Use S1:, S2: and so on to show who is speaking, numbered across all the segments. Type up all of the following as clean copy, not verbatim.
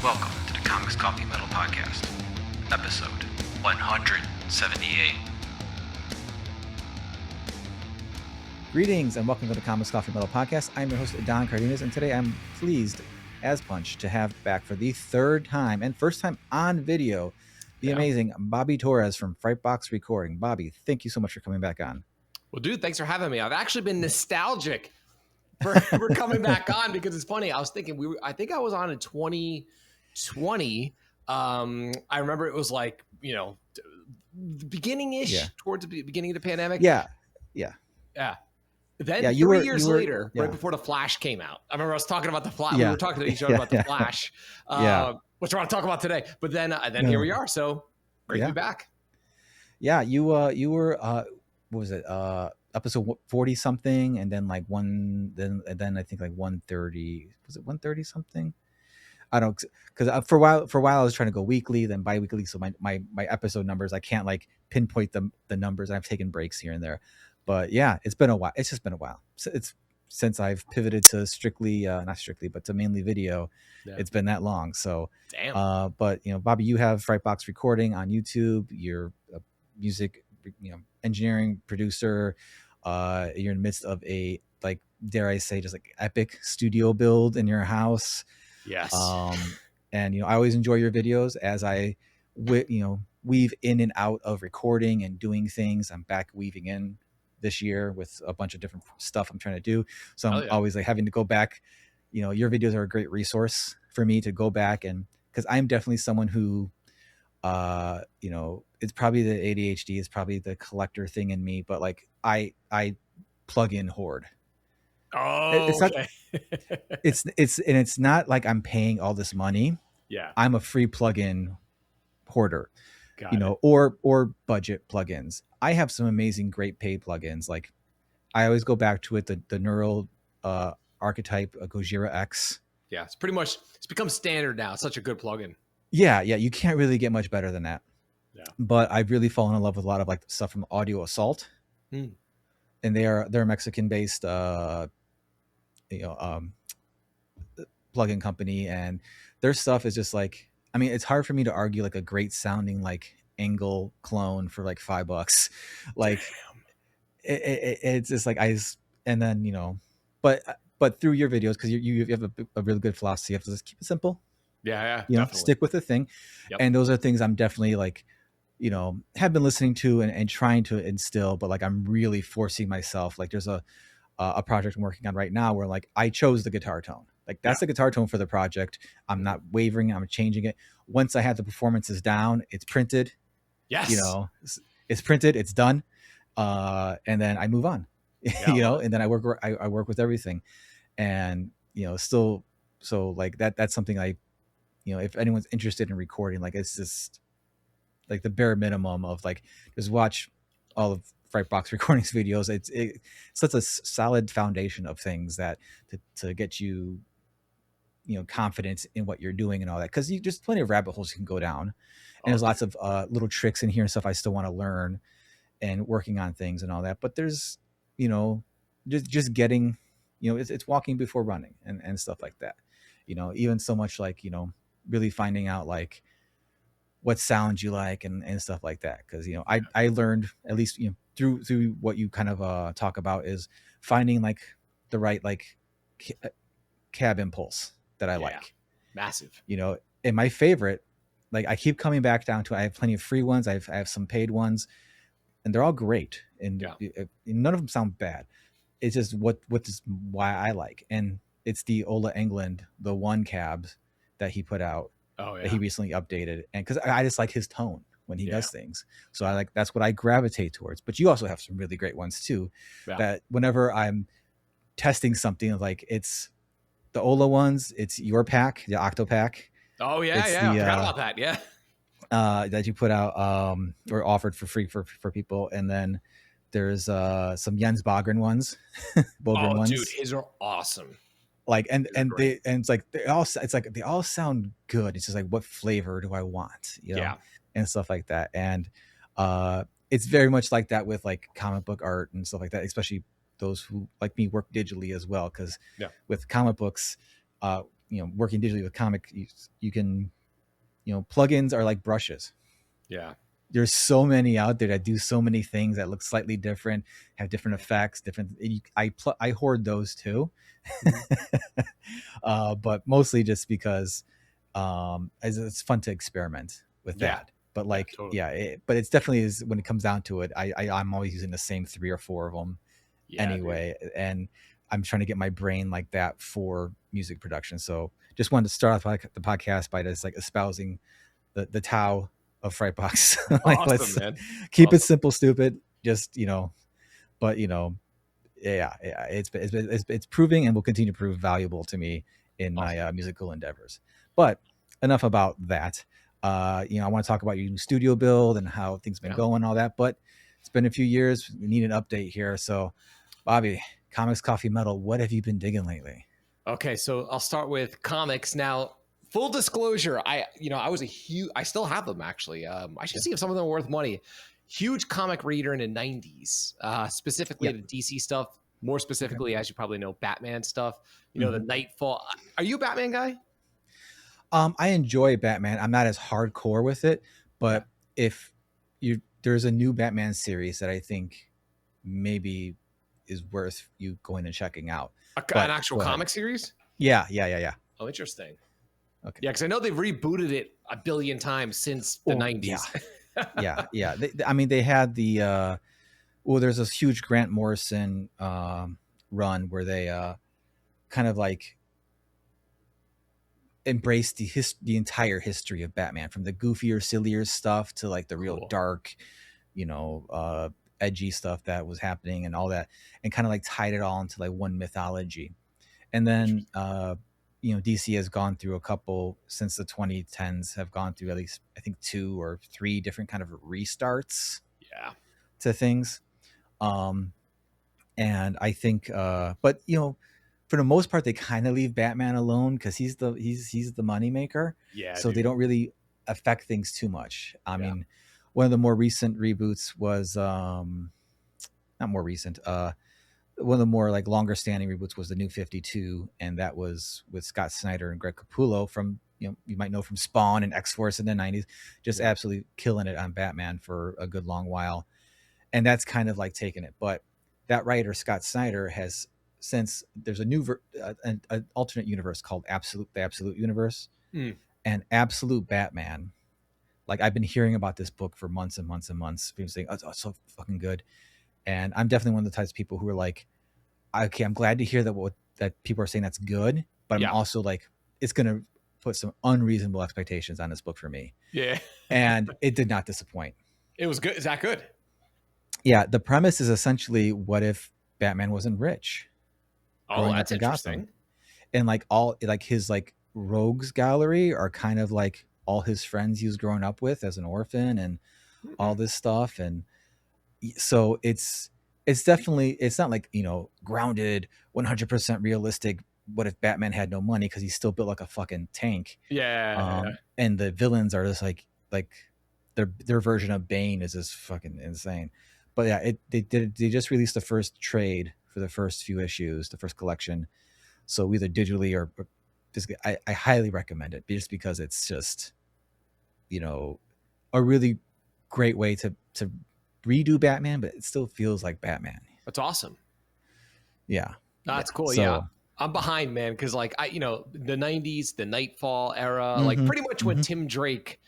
S1: Welcome to the Comics Coffee Metal Podcast, episode 178.
S2: Greetings and welcome to the Comics Coffee Metal Podcast. I'm your host, Don Cardenas, and today I'm pleased as punch to have back for the third time and first time on video, the amazing Bobby Torres from Frightbox Recording. Bobby, thank you so much for coming back on.
S3: Well, dude, thanks for having me. I've actually been nostalgic for coming back on because it's funny. I was thinking I think I was on in 2020. I remember it was like, beginning-ish towards the beginning of the pandemic.
S2: Yeah.
S3: Then 3 years later, right before The Flash came out, I remember I was talking about The Flash. We were talking to each other about The Flash, which we're going to talk about today. But then here we are. So great to be back.
S2: Yeah, you were what was it? Episode 40 something, and then like then I think like 130. Was it 130 something? I don't, because for a while I was trying to go weekly, then bi-weekly. So my episode numbers, I can't like pinpoint the numbers. I've taken breaks here and there, but yeah, it's been a while. It's just been a while. It's since I've pivoted to strictly, not strictly, but to mainly video. Yeah. It's been that long. So, but Bobby, you have Frightbox Recording on YouTube. You're a music, engineering producer. You're in the midst of a, like, dare I say, just like epic studio build in your house.
S3: Yes.
S2: And I always enjoy your videos as I weave in and out of recording and doing things. I'm back weaving in this year with a bunch of different stuff I'm trying to do. So I'm always like having to go back. Your videos are a great resource for me to go back, and because I'm definitely someone who it's probably the ADHD, it's probably the collector thing in me, but like I plug in hoard.
S3: Oh,
S2: it's not, it's not like I'm paying all this money.
S3: Yeah.
S2: I'm a free plug-in hoarder, or budget plugins. I have some amazing, great paid plugins. Like I always go back to it. The neural archetype Gojira X.
S3: Yeah. It's become standard now. It's such a good plugin.
S2: Yeah. You can't really get much better than that.
S3: Yeah.
S2: But I've really fallen in love with a lot of like stuff from Audio Assault. And they're Mexican based plugin company, and their stuff is just like, I mean, it's hard for me to argue like a great sounding like Angle clone for like $5. Like it's just like but through your videos, because you have a really good philosophy, you have to just keep it simple. Stick with the thing. And those are things I'm definitely like have been listening to and trying to instill, but like I'm really forcing myself. Like there's a project I'm working on right now where like I chose the guitar tone. Like that's the guitar tone for the project. I'm not wavering. I'm changing it. Once I have the performances down, it's printed.
S3: Yes.
S2: It's printed. It's done. And then I move on. And then I work with everything, and still. So like that's something I, if anyone's interested in recording, like it's just like the bare minimum of like just watch all of Frightbox Recordings videos. It's such a solid foundation of things that to get you confidence in what you're doing and all that, because there's plenty of rabbit holes you can go down, and there's lots of little tricks in here and stuff I still want to learn and working on things and all that. But there's just getting it's walking before running and stuff like that. Even so much like really finding out like what sounds you like and stuff like that, because I learned, at least through what you kind of talk about, is finding like the right like cab impulse that I like.
S3: Massive.
S2: And my favorite, like I keep coming back down to, I have plenty of free ones, I have some paid ones, and they're all great, and none of them sound bad. It's just why I like, and it's the Ola Englund, the one cabs that he put out. That he recently updated, and because I just like his tone when he does things, so I like, that's what I gravitate towards. But you also have some really great ones too. That whenever I'm testing something, like it's the Ola ones, it's your pack, the Octo Pack.
S3: Oh yeah, I forgot about that. Yeah,
S2: that you put out or offered for free for people, and then there's some Jens Bogren ones.
S3: Ones. Dude, his are awesome.
S2: Like it's like they all sound good. It's just like, what flavor do I want? And stuff like that. And it's very much like that with like comic book art and stuff like that, especially those who like me work digitally as well, because with comic books working digitally with comic, you can, plugins are like brushes.
S3: Yeah.
S2: There's so many out there that do so many things that look slightly different, have different effects, I hoard those too. But mostly just because it's fun to experiment with that. But totally. But it's definitely is when it comes down to it, I'm always using the same 3 or 4 of them anyway. Dude. And I'm trying to get my brain like that for music production. So just wanted to start off the podcast by just like espousing the Tao of Frightbox. Like,
S3: awesome,
S2: let's
S3: man.
S2: Keep it simple, stupid. Just, but it's proving and will continue to prove valuable to me in my musical endeavors. But enough about that. I want to talk about your new studio build and how things been going, all that. But it's been a few years. We need an update here. So, Bobby, Comics, Coffee, Metal, what have you been digging lately?
S3: Okay, so I'll start with comics now. Full disclosure, I was I still have them actually. I should see if some of them are worth money. Huge comic reader in the 90s, specifically the DC stuff, more specifically, as you probably know, Batman stuff, the Nightfall. Are you a Batman guy?
S2: I enjoy Batman. I'm not as hardcore with it, but there's a new Batman series that I think maybe is worth you going and checking out.
S3: An actual comic series?
S2: Yeah.
S3: Oh, interesting.
S2: Okay.
S3: Yeah, because I know they've rebooted it a billion times since the 90s.
S2: Yeah. They had the there's this huge Grant Morrison run where they kind of like embraced the entire history of Batman, from the goofier, sillier stuff to like the real dark, edgy stuff that was happening and all that, and kind of like tied it all into like one mythology. And then DC has gone through a couple since the 2010s, have gone through at least I think 2 or 3 different kind of restarts to things. And I think but for the most part they kind of leave Batman alone because he's the moneymaker. So they don't really affect things too much. I mean, one of the more recent reboots was not more recent, one of the more like longer standing reboots was the New 52, and that was with Scott Snyder and Greg Capullo from you might know from Spawn and X-Force in the 90s, just absolutely killing it on Batman for a good long while. And that's kind of like taking it. But that writer Scott Snyder has, since there's a new an alternate universe called the Absolute Universe, and Absolute Batman. Like, I've been hearing about this book for months and months and months. People saying, "Oh, it's so fucking good." And I'm definitely one of the types of people who are like, okay, I'm glad to hear that people are saying that's good, but I'm also like, it's going to put some unreasonable expectations on this book for me.
S3: Yeah.
S2: And it did not disappoint.
S3: It was good. Is that good?
S2: Yeah. The premise is essentially, what if Batman wasn't rich?
S3: Oh, that's interesting.
S2: And like all like his like rogues gallery are kind of like all his friends he was growing up with as an orphan and all this stuff. And so it's definitely, it's not like, grounded 100% realistic. What if Batman had no money? Because he still built like a fucking tank. And the villains are just like their version of Bane is just fucking insane. But yeah, they just released the first trade for the first few issues, the first collection. So either digitally or physically, I highly recommend it, just because it's just, a really great way to redo Batman, but it still feels like Batman.
S3: That's awesome.
S2: Yeah.
S3: That's cool. So, I'm behind, man, because like the 90s, the Nightfall era, like pretty much when Tim Drake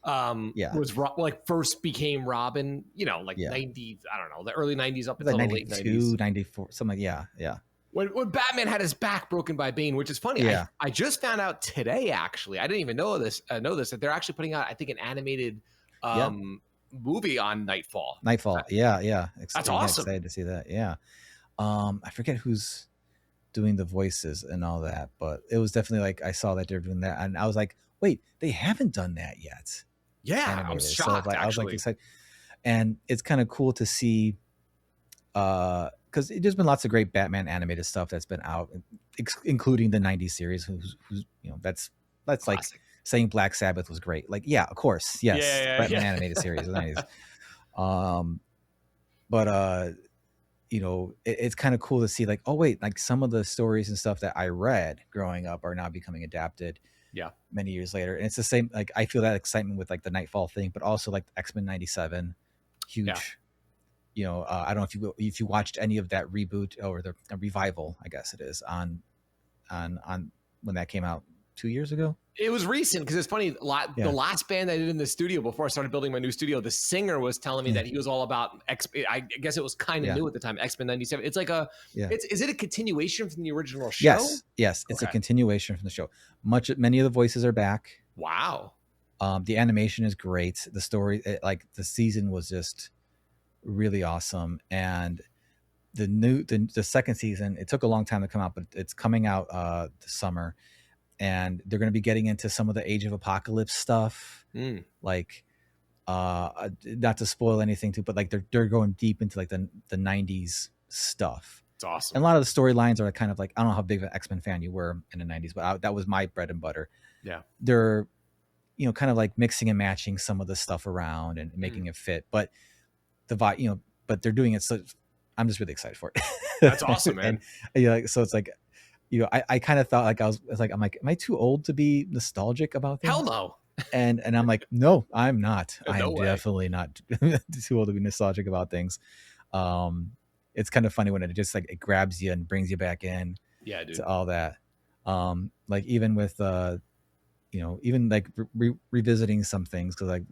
S3: was like first became Robin, 90s, I don't know, the early 90s up until
S2: like
S3: the late 90s.
S2: 94, something like
S3: When Batman had his back broken by Bane, which is funny. I just found out today, actually. I didn't even know this, that they're actually putting out, I think, an animated movie on Nightfall.
S2: That's awesome. Excited to see that. Yeah. I forget who's doing the voices and all that, but it was definitely like, I saw that they're doing that, and I was like, wait, they haven't done that yet.
S3: Yeah, animated. I'm shocked,
S2: I was like excited. And it's kind of cool to see, because there's been lots of great Batman animated stuff that's been out, including the 90s series, who's that's classic. Like saying Black Sabbath was great. Like, yeah, of course. Yes. Batman animated series of the 90s. But it's kind of cool to see like, oh wait, like some of the stories and stuff that I read growing up are now becoming adapted
S3: Yeah.
S2: many years later. And it's the same, like I feel that excitement with like the Nightfall thing, but also like X-Men 97, huge. I don't know if you watched any of that reboot or the revival, I guess it is, on when that came out 2 years ago.
S3: It was recent because it's funny.
S2: Yeah.
S3: The last band I did in the studio before I started building my new studio, the singer was telling me that he was all about I guess it was kind of new at the time, X-Men 97. It's like is it a continuation from the original show?
S2: Yes, it's a continuation from the show. Many of the voices are back.
S3: Wow.
S2: The animation is great. The story, like the season was just really awesome. And the second season, it took a long time to come out, but it's coming out this summer. And they're going to be getting into some of the Age of Apocalypse stuff, like not to spoil anything too, but like they're going deep into like the 90s stuff.
S3: It's awesome.
S2: And a lot of the storylines are kind of like, I don't know how big of an X-Men fan you were in the 90s, but that was my bread and butter.
S3: Yeah.
S2: They're, kind of like mixing and matching some of the stuff around and making it fit, but but they're doing it. So I'm just really excited for it.
S3: That's awesome, man.
S2: And, so it's like, I kind of thought like I'm like, am I too old to be nostalgic about things?
S3: Hell no.
S2: And I'm like, no, I'm not.
S3: No
S2: I'm
S3: way.
S2: definitely not too old to be nostalgic about things. It's kind of funny when it just like it grabs you and brings you back in.
S3: Yeah, dude.
S2: To all that. Like even with even like revisiting some things, because like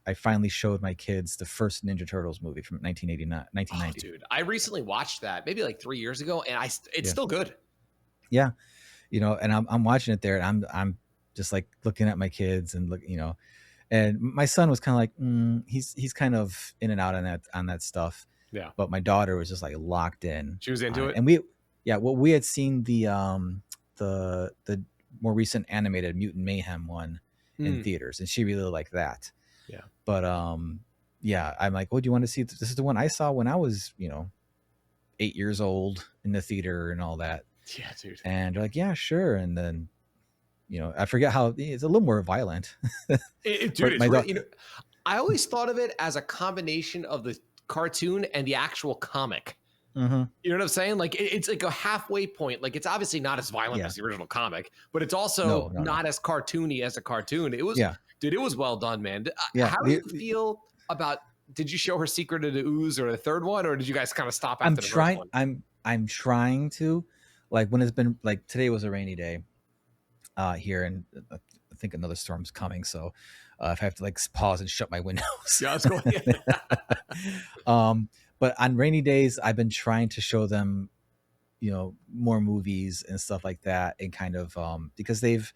S2: I finally showed my kids the first Ninja Turtles movie from 1990.
S3: Oh, dude, I recently watched that maybe like 3 years ago, and it's still good.
S2: Yeah, and I'm watching it there, and I'm just like looking at my kids and look, and my son was kind of like, he's kind of in and out on that stuff.
S3: Yeah,
S2: but my daughter was just like locked in.
S3: She was into it,
S2: and we had seen the more recent animated Mutant Mayhem one in theaters, and she really liked that.
S3: Yeah,
S2: but I'm like, oh, do you want to see this? Is the one I saw when I was 8 years old in the theater and all that.
S3: Yeah, dude.
S2: And they're like, yeah, sure. And then I forget how it's a little more violent.
S3: Dude, I always thought of it as a combination of the cartoon and the actual comic.
S2: Mm-hmm.
S3: You know what I'm saying? Like it's like a halfway point. Like it's obviously not as violent as the original comic, but it's also not as cartoony as a cartoon. It was, dude, it was well done, man. How do you feel about? Did you show her Secret of the Ooze or the third one, or did you guys kind of stop after the first one?
S2: I'm trying to, like when it's been like today was a rainy day here, and I think another storm's coming, so if I have to like pause and shut my windows.
S3: Yeah, let's go.
S2: But on rainy days, I've been trying to show them, more movies and stuff like that, and kind of because they've,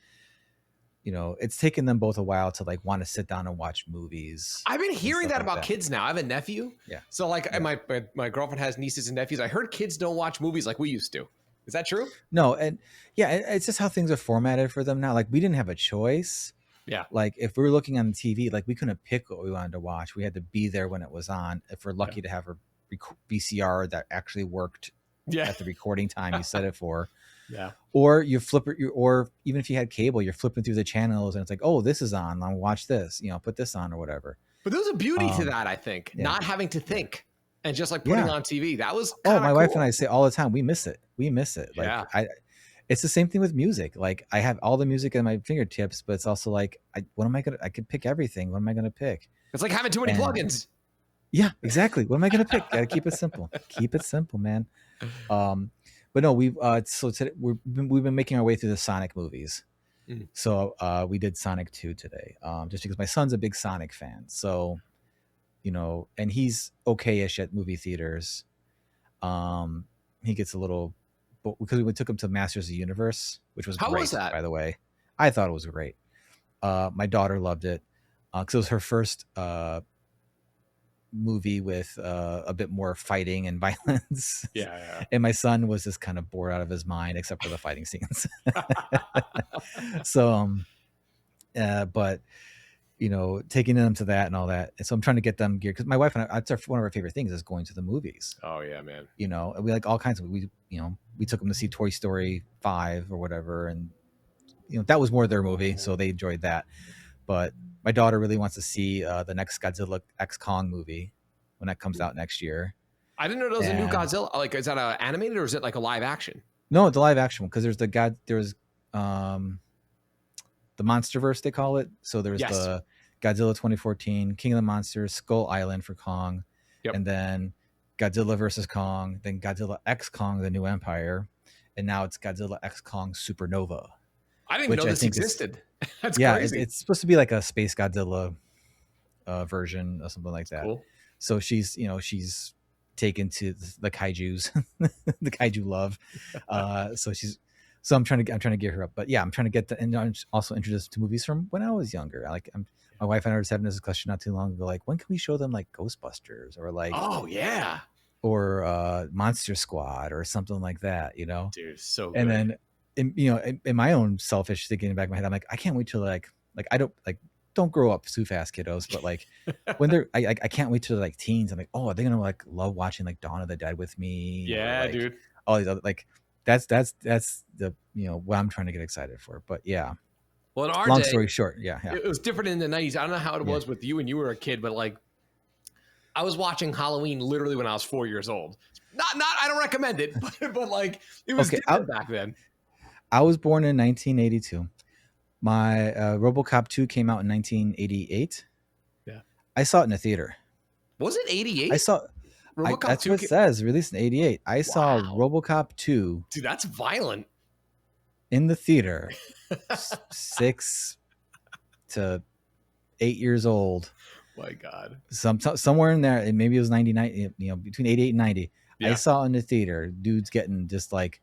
S2: it's taken them both a while to like want to sit down and watch movies.
S3: I've been hearing that about kids now. I have a nephew.
S2: Yeah.
S3: So like my girlfriend has nieces and nephews. I heard kids don't watch movies like we used to. Is that true?
S2: No, and it's just how things are formatted for them now. Like we didn't have a choice.
S3: Yeah.
S2: Like if we were looking on the TV, like we couldn't pick what we wanted to watch. We had to be there when it was on. If we're lucky to have a VCR that actually worked at the recording time you set it for.
S3: Yeah.
S2: Or you flip it, or even if you had cable, you're flipping through the channels and it's like, oh, this is on. I'll watch this. Put this on or whatever.
S3: But there's a beauty to that, I think. Yeah. Not having to think and just like putting on TV. That was my
S2: wife and I say all the time, we miss it. Like it's the same thing with music. Like I have all the music at my fingertips, but it's also like, I could pick everything. What am I going to pick?
S3: It's like having too many plugins.
S2: Yeah, exactly. What am I going to pick? Got to keep it simple. Keep it simple, man. But no, we've been making our way through the Sonic movies. So we did Sonic 2 today, just because my son's a big Sonic fan. So, and he's okay-ish at movie theaters. He gets a little, but because we took him to Masters of the Universe, which was great. How was that? By the way, I thought it was great. My daughter loved it because it was her first movie with a bit more fighting and violence.
S3: Yeah.
S2: And my son was just kind of bored out of his mind, except for the fighting scenes. So, but taking them to that and all that. And so I'm trying to get them geared because my wife and I, that's one of our favorite things is going to the movies.
S3: Oh yeah, man.
S2: And we like all kinds of, we took them to see Toy Story 5 or whatever. And, that was more their movie. So they enjoyed that. But my daughter really wants to see the next Godzilla X Kong movie when that comes out next year.
S3: I didn't know there was a new
S2: And
S3: Godzilla. Like, is that a animated or is it like a live action?
S2: no, the live action one, because there's the MonsterVerse, they call it. So there's
S3: Yes.
S2: the Godzilla 2014, King of the Monsters, Skull Island for Kong,
S3: Yep.
S2: and then Godzilla versus Kong, then Godzilla X Kong, the New Empire, and now it's Godzilla X Kong Supernova.
S3: I didn't even know this existed. That's crazy.
S2: It's supposed to be like a space Godzilla version or something like that.
S3: Cool.
S2: So she's taken to the kaiju's, the kaiju love. So I'm trying to get her up, but yeah, I'm trying to get and I'm also introduced to movies from when I was younger. My wife and I were having this discussion not too long ago, like when can we show them like Ghostbusters or like,
S3: oh yeah,
S2: or Monster Squad or something like that,
S3: dude, so good.
S2: And then in my own selfish thinking in the back of my head, I'm like, I can't wait till like I don't grow up too fast, kiddos, but like when they're I can't wait till like teens. I'm like, oh, are they gonna like love watching like Dawn of the Dead with me?
S3: Yeah,
S2: like,
S3: dude.
S2: All these other like that's the what I'm trying to get excited for. But yeah.
S3: Well, in our
S2: long
S3: day,
S2: story short, yeah.
S3: It was different in the 90s. I don't know how it was with you when you were a kid, but like I was watching Halloween literally when I was 4 years old. Not I don't recommend it, but like it was different back then.
S2: I was born in 1982. My RoboCop 2 came out in 1988.
S3: Yeah.
S2: I saw it in a theater.
S3: Was it 88?
S2: I saw that's 2 what it says, released in 88. I saw RoboCop 2.
S3: Dude, that's violent.
S2: In the theater. 6 to 8 years old.
S3: My God.
S2: Somewhere in there, maybe it was 99, between 88 and 90. Yeah. I saw in the theater, dudes getting just like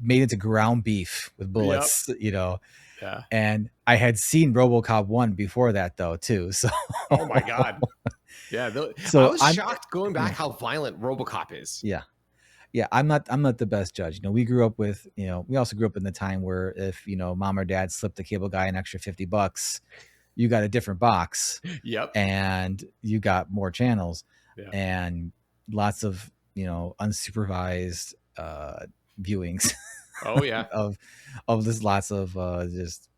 S2: made into ground beef with bullets,
S3: Yeah.
S2: And I had seen RoboCop 1 before that though too. So
S3: oh my God. Yeah. So I was shocked going back how violent RoboCop is.
S2: Yeah. Yeah, I'm not the best judge. We grew up with, we also grew up in the time where if, mom or dad slipped the cable guy an extra $50, you got a different box.
S3: Yep.
S2: And you got more channels.
S3: Yeah.
S2: And lots of, unsupervised viewings.
S3: Oh yeah.
S2: of this, lots of just,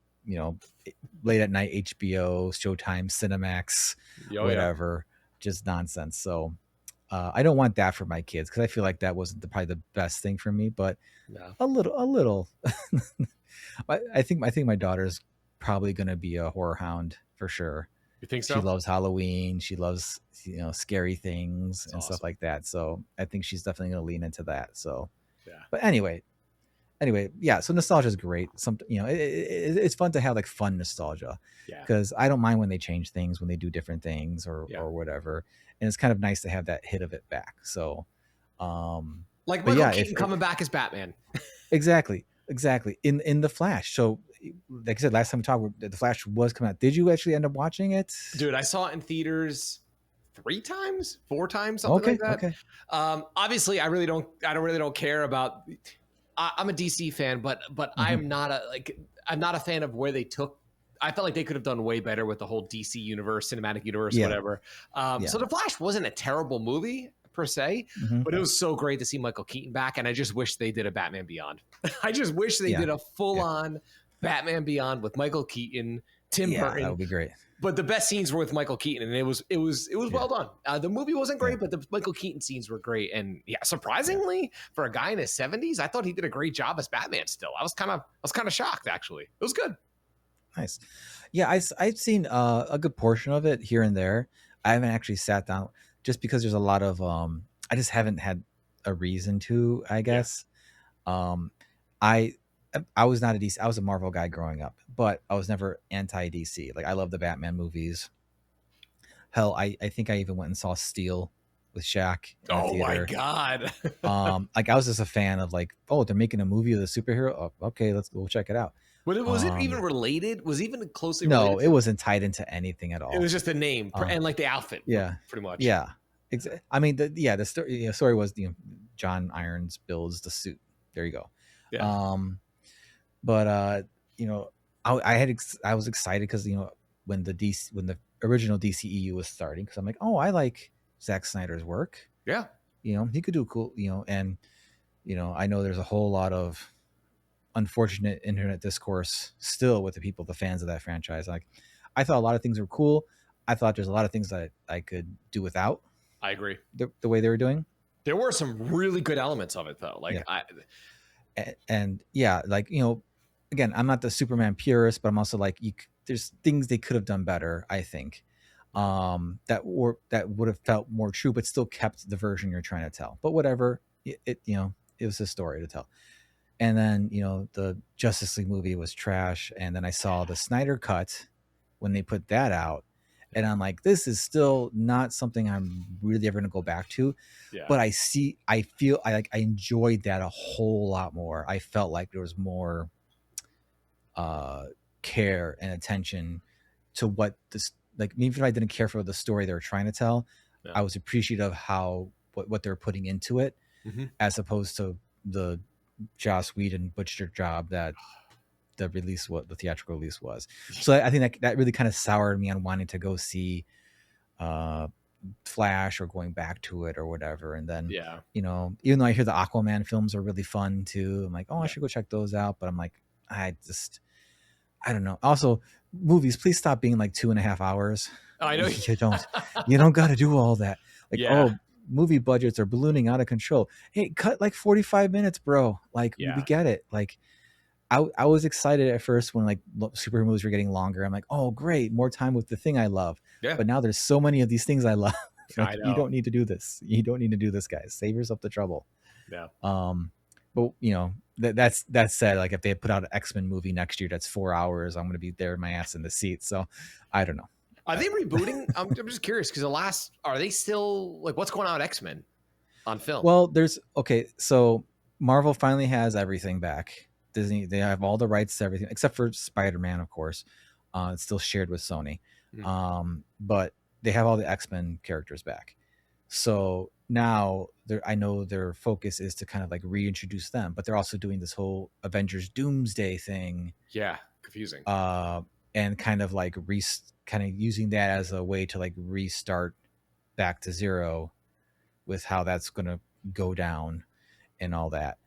S2: late at night HBO, Showtime, Cinemax, whatever, just nonsense. So I don't want that for my kids because I feel like that wasn't probably the best thing for me, but a little. I think my daughter's probably going to be a horror hound for sure.
S3: You think so?
S2: She loves Halloween. She loves scary things and stuff like that. So I think she's definitely going to lean into that. So, but anyway, yeah. So nostalgia is great. It's fun to have like fun nostalgia. Yeah. Because I don't mind when they change things, when they do different things or whatever. And it's kind of nice to have that hit of it back. So,
S3: like Michael Keaton coming back as Batman.
S2: Exactly. In the Flash. So, like I said, last time we talked, the Flash was coming out. Did you actually end up watching it?
S3: Dude, I saw it in theaters 4 times, something like that. Okay. Obviously, I really don't care about. I'm a DC fan, but I'm not a fan of where they took. I felt like they could have done way better with the whole DC universe, cinematic universe, whatever. So The Flash wasn't a terrible movie per se, but it was so great to see Michael Keaton back, and I just wish they did a Batman Beyond. I just wish they did a full-on Batman Beyond with Michael Keaton, Tim Burton.
S2: That would be great.
S3: But the best scenes were with Michael Keaton, and it was well done. The movie wasn't great, but the Michael Keaton scenes were great. And surprisingly, for a guy in his 70s, I thought he did a great job as Batman. Still, I was kind of shocked. Actually, it was good.
S2: Nice. Yeah, I've seen a good portion of it here and there. I haven't actually sat down just because there's a lot of I just haven't had a reason to, I guess. I was not a DC. I was a Marvel guy growing up, but I was never anti-DC. Like I love the Batman movies. Hell, I think I even went and saw Steel with Shaq.
S3: Oh my God.
S2: Like I was just a fan of like, oh, they're making a movie of the superhero. Oh, okay, let's go check it out.
S3: But was it even related? Was it even closely
S2: related?
S3: No,
S2: it wasn't tied into anything at all.
S3: It was just a name and like the outfit.
S2: Yeah,
S3: pretty much.
S2: Yeah, I mean, the story was John Irons builds the suit. There you go. Yeah. But I was excited because when the original DCEU was starting, because I'm like, oh, I like Zack Snyder's work.
S3: Yeah.
S2: He could do cool. And I know there's a whole lot of unfortunate internet discourse still with the fans of that franchise. Like, I thought a lot of things were cool. I thought there's a lot of things that I could do without.
S3: I agree.
S2: the way they were doing.
S3: There were some really good elements of it though. Like
S2: and yeah, like, again, I'm not the Superman purist, but I'm also like, there's things they could have done better, I think, that would have felt more true, but still kept the version you're trying to tell. But whatever, it was a story to tell. And then, the Justice League movie was trash. And then I saw the Snyder cut when they put that out. And I'm like, this is still not something I'm really ever going to go back to.
S3: Yeah.
S2: But I enjoyed that a whole lot more. I felt like there was more care and attention to what this, like, even if I didn't care for the story they were trying to tell, I was appreciative of what they're putting into it, as opposed to the Joss Whedon butcher job that the theatrical release was. So I think that really kind of soured me on wanting to go see Flash or going back to it or whatever. And then, even though I hear the Aquaman films are really fun too, I'm like, I should go check those out. But I'm like, I don't know. Also, movies, please stop being like 2.5 hours.
S3: Oh, I know.
S2: You don't got to do all that. Like, movie budgets are ballooning out of control. Hey, cut like 45 minutes, bro. Like, we get it. Like, I was excited at first when like superhero movies were getting longer. I'm like, oh, great, more time with the thing I love. Yeah. But now there's so many of these things I love. Like, you don't need to do this. You don't need to do this, guys. Save yourself the trouble.
S3: Yeah.
S2: But that said, like, if they put out an X-Men movie next year that's 4 hours, I'm going to be there, my ass in the seat. So I don't know.
S3: Are they rebooting? I'm just curious because are they still like, what's going on with X-Men on film?
S2: Well, so Marvel finally has everything back. Disney, they have all the rights to everything except for Spider-Man, of course. It's still shared with Sony. But they have all the X-Men characters back. So now I know their focus is to kind of like reintroduce them, but they're also doing this whole Avengers Doomsday thing.
S3: Yeah, confusing.
S2: And kind of like using that as a way to like restart back to zero with how that's going to go down and all that.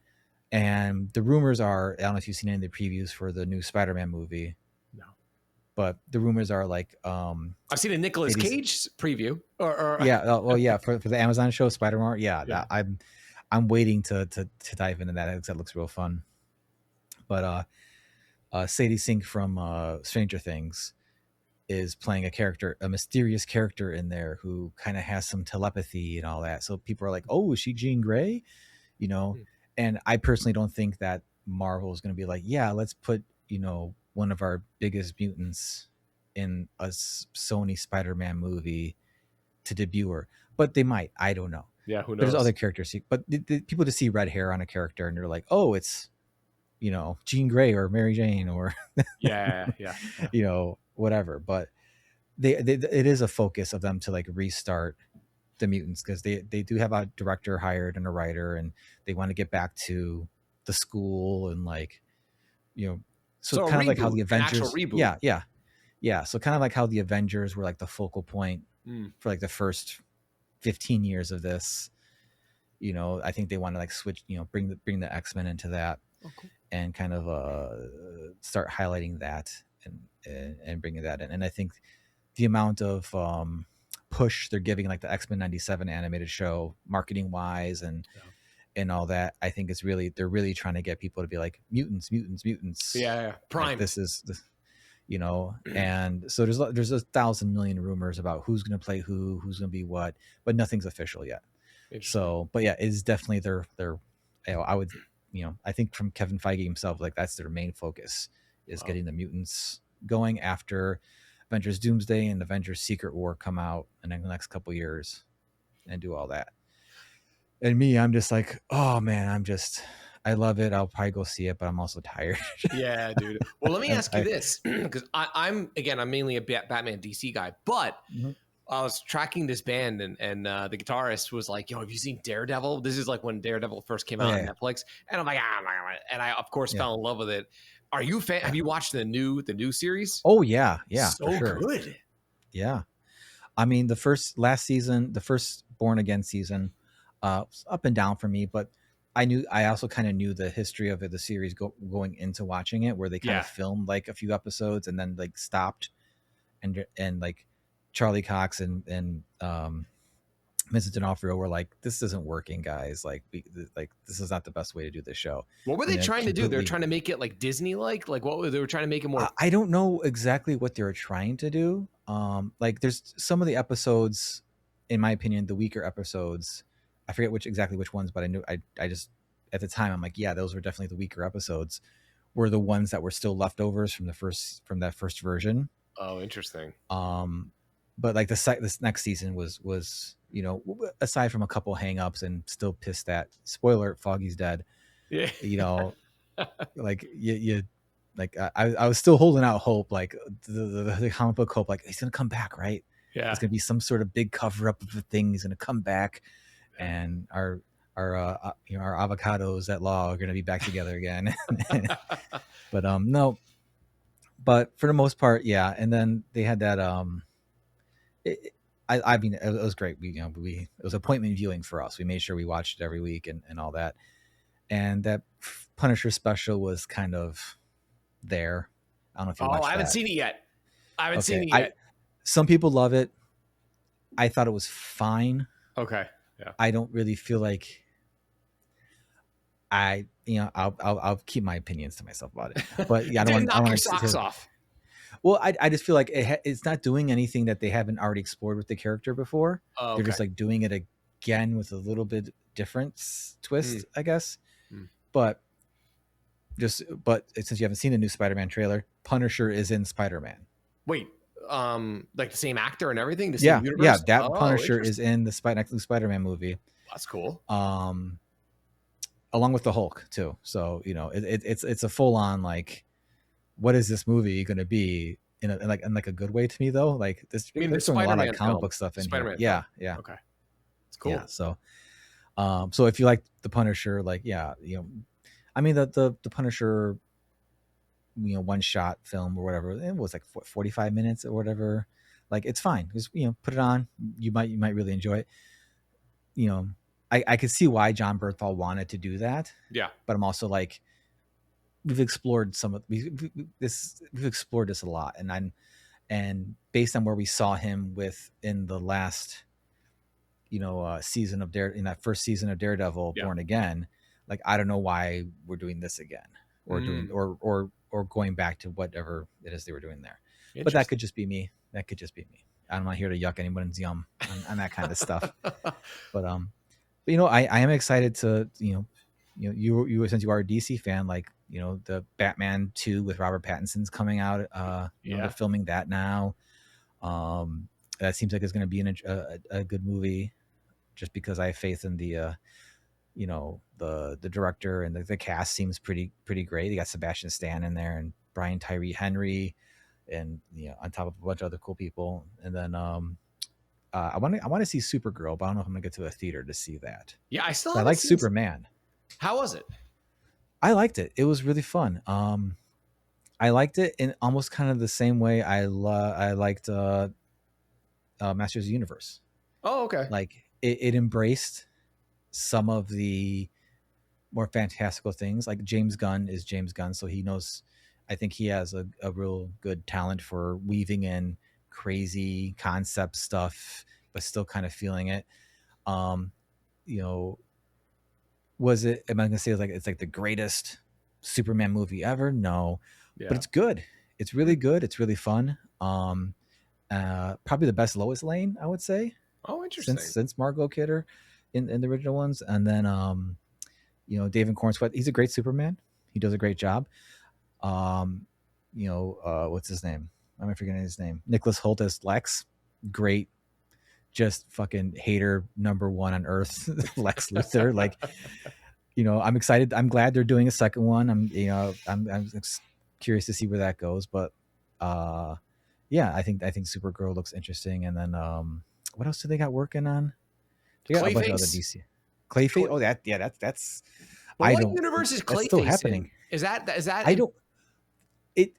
S2: And the rumors are, I don't know if you've seen any of the previews for the new Spider-Man movie.
S3: No.
S2: But the rumors are like,
S3: I've seen a Nicolas Cage preview.
S2: For the Amazon show Spider-Man. Yeah. I'm waiting to dive into that because that looks real fun. But Sadie Sink from Stranger Things is playing a mysterious character in there who kind of has some telepathy and all that. So people are like, oh, is she Jean Grey? And I personally don't think that Marvel is going to be like, yeah, let's put, one of our biggest mutants in a Sony Spider-Man movie to debut her. But they might. I don't know.
S3: Yeah, who knows?
S2: There's other characters. But the people just see red hair on a character and they're like, oh, it's, Jean Grey or Mary Jane or,
S3: yeah.
S2: Whatever. But it is a focus of them to like restart the mutants because they do have a director hired and a writer and they want to get back to the school and like, so kind of like how the Avengers, yeah. So kind of like how the Avengers were like the focal point for like the first 15 years of this, I think they want to like switch, bring the X-Men into that and kind of start highlighting that and bringing that in. And I think the amount of push they're giving like the X-Men 97 animated show marketing wise and all that, I think they're really trying to get people to be like mutants.
S3: Yeah. Prime.
S2: Like, this is and so there's 1,000 million rumors about who's going to play who's going to be what, but nothing's official yet. So, but yeah, it's definitely their I would, I think from Kevin Feige himself, like that's their main focus is getting the mutants going after Avengers Doomsday and Avengers Secret War come out in the next couple years and do all that. And me, I'm just like, oh man, I love it. I'll probably go see it, but I'm also tired.
S3: Yeah, dude. Well, let me ask you this, because I'm mainly a Batman DC guy, but I was tracking this band and the guitarist was like, yo, have you seen Daredevil? This is like when Daredevil first came out on Netflix. And I'm like, and I of course fell in love with it. Are you fan? Have you watched the new series?
S2: Oh yeah.
S3: So for sure. Good.
S2: Yeah. I mean, the first Born Again season, was up and down for me, but I also kind of knew the history of it, the series going into watching it, where they kind of filmed like a few episodes and then like stopped and like Charlie Cox and Vincent D'Onofrio were like, this isn't working, guys. Like this is not the best way to do this show.
S3: What were
S2: And
S3: they
S2: then
S3: trying to do? They're
S2: completely,
S3: trying to make it like Disney like what were they were trying to make it more?
S2: I don't know exactly what they were trying to do. Like there's some of the episodes, in my opinion, the weaker episodes. I forget exactly which ones, but I knew I just at the time I'm like, yeah, those were definitely the weaker episodes. Were the ones that were still leftovers from that first version.
S3: Oh, interesting.
S2: But like this next season was aside from a couple hangups and still pissed that spoiler, Foggy's dead.
S3: Yeah.
S2: Like you like I was still holding out hope, like the comic book hope, like he's gonna come back, right?
S3: Yeah.
S2: It's gonna be some sort of big cover up of the thing. He's gonna come back, and our avocados at law are gonna be back together again. But no. But for the most part, yeah. And then they had that I mean, it was great. It was appointment viewing for us. We made sure we watched it every week and all that. And that Punisher special was kind of there. I don't know if you watched
S3: I haven't
S2: that.
S3: seen it yet. I haven't seen it yet.
S2: Some people love it. I thought it was fine.
S3: Okay. Yeah.
S2: I don't really feel like I'll keep my opinions to myself about it. But yeah, I don't want
S3: knock your socks off.
S2: Well, I just feel like it's not doing anything that they haven't already explored with the character before.
S3: Oh, okay.
S2: They're just like doing it again with a little bit different twist, I guess. But since you haven't seen the new Spider-Man trailer, Punisher is in Spider-Man.
S3: Wait, like the same actor and everything? The
S2: same
S3: universe?
S2: Yeah, that Punisher is in the Spider-Man movie.
S3: That's cool.
S2: Along with the Hulk too. So it's a full on like, what is this movie going to be in a good way to me though? Like this, there's a lot of comic book stuff in
S3: Spider-Man
S2: here. Yeah.
S3: Okay, it's cool.
S2: Yeah. So if you like the Punisher, like I mean the Punisher, one shot film or whatever, it was like 45 minutes or whatever. Like it's fine. Just put it on. You might really enjoy it. I could see why John Bernthal wanted to do that.
S3: Yeah.
S2: But I'm also like, we've explored we've explored this a lot, and based on where we saw him in the last season of in that first season of Daredevil, Born Again, like I don't know why we're doing this again or doing or going back to whatever it is they were doing there. But that could just be me. I'm not here to yuck anyone's yum on that kind of stuff. But I am excited to you since you are a DC fan, like the Batman 2 with Robert Pattinson's coming out. They're filming that now. That seems like it's going to be a good movie, just because I have faith in the director, and the cast seems pretty great. They got Sebastian Stan in there and Brian Tyree Henry, and on top of a bunch of other cool people. And then I want to see Supergirl, but I don't know if I'm gonna get to a theater to see that.
S3: Yeah,
S2: I like Superman.
S3: How was it? I
S2: liked it. It was really fun. I liked it in almost kind of the same way I liked Masters of the Universe.
S3: Oh, okay.
S2: Like it embraced some of the more fantastical things. Like James Gunn is James Gunn, so he knows. I think he has a real good talent for weaving in crazy concept stuff, but still kind of feeling it. Was it? Am I going to say it's like the greatest Superman movie ever? No, but it's good. It's really good. It's really fun. Probably the best Lois Lane, I would say.
S3: Oh, interesting.
S2: Since Margot Kidder in the original ones, and then David Cornsweet. He's a great Superman. He does a great job. What's his name? I'm forgetting his name. Nicholas Hoult as Lex. Great. Just fucking hater number one on earth, Lex Luthor. Like, I'm excited. I'm glad they're doing a second one. I'm curious to see where that goes. But I think Supergirl looks interesting. And then what else do they got working on? They got a bunch of other DC. Clayface. Oh, that's.
S3: Well, what universe is Clayface
S2: still happening?
S3: Is that?
S2: I don't. It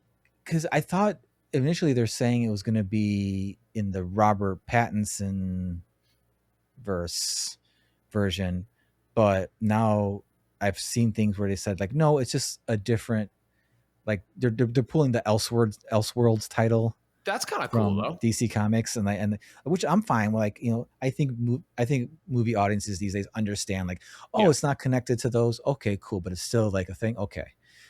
S2: because I thought initially they're saying it was going to be in the Robert Pattinson version, but now I've seen things where they said like, no, it's just a different, like they're pulling the Elseworlds title
S3: That's kind of cool
S2: from
S3: though.
S2: DC Comics, and which I'm fine. Like, I think movie audiences these days understand, like, oh,
S3: Yeah.
S2: it's not connected to those. Okay, cool, but it's still like a thing. Okay,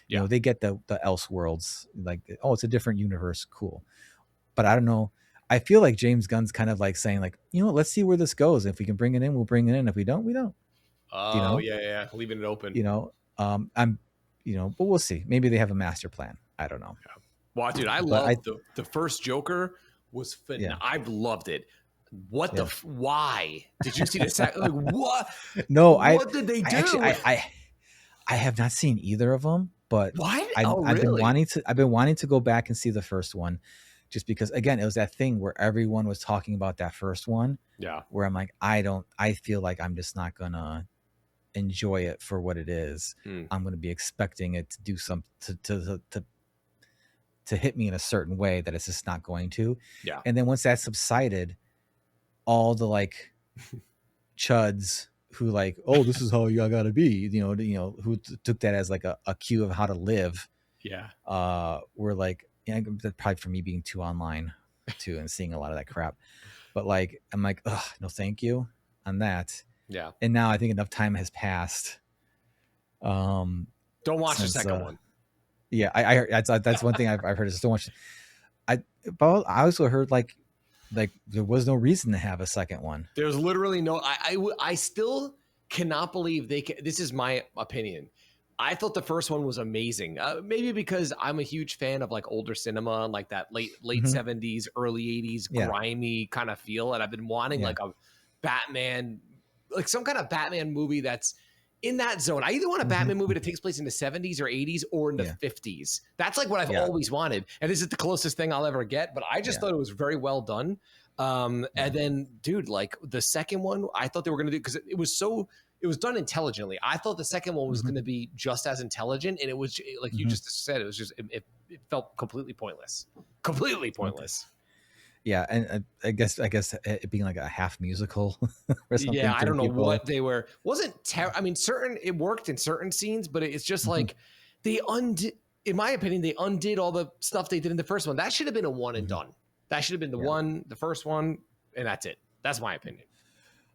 S3: Yeah.
S2: they get the Elseworlds, like, oh, it's a different universe. Cool, but I don't know. I feel like James Gunn's kind of like saying, like, let's see where this goes. If we can bring it in, we'll bring it in. If we don't, we don't.
S3: Oh yeah, leaving it open.
S2: I'm, but we'll see. Maybe they have a master plan. I don't know.
S3: Yeah. Well, dude, I
S2: But
S3: love the first Joker was phenomenal.
S2: Yeah.
S3: I've loved it. What
S2: Yeah.
S3: why did you see the second? Like, what?
S2: No,
S3: what did they do?
S2: I have not seen either of them, but
S3: What?
S2: I've been
S3: Really?
S2: wanting to go back and see the first one, just because, again, it was that thing where everyone was talking about that first one.
S3: Yeah.
S2: Where I'm like, I feel like I'm just not gonna enjoy it for what it is. I'm gonna be expecting it to do something to hit me in a certain way that it's just not going to.
S3: Yeah.
S2: And then once that subsided, all the like chuds who like, oh, this is how you gotta be, who took that as like a cue of how to live.
S3: Yeah.
S2: Were like, that's probably for me being too online too and seeing a lot of that crap. But like, I'm like, oh, no, thank you on that.
S3: Yeah.
S2: And now I think enough time has passed.
S3: Don't watch the second one.
S2: Yeah, I heard that's one thing I've heard is so much. But I also heard like there was no reason to have a second one.
S3: There's literally no. I still cannot believe they can. This is my opinion. I thought the first one was amazing. Maybe because I'm a huge fan of like older cinema, like that late 70s, early 80s, grimy kind of feel, and I've been wanting like a Batman, like some kind of Batman movie that's in that zone. I either want a Batman movie that takes place in the 70s or 80s or in the 50s. That's like what I've always wanted. And this is the closest thing I'll ever get, but I just thought it was very well done. And then, dude, like the second one, I thought they were going to do, because it was done intelligently. I thought the second one was going to be just as intelligent. And it was like you just said, it was just, it felt completely pointless. Completely pointless.
S2: Yeah, and I guess it being like a half musical or something.
S3: Yeah, I don't know what they were. I mean, it worked in certain scenes, but it's just like they undid. In my opinion, they undid all the stuff they did in the first one. That should have been a one and done. That should have been the first one, and that's it. That's my opinion.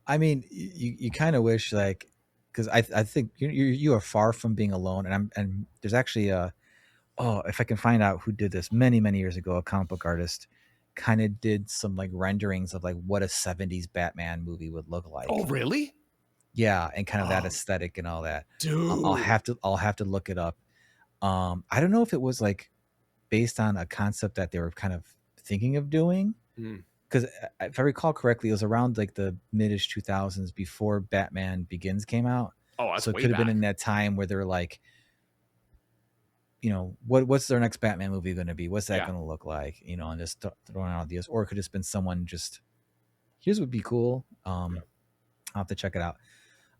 S2: I mean, you kind of wish, like, because I think you are far from being alone, and there's actually if I can find out who did this many years ago, a comic book artist kind of did some like renderings of like what a 70s Batman movie would look like.
S3: Oh, really?
S2: Yeah, and kind of that aesthetic and all that.
S3: Dude,
S2: I'll have to look it up. I don't know if it was like based on a concept that they were kind of thinking of doing, because if I recall correctly, it was around like the mid-ish 2000s before Batman Begins came out.
S3: Oh, that's
S2: so it could have been in that time where they're like, what's their next Batman movie going to be? What's that going to look like? And just throwing out ideas. Or it could have been someone just, here's what would be cool. I'll have to check it out.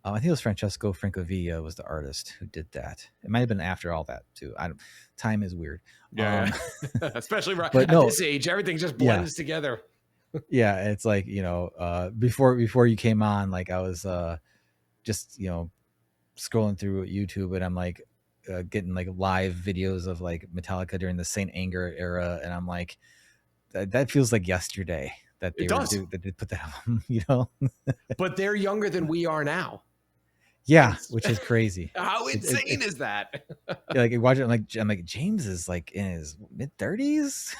S2: I think it was Francesco Francavilla was the artist who did that. It might have been after all that too. Time is weird.
S3: Yeah, especially at this age, everything just blends together.
S2: Yeah, it's like, before you came on, like I was just scrolling through YouTube, and I'm like getting like live videos of like Metallica during the Saint Anger era, and I'm like, that feels like yesterday that they that they put that on,
S3: But they're younger than we are now.
S2: Yeah, which is crazy.
S3: How insane is that?
S2: Like watch it, I'm like James is like in his mid-30s.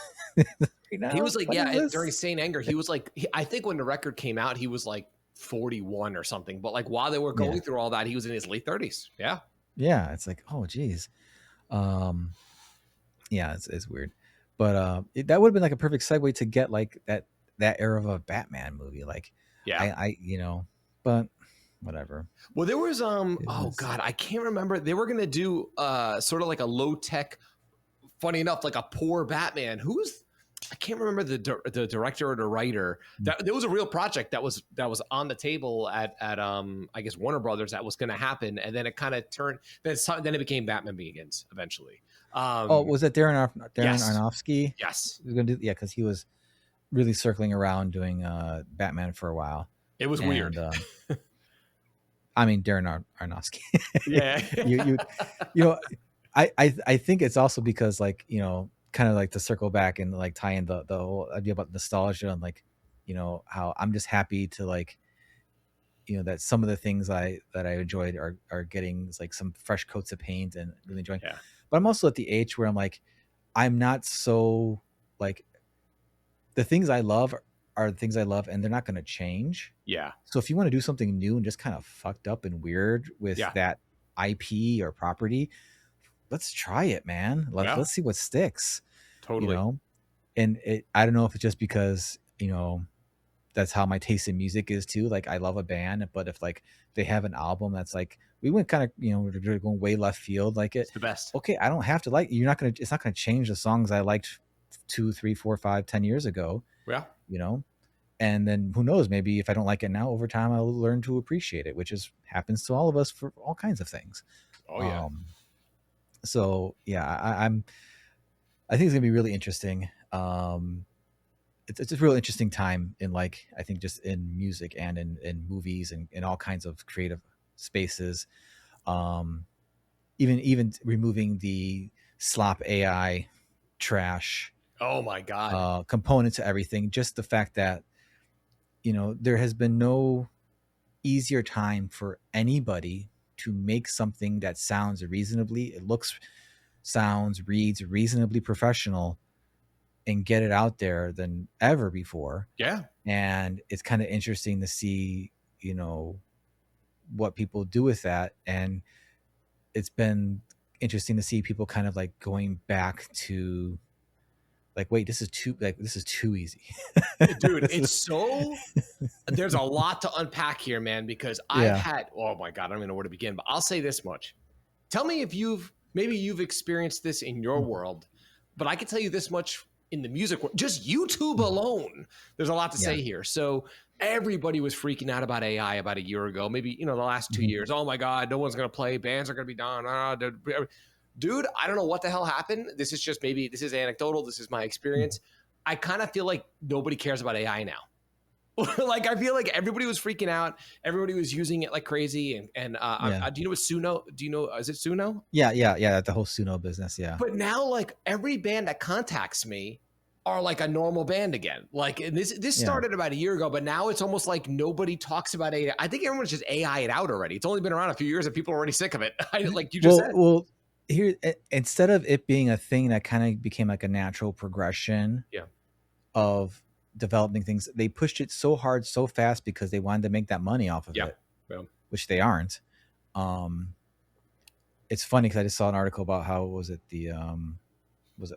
S3: He was like, during Saint Anger, he was like, I think when the record came out, he was like 41 or something. But like while they were going through all that, he was in his late 30s. Yeah.
S2: Yeah, it's like, oh geez. Yeah, it's weird. But that would have been like a perfect segue to get like that era of a Batman movie. Like, I but whatever.
S3: Well, there was God, I can't remember. They were gonna do sort of like a low tech, funny enough, like a poor Batman. I can't remember the director or the writer. There was a real project that was on the table at I guess Warner Brothers that was going to happen, and then it kind of turned. Then it became Batman Begins eventually.
S2: Was it Darren Aronofsky?
S3: Yes,
S2: he was going to do because he was really circling around doing Batman for a while.
S3: It was weird.
S2: I mean, Darren Aronofsky.
S3: Yeah,
S2: I think it's also because like kind of like to circle back and like tie in the whole idea about nostalgia and like, how I'm just happy to like, that some of the things that I enjoyed are getting like some fresh coats of paint and really enjoying.
S3: Yeah.
S2: But I'm also at the age where I'm like, I'm not so like, the things I love are the things I love, and they're not going to change.
S3: Yeah.
S2: So if you want to do something new and just kind of fucked up and weird with that IP or property, let's try it, man. Let's see what sticks.
S3: Totally.
S2: And I don't know if it's just because, that's how my taste in music is too. Like I love a band, but if like they have an album that's like, we went kind of, we're going way left field, like
S3: it's the best.
S2: Okay, I don't have to like, it's not going to change the songs I liked 2, 3, 4, 5, 10 years ago.
S3: Yeah.
S2: And then who knows, maybe if I don't like it now, over time I'll learn to appreciate it, which happens to all of us for all kinds of things.
S3: Oh yeah.
S2: So yeah, I think it's gonna be really interesting. It's a real interesting time in like, I think just in music and in movies and in all kinds of creative spaces. Even removing the slop AI trash.
S3: Oh my God.
S2: Component to everything. Just the fact that, there has been no easier time for anybody to make something that sounds reads reasonably professional and get it out there than ever before.
S3: Yeah.
S2: And it's kind of interesting to see, what people do with that. And it's been interesting to see people kind of like going back to like, wait, this is too easy.
S3: Dude, there's a lot to unpack here, man, because I've had, oh my God, I don't even know where to begin, but I'll say this much. Tell me if maybe you've experienced this in your world, but I can tell you this much in the music world, just YouTube alone, there's a lot to say here. So everybody was freaking out about AI about a year ago, maybe, the last 2 years. Oh my God, no one's going to play. Bands are going to be done. Dude, I don't know what the hell happened. This is anecdotal. This is my experience. I kind of feel like nobody cares about AI now. Like, I feel like everybody was freaking out. Everybody was using it like crazy. And do you know what Suno? Do you know, is it Suno?
S2: Yeah. The whole Suno business. Yeah.
S3: But now like every band that contacts me are like a normal band again. Like this started about a year ago, but now it's almost like nobody talks about AI. I think everyone's just AI it out already. It's only been around a few years and people are already sick of it. Like you just said.
S2: Well, here, instead of it being a thing that kind of became like a natural progression of developing things, they pushed it so hard so fast because they wanted to make that money off of it, which they aren't. It's funny because I just saw an article about how was it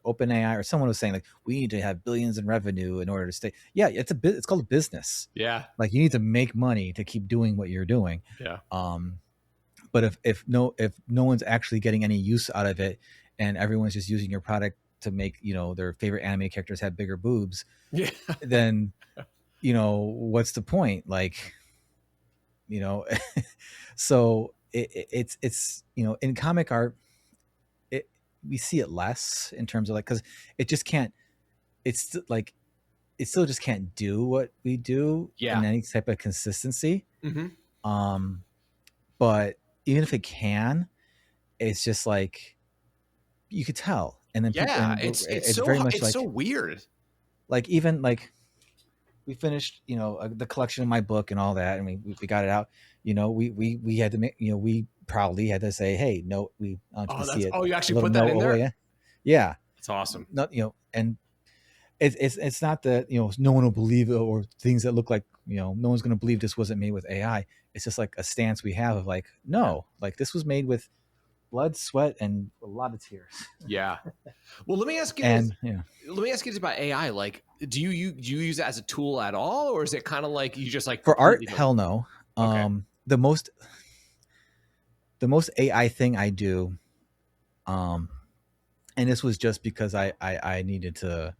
S2: OpenAI or someone was saying like, we need to have billions in revenue in order to stay. Yeah, it's called a business.
S3: Yeah,
S2: like you need to make money to keep doing what you're doing.
S3: Yeah.
S2: But if no one's actually getting any use out of it, and everyone's just using your product to make their favorite anime characters have bigger boobs, then what's the point? Like, so it's in comic art, we see it less in terms of like, because it just can't. It's like it still just can't do what we do in any type of consistency.
S3: Mm-hmm.
S2: But even if it can, it's just like you could tell. And then
S3: it's so very much it's like, so weird.
S2: Like even like we finished, the collection of my book and all that, and we got it out. We had to make, we proudly had to say, hey, no, we see it.
S3: Oh, you actually put that in there?
S2: Yeah.
S3: It's awesome.
S2: Not, and it's not that no one will believe it, or things that look like no one's going to believe this wasn't made with AI. It's just like a stance we have of like, no, like this was made with blood, sweat, and a lot of tears.
S3: Yeah. Well, let me ask you. Let me ask you this about AI. Like, do you use it as a tool at all, or is it kind of like you just like
S2: for art? Hell no.
S3: Okay.
S2: The most AI thing I do, and this was just because I needed to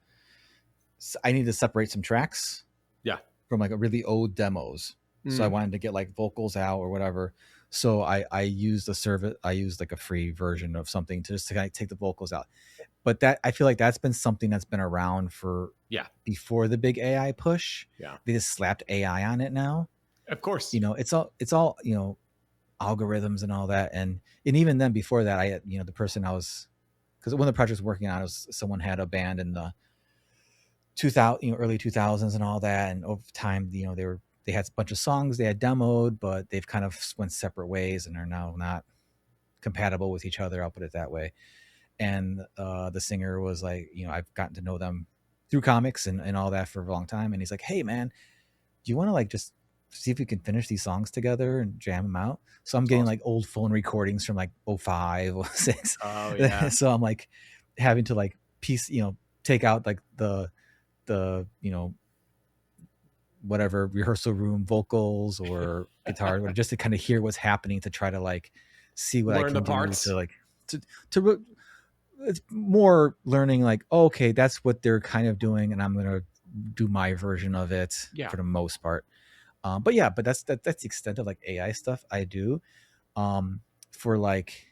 S2: separate some tracks.
S3: Yeah.
S2: From like a really old demos. So I wanted to get like vocals out or whatever. So I used a service. I used like a free version of something to just to kind of take the vocals out. But that, I feel like that's been something that's been around for before the big AI push.
S3: Yeah.
S2: They just slapped AI on it now.
S3: Of course.
S2: It's all algorithms and all that. And even then before that, I had, the person I was because one of the projects we're working on was someone had a band in the 2000, early 2000s and all that, and over time, they had a bunch of songs they had demoed, but they've kind of went separate ways and are now not compatible with each other. I'll put it that way. And the singer was like, I've gotten to know them through comics and all that for a long time. And he's like, hey man, do you want to like just see if we can finish these songs together and jam them out? So I'm getting like old phone recordings from like 05, 06.
S3: Oh yeah.
S2: So I'm like having to like take out like the whatever rehearsal room vocals or guitar, or just to kind of hear what's happening, to try to like see what
S3: Learn
S2: I
S3: the
S2: can do
S3: parts.
S2: to like to it's more learning like, okay, that's what they're kind of doing, and I'm gonna do my version of it for the most part. But that's the extent of like AI stuff I do. For like,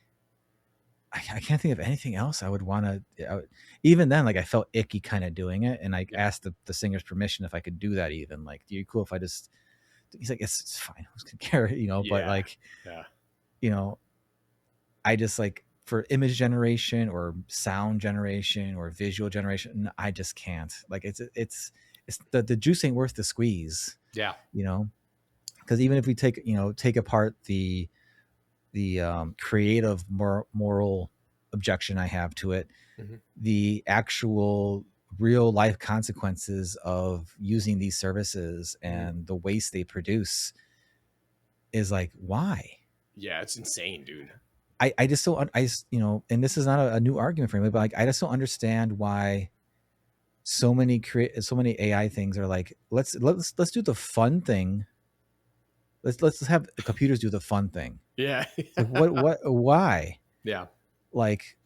S2: I can't think of anything else I would want to. Even then, like I felt icky kind of doing it, and I asked the singer's permission if I could do that. Even like, are you cool if I just? He's like, it's fine. Who's gonna care, But like, I just like, for image generation or sound generation or visual generation, I just can't. Like it's the juice ain't worth the squeeze.
S3: Yeah.
S2: Because even if we take apart the creative moral objection I have to it, the actual real life consequences of using these services and the waste they produce is like, why?
S3: Yeah, it's insane, dude.
S2: I just don't, and this is not a new argument for me, but like, I just don't understand why so many AI things are like, let's do the fun thing. Let's have the computers do the fun thing.
S3: Yeah.
S2: Like why?
S3: Yeah.
S2: Like,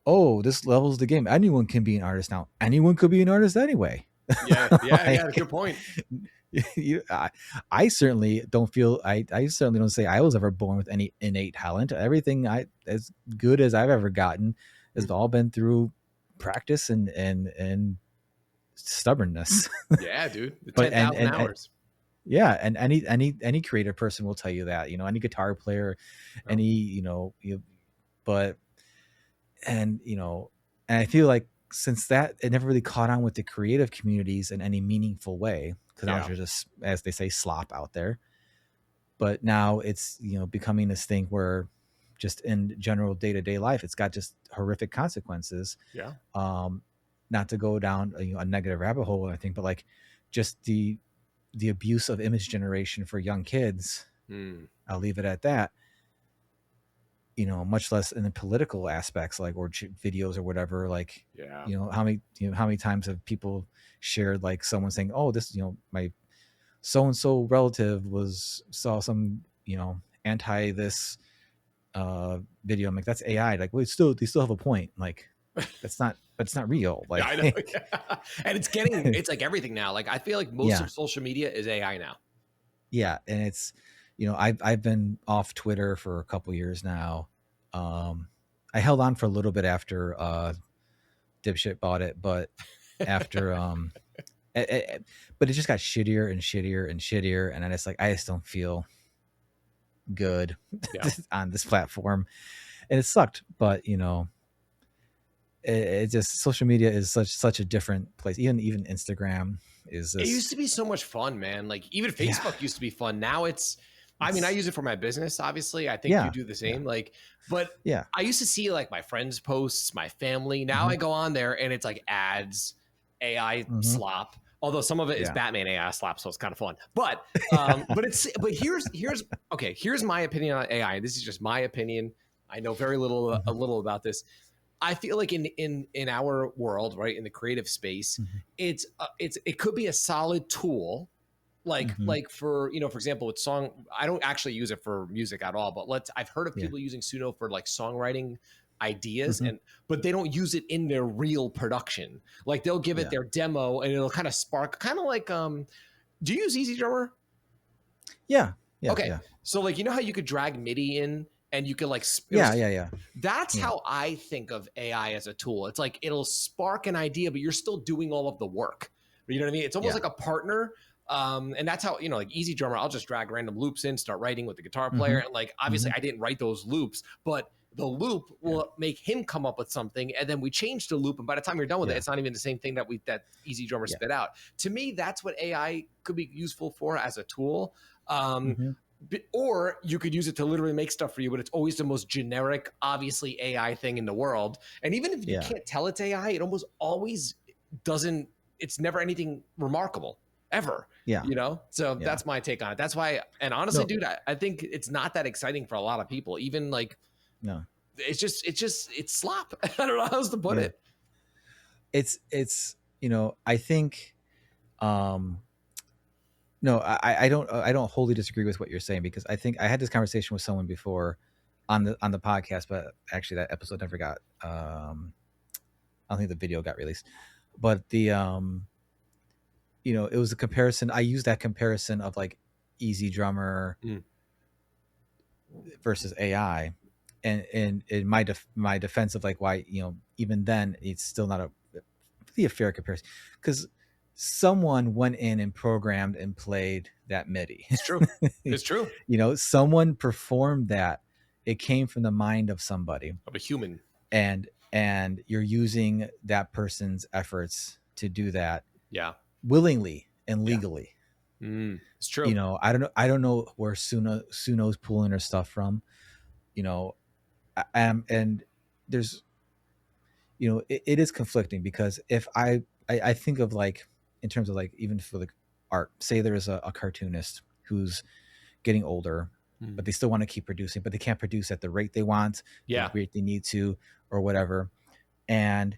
S2: oh, this levels the game. Anyone can be an artist now. Anyone could be an artist anyway.
S3: Yeah. Like, good point.
S2: I certainly don't feel, I certainly don't say I was ever born with any innate talent. Everything as good as I've ever gotten has all been through practice and stubbornness.
S3: Yeah, dude.
S2: 10,000
S3: hours.
S2: Yeah, and any creative person will tell you that, any guitar player, any, and I feel like since that, it never really caught on with the creative communities in any meaningful way, because now you're just, as they say, slop out there. But now it's, becoming this thing where just in general day-to-day life, it's got just horrific consequences.
S3: Yeah.
S2: Not to go down a negative rabbit hole, I think, but like just the abuse of image generation for young kids. I'll leave it at that. Much less in the political aspects, like, or videos or whatever. Like, how many times have people shared like someone saying, "Oh, this, my so and so relative saw some, anti this video." I'm like, that's AI. Like, well, they still have a point. Like, that's not real. Like,
S3: I know. And it's like everything now. Like, I feel like most of social media is AI now.
S2: Yeah, and it's, I've been off Twitter for a couple years now. I held on for a little bit after dipshit bought it, but after but it just got shittier and shittier and shittier, and I just don't feel good on this platform, and it sucked. But it just, social media is such a different place. Even Instagram is this,
S3: it used to be so much fun, man. Like, even Facebook used to be fun. Now it's I mean, I use it for my business, obviously. I think you do the same. Like, but I used to see like my friends' posts, my family. Now I go on there and it's like ads, AI slop. Although some of it is Batman AI slop, so it's kind of fun. But here's my opinion on AI. This is just my opinion. I know very little about this. I feel like in our world, right, in the creative space, it could be a solid tool. Like for, for example, with song, I don't actually use it for music at all, but I've heard of people using Suno for like songwriting ideas, but they don't use it in their real production. Like, they'll give it their demo and it'll kind of spark, kind of like, do you use Easy Drummer?
S2: Yeah.
S3: Okay.
S2: Yeah.
S3: So like, how you could drag MIDI in and you could like, that's how I think of AI as a tool. It's like, it'll spark an idea, but you're still doing all of the work. You know what I mean? It's almost like a partner. And that's how, like Easy Drummer, I'll just drag random loops in, start writing with the guitar player. And like, obviously I didn't write those loops, but the loop will make him come up with something, and then we change the loop, and by the time you're done with it, it's not even the same thing that Easy Drummer spit out. To me, that's what AI could be useful for as a tool. Or you could use it to literally make stuff for you, but it's always the most generic, obviously AI thing in the world. And even if you can't tell it's AI, it almost always doesn't, it's never anything remarkable ever. You know? So that's my take on it. That's why, and honestly, dude, I think it's not that exciting for a lot of people. Even like, it's slop. I don't know how else to put it.
S2: It's, you know, I think, no, I don't wholly disagree with what you're saying, because I think I had this conversation with someone before on the podcast, but actually that episode never got, I don't think the video got released, but the, you know, it was a comparison. I used that comparison of like Easy Drummer versus AI, and in my defense of like why, you know, even then it's still not really a fair comparison, because someone went in and programmed and played that MIDI.
S3: It's true. It's true.
S2: You know, someone performed that. It came from the mind of somebody,
S3: of a human,
S2: and you're using that person's efforts to do that. Willingly and legally.
S3: It's true.
S2: You know, I don't know where Suno's pulling her stuff from. You know, and there's, you know, it is conflicting, because if I think of like, in terms of like, even for like art, say there's a cartoonist who's getting older, but they still want to keep producing, but they can't produce at the rate they want, the rate they need to, or whatever. And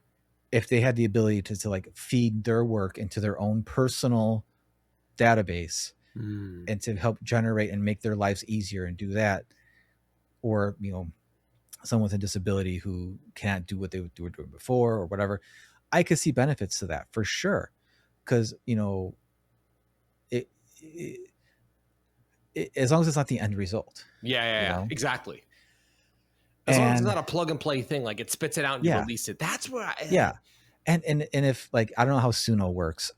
S2: if they had the ability to like feed their work into their own personal database and to help generate and make their lives easier and do that, or, you know, someone with a disability who can't do what they were doing before or whatever, I could see benefits to that for sure. Because, you know, it, as long as it's not the end result. You know?
S3: Exactly. As long as it's not a plug and play thing, like it spits it out and you release it. That's where
S2: and if like, I don't know how Suno works.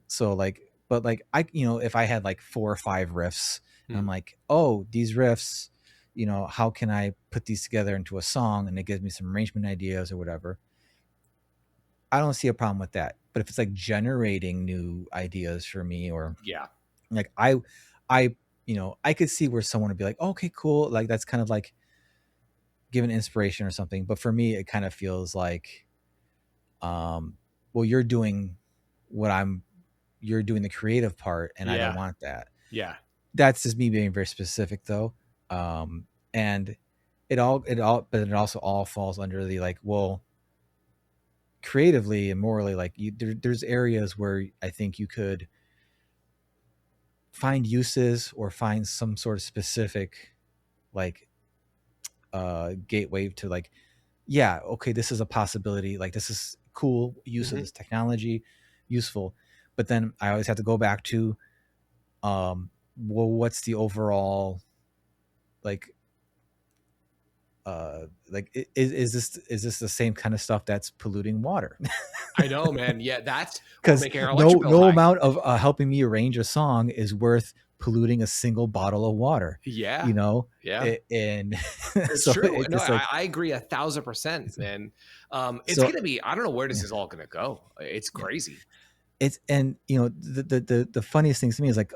S2: So like, but like you know, if I had like 4 or 5 riffs, and I'm like, oh, these riffs, you know, how can I put these together into a song? And it gives me some arrangement ideas or whatever. I don't see a problem with that. But if it's like generating new ideas for me, or like I, you know, I could see where someone would be like, oh, okay, cool. Like that's kind of like giving inspiration or something. But for me, it kind of feels like, well, you're doing you're doing the creative part, and I don't want that. That's just me being very specific though. And it also all falls under the like, well, creatively and morally, like there's areas where I think you could find uses or find some sort of specific like gateway to like, okay, this is a possibility, like this is cool use of this technology, useful. But then I always have to go back to well, what's the overall like is this the same kind of stuff that's polluting water?
S3: I know, man. That's
S2: because no amount of helping me arrange a song is worth polluting a single bottle of water. You know. And
S3: it's
S2: so
S3: true.
S2: It's like,
S3: I agree 1,000%, man. It's gonna be, I don't know where this is all gonna go. It's crazy.
S2: It's, and you know, the funniest things to me is like,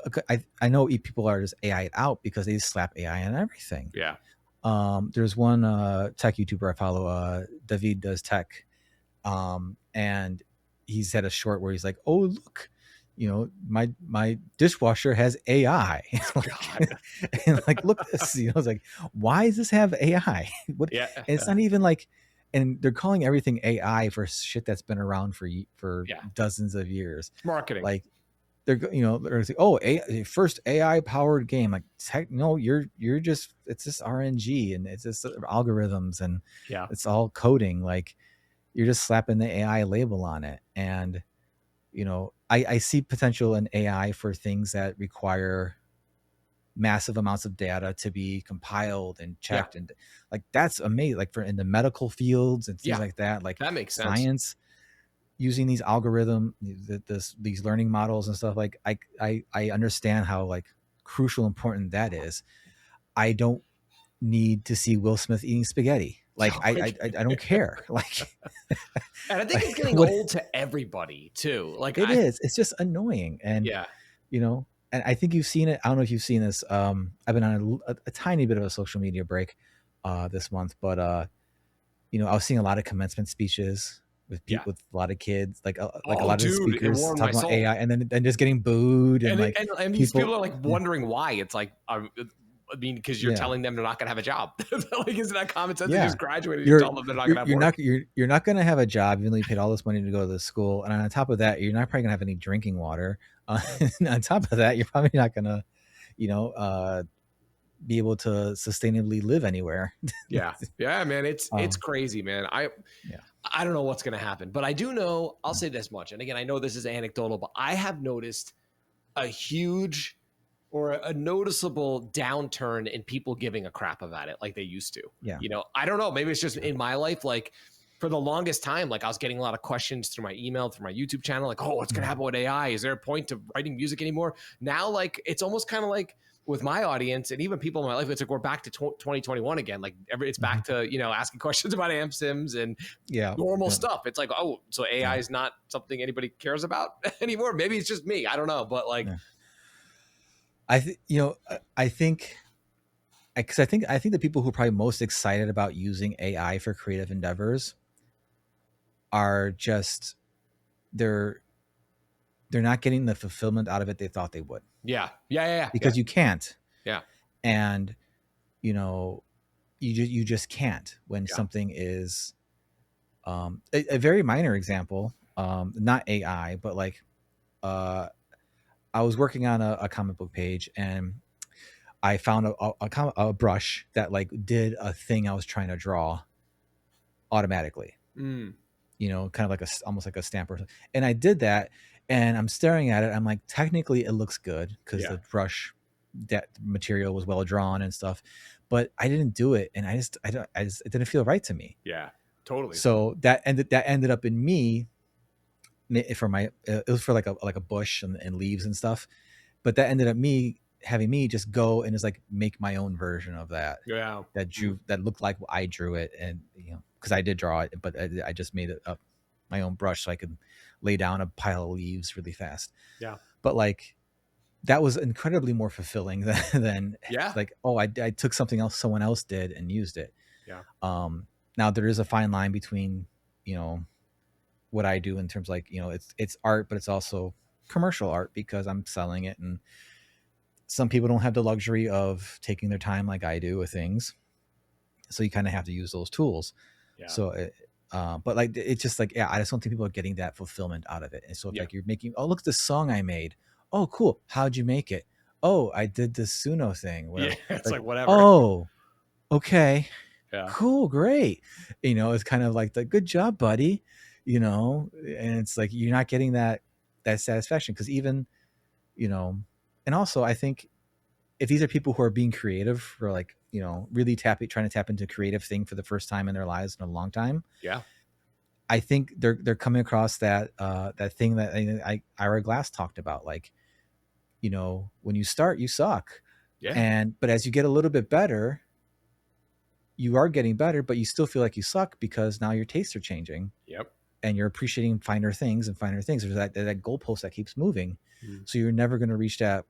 S2: I know people are just AI it out because they just slap AI on everything. There's one tech YouTuber I follow, David Does Tech, and he's had a short where he's like, oh look, you know, my dishwasher has AI. And like, look at this, you know, it's like, why does this have AI? What? And it's not even like, and they're calling everything AI for shit that's been around for dozens of years.
S3: Marketing.
S2: Like they're, you know, they're like, oh, first AI powered game. Like, no, you're just, it's just RNG and it's just algorithms and it's all coding. Like you're just slapping the AI label on it. And, you know, I see potential in AI for things that require massive amounts of data to be compiled and checked, and like that's amazing. Like for in the medical fields and things like that, like
S3: that makes
S2: science, using these these learning models and stuff. Like I understand how like crucial important that is. I don't need to see Will Smith eating spaghetti. Like
S3: Oh,
S2: I don't care. Like,
S3: and I think it's
S2: like
S3: getting
S2: what
S3: old to everybody too. Like
S2: it is. It's just annoying. And
S3: yeah,
S2: you know, and I think you've seen it. I don't know if you've seen this. I've been on a tiny bit of a social media break this month, but you know, I was seeing a lot of commencement speeches with
S3: yeah.
S2: people, with a lot of kids, like a
S3: Oh,
S2: lot of the
S3: dude, it
S2: speakers
S3: warmed my
S2: talking about
S3: soul.
S2: AI, and then just getting booed and like
S3: And these people are like wondering why. It's like, I mean, because you're
S2: yeah.
S3: telling them they're not going to have a job. Like, isn't that common sense? They
S2: Yeah.
S3: just graduated. You tell them they're not going to have work.
S2: You're not going to have a job even though you paid all this money to go to the school, and on top of that, you're not probably going to have any drinking water. On top of that, you're probably not going to, you know, be able to sustainably live anywhere.
S3: Yeah, man, it's crazy, man. I don't know what's going to happen, but I do know. I'll say this much, and again, I know this is anecdotal, but I have noticed a huge or a noticeable downturn in people giving a crap about it like they used to.
S2: Yeah.
S3: You know, I don't know. Maybe it's just in my life. Like for the longest time, like I was getting a lot of questions through my email, through my YouTube channel, like, oh, what's going to happen with AI? Is there a point to writing music anymore? Now, like, it's almost kind of like with my audience and even people in my life, it's like we're back to 2021 again. Like it's back to, you know, asking questions about amp sims and normal stuff. It's like, oh, so AI is not something anybody cares about anymore. Maybe it's just me. I don't know. But like,
S2: I think because I think the people who are probably most excited about using AI for creative endeavors are just they're not getting the fulfillment out of it they thought they would.
S3: Yeah.
S2: Because you can't.
S3: Yeah.
S2: And you know, you just can't when something is a very minor example, not AI, but like I was working on a comic book page and I found a brush that like did a thing I was trying to draw automatically. You know, kind of like almost like a stamp or something. And I did that and I'm staring at it. I'm like, technically it looks good because the brush, that material was well drawn and stuff, but I didn't do it. And it didn't feel right to me.
S3: Yeah, totally.
S2: So that ended up in me for my, it was for like a bush and leaves and stuff. But that ended up having me just go and just like make my own version of that.
S3: Yeah.
S2: That looked like I drew it. And, you know, because I did draw it, but I just made it up my own brush so I could lay down a pile of leaves really fast.
S3: Yeah.
S2: But like, that was incredibly more fulfilling than like, oh, I took something else someone else did and used it.
S3: Yeah.
S2: Now there is a fine line between, you know, what I do in terms like, you know, it's art, but it's also commercial art because I'm selling it, and some people don't have the luxury of taking their time like I do with things, so you kind of have to use those tools. So but like it's just like, I just don't think people are getting that fulfillment out of it. And so like you're making, oh, look at the song I made, oh cool, how'd you make it? Oh, I did this Suno thing, whatever.
S3: It's like whatever.
S2: Oh, okay,
S3: yeah,
S2: cool, great. You know, it's kind of like the good job, buddy. You know, and it's like you're not getting that satisfaction because even, you know, and also I think if these are people who are being creative for like, you know, really trying to tap into a creative thing for the first time in their lives in a long time.
S3: Yeah.
S2: I think they're coming across that thing that Ira Glass talked about. Like, you know, when you start, you suck.
S3: Yeah.
S2: But as you get a little bit better, you are getting better, but you still feel like you suck because now your tastes are changing.
S3: Yep.
S2: And you're appreciating finer things and finer things. There's that goalpost that keeps moving. So you're never going to reach that,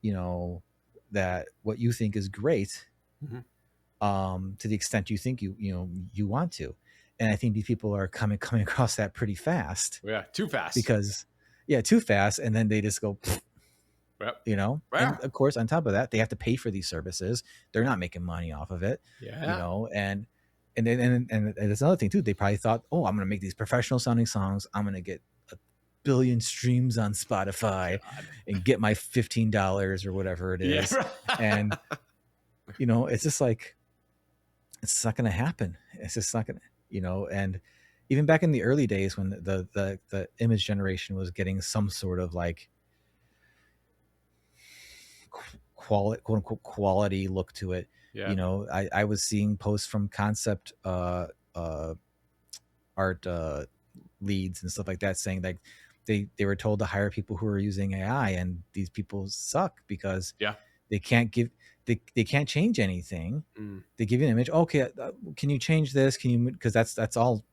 S2: you know, that what you think is great, to the extent you think you want to. And I think these people are coming across that pretty fast.
S3: Yeah, too fast.
S2: Because too fast, and then they just go, you know. And of course, on top of that, they have to pay for these services. They're not making money off of it. You know, and there's another thing too. They probably thought, oh, I'm going to make these professional sounding songs. I'm going to get 1 billion streams on Spotify and get my $15 or whatever it is. And, you know, it's just like, it's not going to happen. It's just not going to, you know. And even back in the early days when the image generation was getting some sort of like quality, quote unquote, quality look to it. You know, I was seeing posts from concept art leads and stuff like that saying like they were told to hire people who are using AI, and these people suck because they can't give they can't change anything.
S3: Mm.
S2: They give you an image. Okay, can you change this? Can you? Because that's all,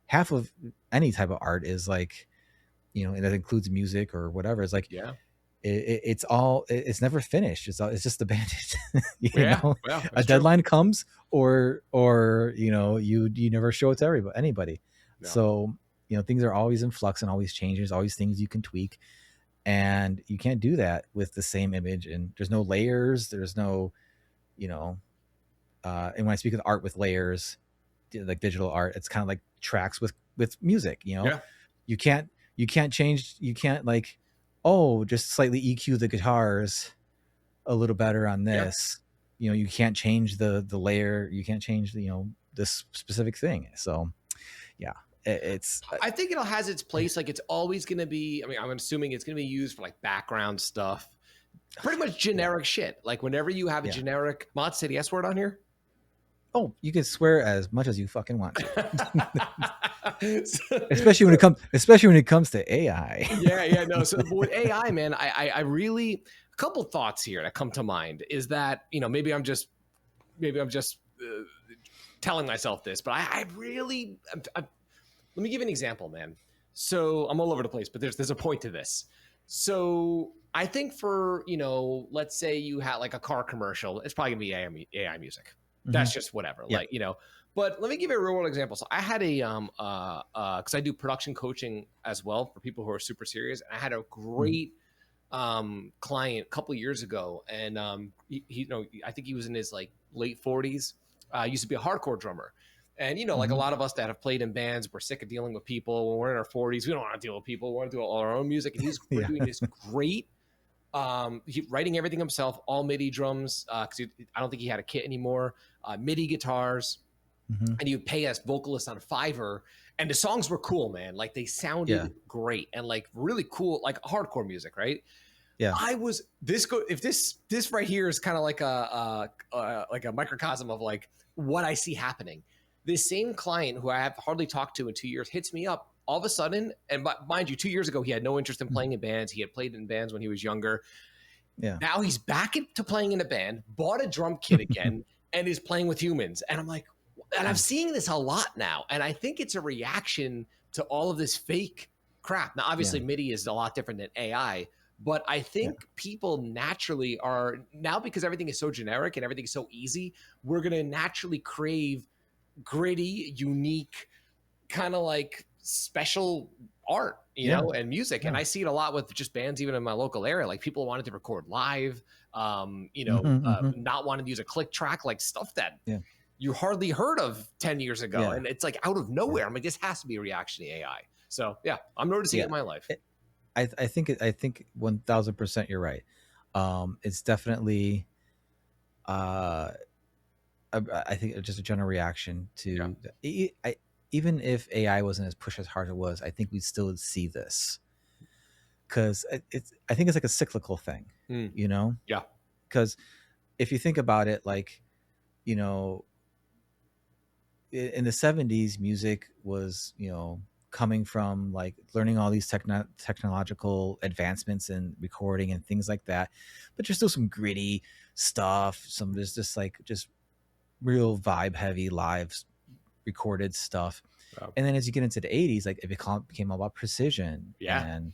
S2: half of any type of art is like, and that includes music or whatever. It's like
S3: Yeah.
S2: it's never finished. It's just a bandage.
S3: Yeah.
S2: A
S3: That's
S2: deadline comes, or you never show it to anybody.
S3: No.
S2: So things are always in flux and always changing. There's always things you can tweak, and you can't do that with the same image. And there's no layers. There's no, and when I speak of art with layers, like digital art, it's kind of like tracks with music.
S3: Yeah.
S2: You can't change. You can't like, just slightly EQ the guitars a little better on this. You can't change the layer. You can't change this specific thing. So yeah, it's.
S3: I think it has its place. Like it's always going to be. I mean, I'm assuming it's going to be used for like background stuff. Pretty much generic shit. Like whenever you have a generic. Mod, say the S word on here.
S2: Oh, you can swear as much as you fucking want to. especially when it comes to AI.
S3: No. So with AI, man, I really, a couple thoughts here that come to mind is that, maybe I'm just telling myself this, but I really, let me give you an example, man. So I'm all over the place, but there's a point to this. So I think for, let's say you had like a car commercial, it's probably gonna be AI music. That's just whatever.
S2: Yeah.
S3: Like, but let me give you a real world example. So I had because I do production coaching as well for people who are super serious. And I had a great client a couple of years ago. And he I think he was in his like late 40s. Used to be a hardcore drummer. And, like a lot of us that have played in bands, we're sick of dealing with people. When we're in our 40s, we don't want to deal with people. We want to do all our own music. And he's doing this great writing everything himself, all MIDI drums, because I don't think he had a kit anymore, MIDI guitars, and he would pay us vocalists on Fiverr. And the songs were cool, man. Like they sounded great and like really cool, like hardcore music, right?
S2: Yeah.
S3: If this right here is kind of like a microcosm of like what I see happening. This same client who I have hardly talked to in 2 years hits me up all of a sudden. And mind you, 2 years ago, he had no interest in playing in bands. He had played in bands when he was younger.
S2: Yeah.
S3: Now he's back into playing in a band, bought a drum kit again, and is playing with humans. And I'm like, and I'm seeing this a lot now. And I think it's a reaction to all of this fake crap. Now, obviously, MIDI is a lot different than AI. But I think people naturally are now, because everything is so generic and everything is so easy, we're going to naturally crave gritty, unique, kind of like special art, and music. And I see it a lot with just bands, even in my local area. Like people wanted to record live, not wanting to use a click track, like stuff that you hardly heard of 10 years ago.
S2: Yeah.
S3: And it's like out of nowhere. I'm like, this has to be a reaction to AI. So yeah, I'm noticing it in my life.
S2: I think 1000% you're right. It's definitely, I think just a general reaction to, even if AI wasn't as pushed as hard as it was, I think we'd still see this, because I think it's like a cyclical thing,
S3: Yeah.
S2: Because if you think about it, like, in the 70s, music was, coming from like learning all these technological advancements in recording and things like that, but there's still some gritty stuff. There's just like real vibe heavy live recorded stuff. Wow. And then as you get into the 80s, like it became all about precision and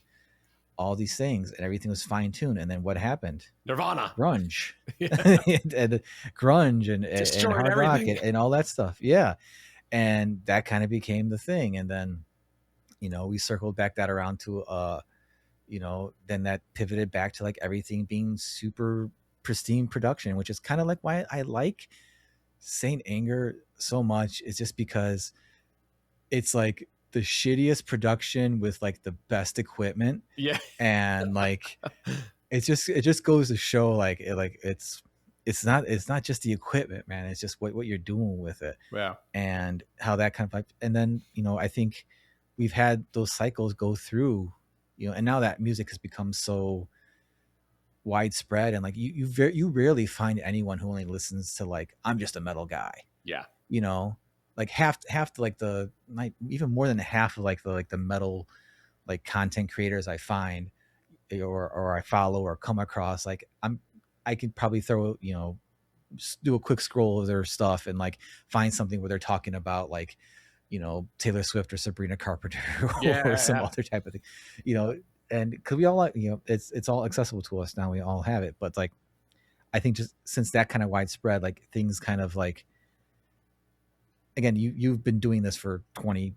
S2: all these things, and everything was fine tuned. And then what happened?
S3: Nirvana,
S2: grunge, and grunge and hard rock and all that stuff. Yeah. And that kind of became the thing. And then, we circled back that around to, then that pivoted back to like everything being super pristine production, which is kind of like why I like Saint Anger so much. It's just because it's like the shittiest production with like the best equipment.
S3: Yeah.
S2: And like, it just goes to show like it's not just the equipment, man. It's just what you're doing with it.
S3: Yeah.
S2: And how that kind of like, and then, I think we've had those cycles go through, and now that music has become so widespread, and like you rarely find anyone who only listens to like, I'm just a metal guy.
S3: Yeah.
S2: Like half like even more than half of like the metal like content creators I find or I follow or come across, like I could probably throw, do a quick scroll of their stuff and like find something where they're talking about like, Taylor Swift or Sabrina Carpenter or some other type of thing, and because we all like, it's all accessible to us now. We all have it, but like, I think just since that kind of widespread, like things kind of like, again, you've been doing this for 20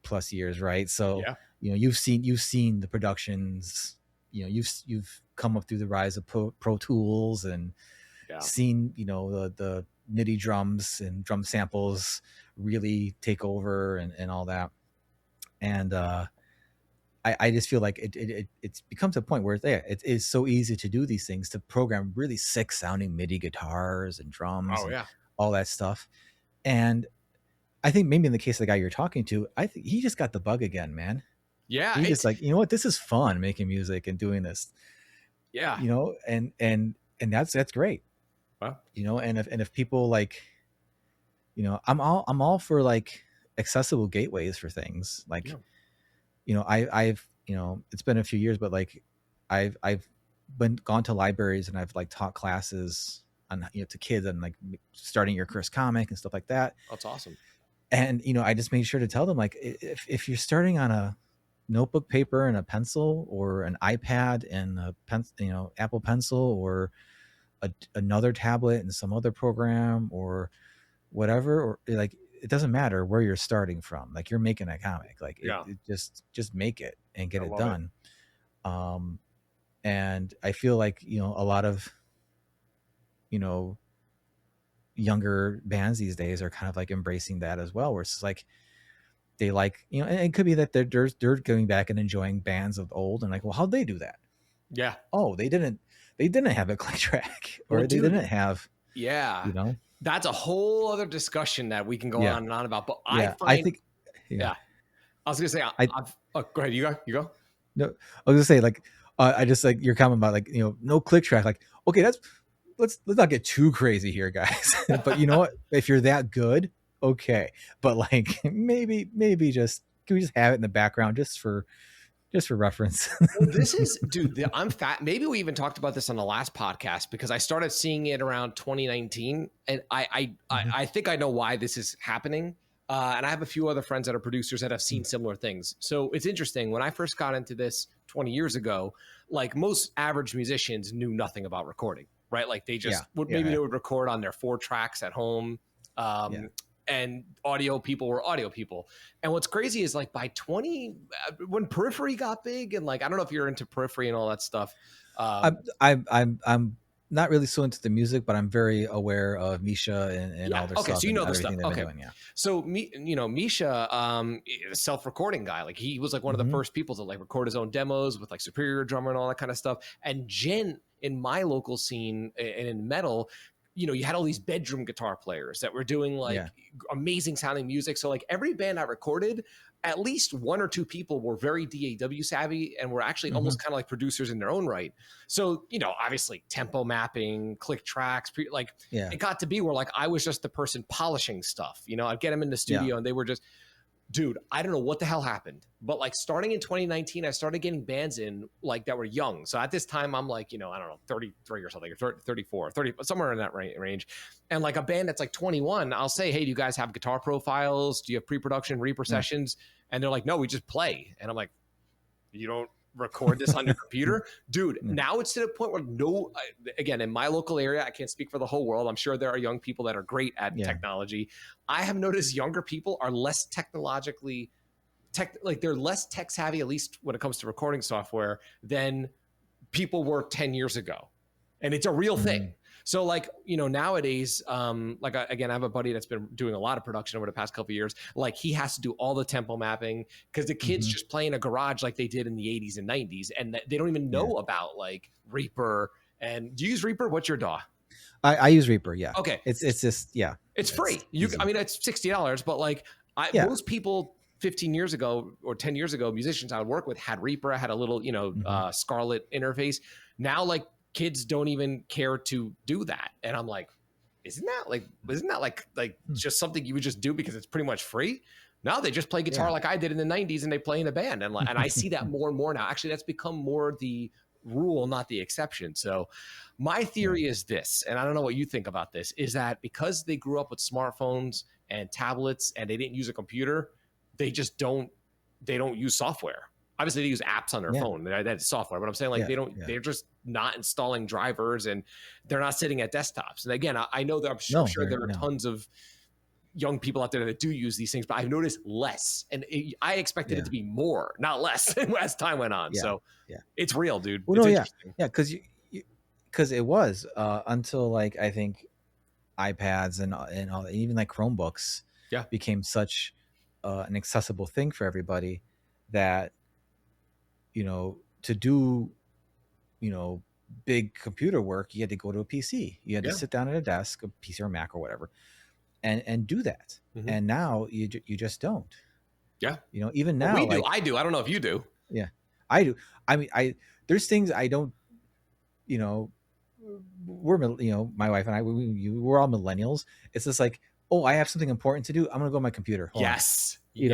S2: plus years, right? So, you've seen the productions, you've come up through the rise of Pro Tools and seen, the MIDI drums and drum samples really take over and all that. And I just feel like it becomes a point where it is so easy to do these things, to program really sick sounding MIDI guitars and drums and all that stuff. And I think maybe in the case of the guy you're talking to, I think he just got the bug again, man.
S3: Yeah.
S2: He's just like, you know what, this is fun making music and doing this.
S3: Yeah.
S2: And that's great.
S3: Wow.
S2: And if people like, I'm all for like accessible gateways for things. Like, I've it's been a few years, but like I've gone to libraries and I've like taught classes on, to kids and like starting your first comic and stuff like that.
S3: That's awesome.
S2: And, I just made sure to tell them, like, if you're starting on a notebook paper and a pencil or an iPad and a Apple Pencil or another tablet and some other program or whatever, or like, it doesn't matter where you're starting from. Like, you're making a comic, like it just make it and get it done. And I feel like, a lot of, younger bands these days are kind of like embracing that as well, where it's like they like, and it could be that they're going back and enjoying bands of old and like, well, how'd they do that?
S3: Yeah.
S2: Oh, they didn't have a click track, or they didn't have,
S3: that's a whole other discussion that we can go on and on about. But
S2: I think
S3: I was gonna say, go ahead, you go.
S2: No, I was gonna say, like, I just like your comment about like, no click track, like, okay, let's not get too crazy here, guys. But you know what? If you're that good, okay. But like, maybe just, can we just have it in the background just for reference?
S3: Well, this is, dude, I'm fat. Maybe we even talked about this on the last podcast, because I started seeing it around 2019, and I think I know why this is happening. And I have a few other friends that are producers that have seen similar things. So it's interesting. When I first got into this 20 years ago, like most average musicians knew nothing about recording, right? Like they just they would record on their 4 tracks at home. And audio people were audio people. And what's crazy is like by when Periphery got big, and like, I don't know if you're into Periphery and all that stuff.
S2: I'm not really so into the music, but I'm very aware of Misha and all their stuff.
S3: Okay, so you know the stuff. Okay,
S2: doing,
S3: so Misha, self-recording guy. Like he was like one of the first people to like record his own demos with like Superior Drummer and all that kind of stuff. And Jen in my local scene and in metal, you had all these bedroom guitar players that were doing like amazing sounding music. So like every band I recorded, at least 1 or 2 people were very DAW savvy and were actually almost kind of like producers in their own right. So, obviously tempo mapping, click tracks, it got to be where like I was just the person polishing stuff. I'd get them in the studio and they were just, dude, I don't know what the hell happened, but like starting in 2019, I started getting bands in like that were young. So at this time I'm like, I don't know, 33 or something, or 34, 30, somewhere in that range. And like a band that's like 21, I'll say, hey, do you guys have guitar profiles? Do you have pre-production, Reaper sessions? And they're like, no, we just play. And I'm like, you don't record this on your computer? Dude, now it's to the point where again, in my local area, I can't speak for the whole world. I'm sure there are young people that are great at technology. I have noticed younger people are less technologically they're less tech savvy, at least when it comes to recording software, than people were 10 years ago. And it's a real thing. So like, nowadays, again, I have a buddy that's been doing a lot of production over the past couple of years. Like he has to do all the tempo mapping because the kids just play in a garage like they did in the 80s and 90s. And they don't even know about like Reaper. And do you use Reaper? What's your DAW?
S2: I use Reaper. Yeah.
S3: Okay.
S2: It's just,
S3: it's free. It's $60, but like most people 15 years ago or 10 years ago, musicians I would work with had Reaper. I had a little, Scarlett interface. Now, like, kids don't even care to do that. And I'm like, isn't that like just something you would just do because it's pretty much free? No, they just play guitar like I did in the 90s and they play in a band. And I see that more and more now. Actually, that's become more the rule, not the exception. So my theory is this, and I don't know what you think about this, is that because they grew up with smartphones and tablets and they didn't use a computer, they just don't use software. Obviously they use apps on their phone. That's software, but I'm saying like they're just not installing drivers and they're not sitting at desktops. And again, I know that I'm sure there are tons of young people out there that do use these things, but I've noticed less, and I expected it to be more, not less, as time went on. So it's real, dude.
S2: Well, because it was until like I think iPads and all, even like Chromebooks became such an accessible thing for everybody that, you know, to do, you know, big computer work, you had to go to a PC. You had to sit down at a desk, a PC or Mac or whatever, and do that. And now you just don't. Yeah. You know, even now,
S3: we do. I do. I don't know if you do.
S2: Yeah, I do. I mean, there's things I don't, you know, you know, my wife and I, we're all millennials. It's just like, oh, I have something important to do. I'm going to go on my computer. Hold on. You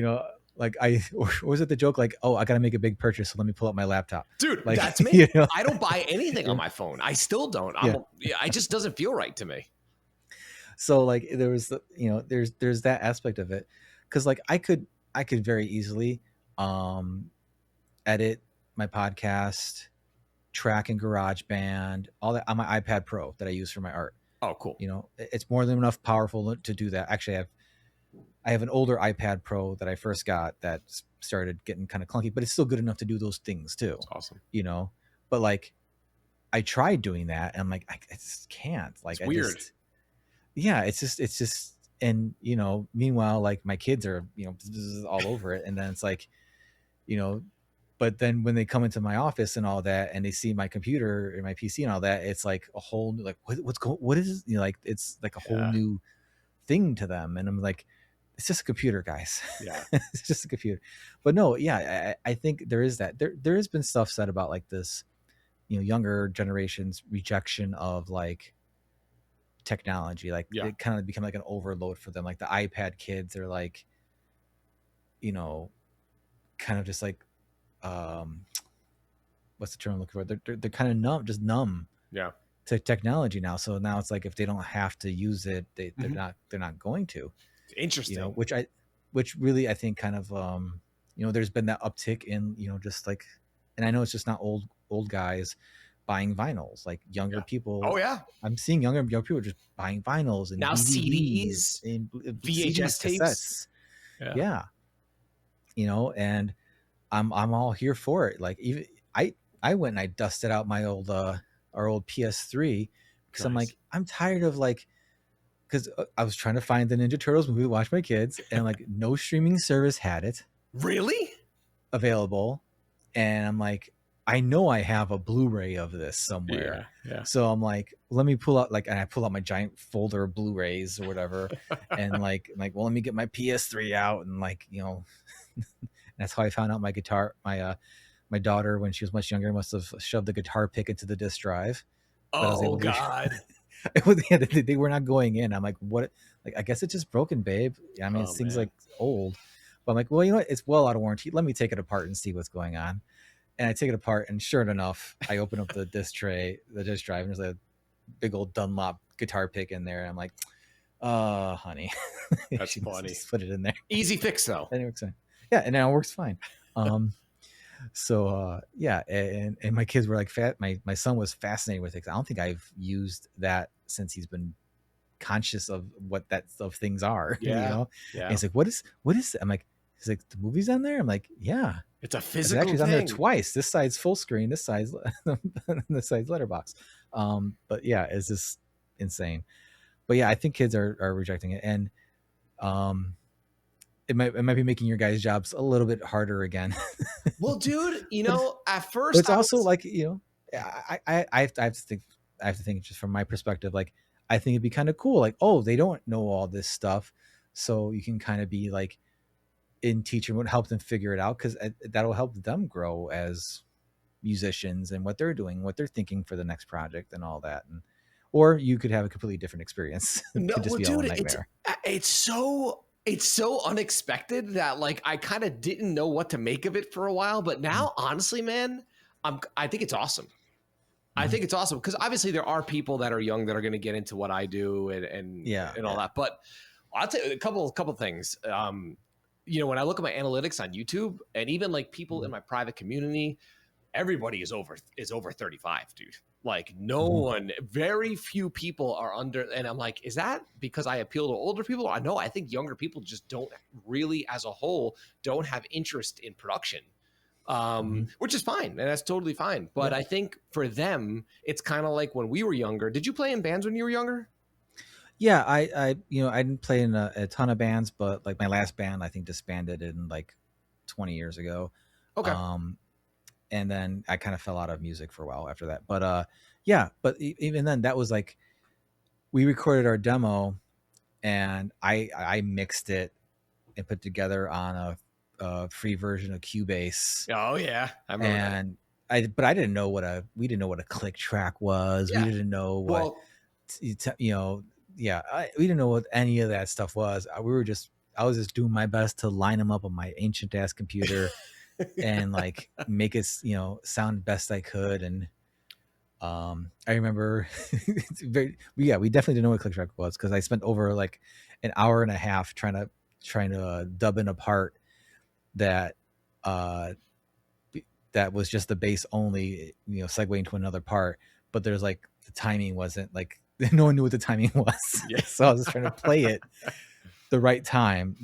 S2: know, like or was it the joke? Like, oh, I got to make a big purchase. So let me pull up my laptop.
S3: Dude,
S2: like,
S3: that's me.
S2: You know?
S3: I don't buy anything on my phone. I still don't. It just doesn't feel right to me.
S2: So like there was the, you know, there's that aspect of it. Cause like I could very easily edit my podcast, track in GarageBand, all that on my iPad Pro that I use for my art.
S3: Oh, cool.
S2: You know, it's more than enough powerful to do that. Actually, I have an older iPad Pro that I first got that started getting kind of clunky, but it's still good enough to do those things too.
S3: That's awesome.
S2: You know, but like I tried doing that and I'm like, I just can't. Like,
S3: it's weird.
S2: It's just, and you know, meanwhile, like my kids are, you know, all over it. And then it's like, you know, but then when they come into my office and all that, and they see my computer and my PC and all that, it's like a whole new, like, what is, you know, like, it's like a whole new thing to them. And I'm like, it's just a computer, guys. Yeah. It's just a computer. But no, I think there is that there has been stuff said about like this, you know, younger generation's rejection of like technology. Like it kind of become like an overload for them. Like the iPad kids are like, you know, kind of just like, what's the term I'm looking for? They're kind of numb to technology now. So now it's like if they don't have to use it, they're not going to.
S3: Interesting.
S2: You know, which really I think kind of you know, there's been that uptick in, you know, just like, and I know it's just not old guys buying vinyls, like younger people.
S3: Oh yeah,
S2: I'm seeing younger people just buying vinyls and
S3: now CDs
S2: and
S3: VHS tapes.
S2: Yeah. You know, and I'm all here for it. Like even I went and I dusted out my old our old PS3 because I'm like, I'm tired of like, because I was trying to find the Ninja Turtles movie to watch my kids, and like no streaming service had it
S3: really
S2: available, and I'm like, I know I have a Blu-ray of this somewhere. So I'm like, let me pull out and I pull out my giant folder of Blu-rays or whatever, and like, well, let me get my PS3 out, and like, you know, that's how I found out my guitar. My daughter, when she was much younger, must have shoved the guitar pick into the disc drive.
S3: Oh God.
S2: They were not going in. I'm like, what? Like, I guess it's just broken, babe. I mean, it seems like old, but I'm like, well, you know what? It's well out of warranty. Let me take it apart and see what's going on. And I take it apart, and sure enough, I open up the disc drive, and there's a big old Dunlop guitar pick in there. And I'm like, honey,
S3: that's funny.
S2: Just put it in there.
S3: Easy fix though.
S2: And it works fine. Yeah, and now it works fine. So and my kids were like my son was fascinated with it. I don't think I've used that since he's been conscious of what that of things are. You know? And he's like, what is it? I'm like, he's like, the movie's on there? I'm like, yeah.
S3: It's a physical
S2: actually
S3: thing.
S2: On there twice. This side's full screen, this side's this side's letterbox. But yeah, it's just insane. But yeah, I think kids are rejecting it, and it might be making your guys' jobs a little bit harder again.
S3: Well, dude, you know, at first,
S2: but it's also like, you know, I have to think just from my perspective. Like, I think it'd be kind of cool. Like, oh, they don't know all this stuff, so you can kind of be like in teaching, would help them figure it out, because that'll help them grow as musicians and what they're doing, what they're thinking for the next project and all that. And or you could have a completely different experience.
S3: No, well, dude, it's so unexpected that like I kind of didn't know what to make of it for a while, but now honestly, man, I think it's awesome. I think it's awesome because obviously there are people that are young that are going to get into what I do and all that. But I'll tell you a couple things. You know, when I look at my analytics on YouTube and even like people in my private community, everybody is over 35, dude. Like no one, very few people are under. And I'm like, is that because I appeal to older people? I know. I think younger people just don't really, as a whole, don't have interest in production. Which is fine, and that's totally fine. But I think for them, it's kind of like when we were younger. Did you play in bands when you were younger?
S2: Yeah, I didn't play in a ton of bands, but like my last band, I think disbanded in like 20 years ago.
S3: Okay.
S2: And then I kind of fell out of music for a while after that. But yeah, but even then, that was like we recorded our demo, and I mixed it and put together on a free version of Cubase.
S3: Oh yeah, I remember that.
S2: But I didn't know we didn't know what a click track was. Yeah. We didn't know what we didn't know what any of that stuff was. I was just doing my best to line them up on my ancient ass computer and like make it sound best I could. And I remember we definitely didn't know what click track was because I spent over like an hour and a half trying to dub in a part that was just the bass only, segueing to another part, but there's like the timing wasn't like no one knew what the timing was. So I was just trying to play it the right time,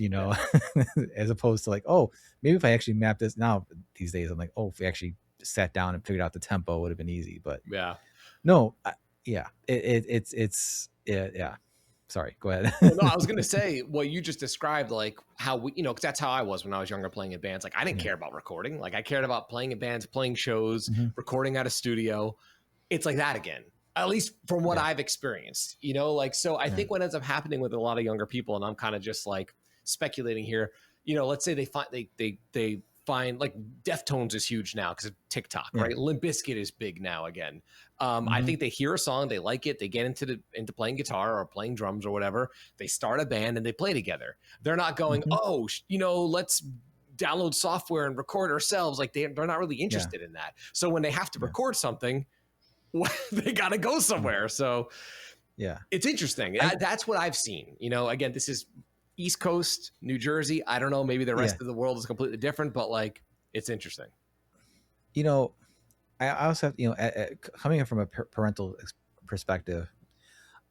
S2: as opposed to like, oh, maybe if I actually map this now these days, I'm like, oh, if we actually sat down and figured out the tempo, it would have been easy. But sorry, go ahead.
S3: Well, no, I was going to say what you just described, like how we, because that's how I was when I was younger playing in bands. Like I didn't care about recording. Like I cared about playing in bands, playing shows, recording at a studio. It's like that again, at least from what I've experienced, so I think what ends up happening with a lot of younger people, and I'm kind of just like speculating here, let's say they find like Deftones is huge now because of TikTok, right? Limp Bizkit is big now again. I think they hear a song, they like it, they get into playing guitar or playing drums or whatever. They start a band and they play together. They're not going, let's download software and record ourselves. Like they're not really interested in that. So when they have to record something, they got to go somewhere. So it's interesting. That's what I've seen. Again, this is East Coast, New Jersey. I don't know. Maybe the rest of the world is completely different, but like, it's interesting.
S2: I also have, coming in from a parental perspective,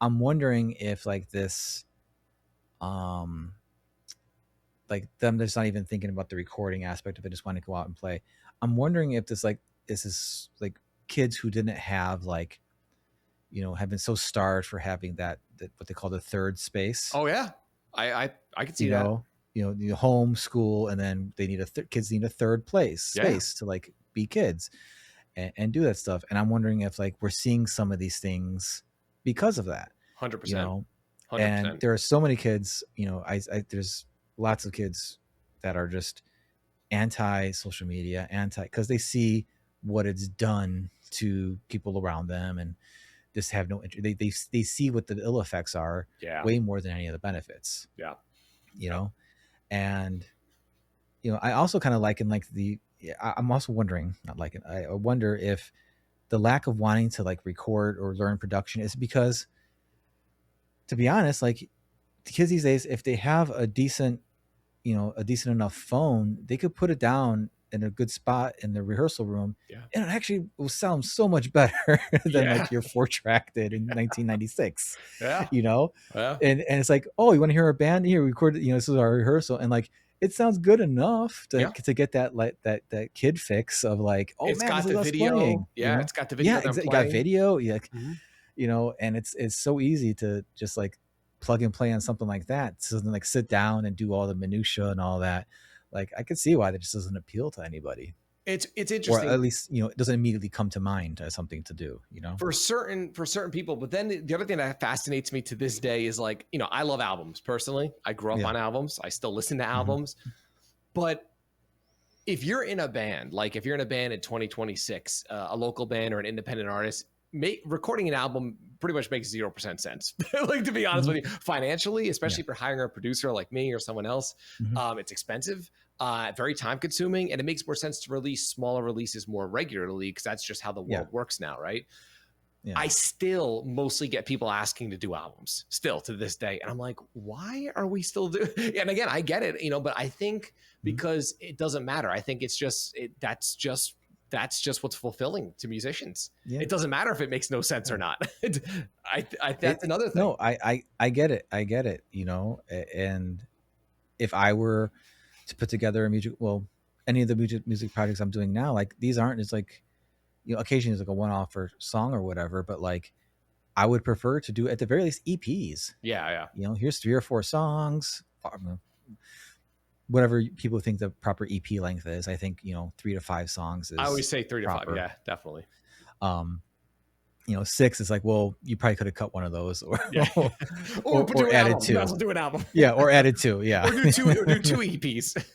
S2: I'm wondering if like this, like them just not even thinking about the recording aspect of it, just want to go out and play. I'm wondering if this is like kids who didn't have like, have been so starved for having that what they call the third space.
S3: Oh yeah. I could see that.
S2: Home, school, and then they need kids need a third space to like be kids and do that stuff. And I'm wondering if like we're seeing some of these things because of that.
S3: 100%. 100%.
S2: And there are so many kids, there's lots of kids that are just anti social media, because they see what it's done to people around them and just have no interest. They see what the ill effects are way more than any of the benefits. And I also kind of liken like I'm also wondering, I wonder if the lack of wanting to like record or learn production is because, to be honest, like the kids these days, if they have a decent enough phone, they could put it down in a good spot in the rehearsal room, and it actually will sound so much better than like your 4-track did in 1996. And it's like, oh, you want to hear our band? Here, we recorded, this is our rehearsal, and like it sounds good enough to get that like that kid fix of like, oh,
S3: it's
S2: man,
S3: got
S2: this
S3: the
S2: is
S3: video.
S2: us playing.
S3: It's got the video.
S2: It got video. And it's so easy to just like plug and play on something like that. So then like sit down and do all the minutia and all that. Like I could see why that just doesn't appeal to anybody.
S3: It's interesting,
S2: or at least it doesn't immediately come to mind as something to do.
S3: For certain people. But then the other thing that fascinates me to this day is like I love albums personally. I grew up on albums. I still listen to albums. But if you're in a band, like if you're in a band in 2026, a local band or an independent artist, recording an album pretty much makes 0% sense. Like, to be honest with you, financially, especially if you're hiring a producer like me or someone else, it's expensive. very time consuming, and it makes more sense to release smaller releases more regularly because that's just how the world works now, right?
S2: Yeah.
S3: I still mostly get people asking to do albums still to this day. And I'm like, why are we still doing? And again, I get it, but I think because it doesn't matter. I think it's just, that's just what's fulfilling to musicians.
S2: Yeah.
S3: It doesn't matter if it makes no sense or not. That's another thing.
S2: No, I get it. I get it, and if I were to put together any of the music projects I'm doing now, like these aren't just like, occasionally it's like a one-off or song or whatever, but like I would prefer to do at the very least EPs.
S3: Yeah.
S2: Here's 3 or 4 songs, whatever people think the proper EP length is. I think 3 to 5 songs is.
S3: I always say 3
S2: proper.
S3: to 5. Yeah, definitely.
S2: 6 is like, well, you probably could have cut one of those, or
S3: or
S2: added 2.
S3: Do an album.
S2: Yeah, or added 2. Yeah,
S3: or do 2 EPs.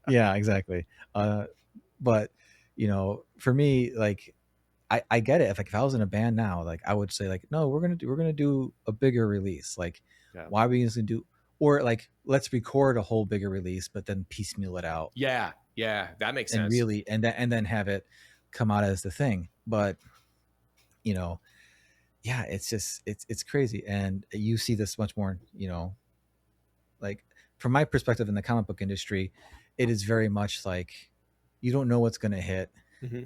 S2: Yeah, exactly. But for me, like, I get it. If I was in a band now, like I would say, like, no, we're gonna do a bigger release. Like, why are we just gonna do, or like, let's record a whole bigger release, but then piecemeal it out.
S3: Yeah, that makes sense.
S2: And really, and then have it come out as the thing. But it's just it's crazy, and you see this much more. Like from my perspective in the comic book industry, it is very much like you don't know what's gonna hit. Mm-hmm.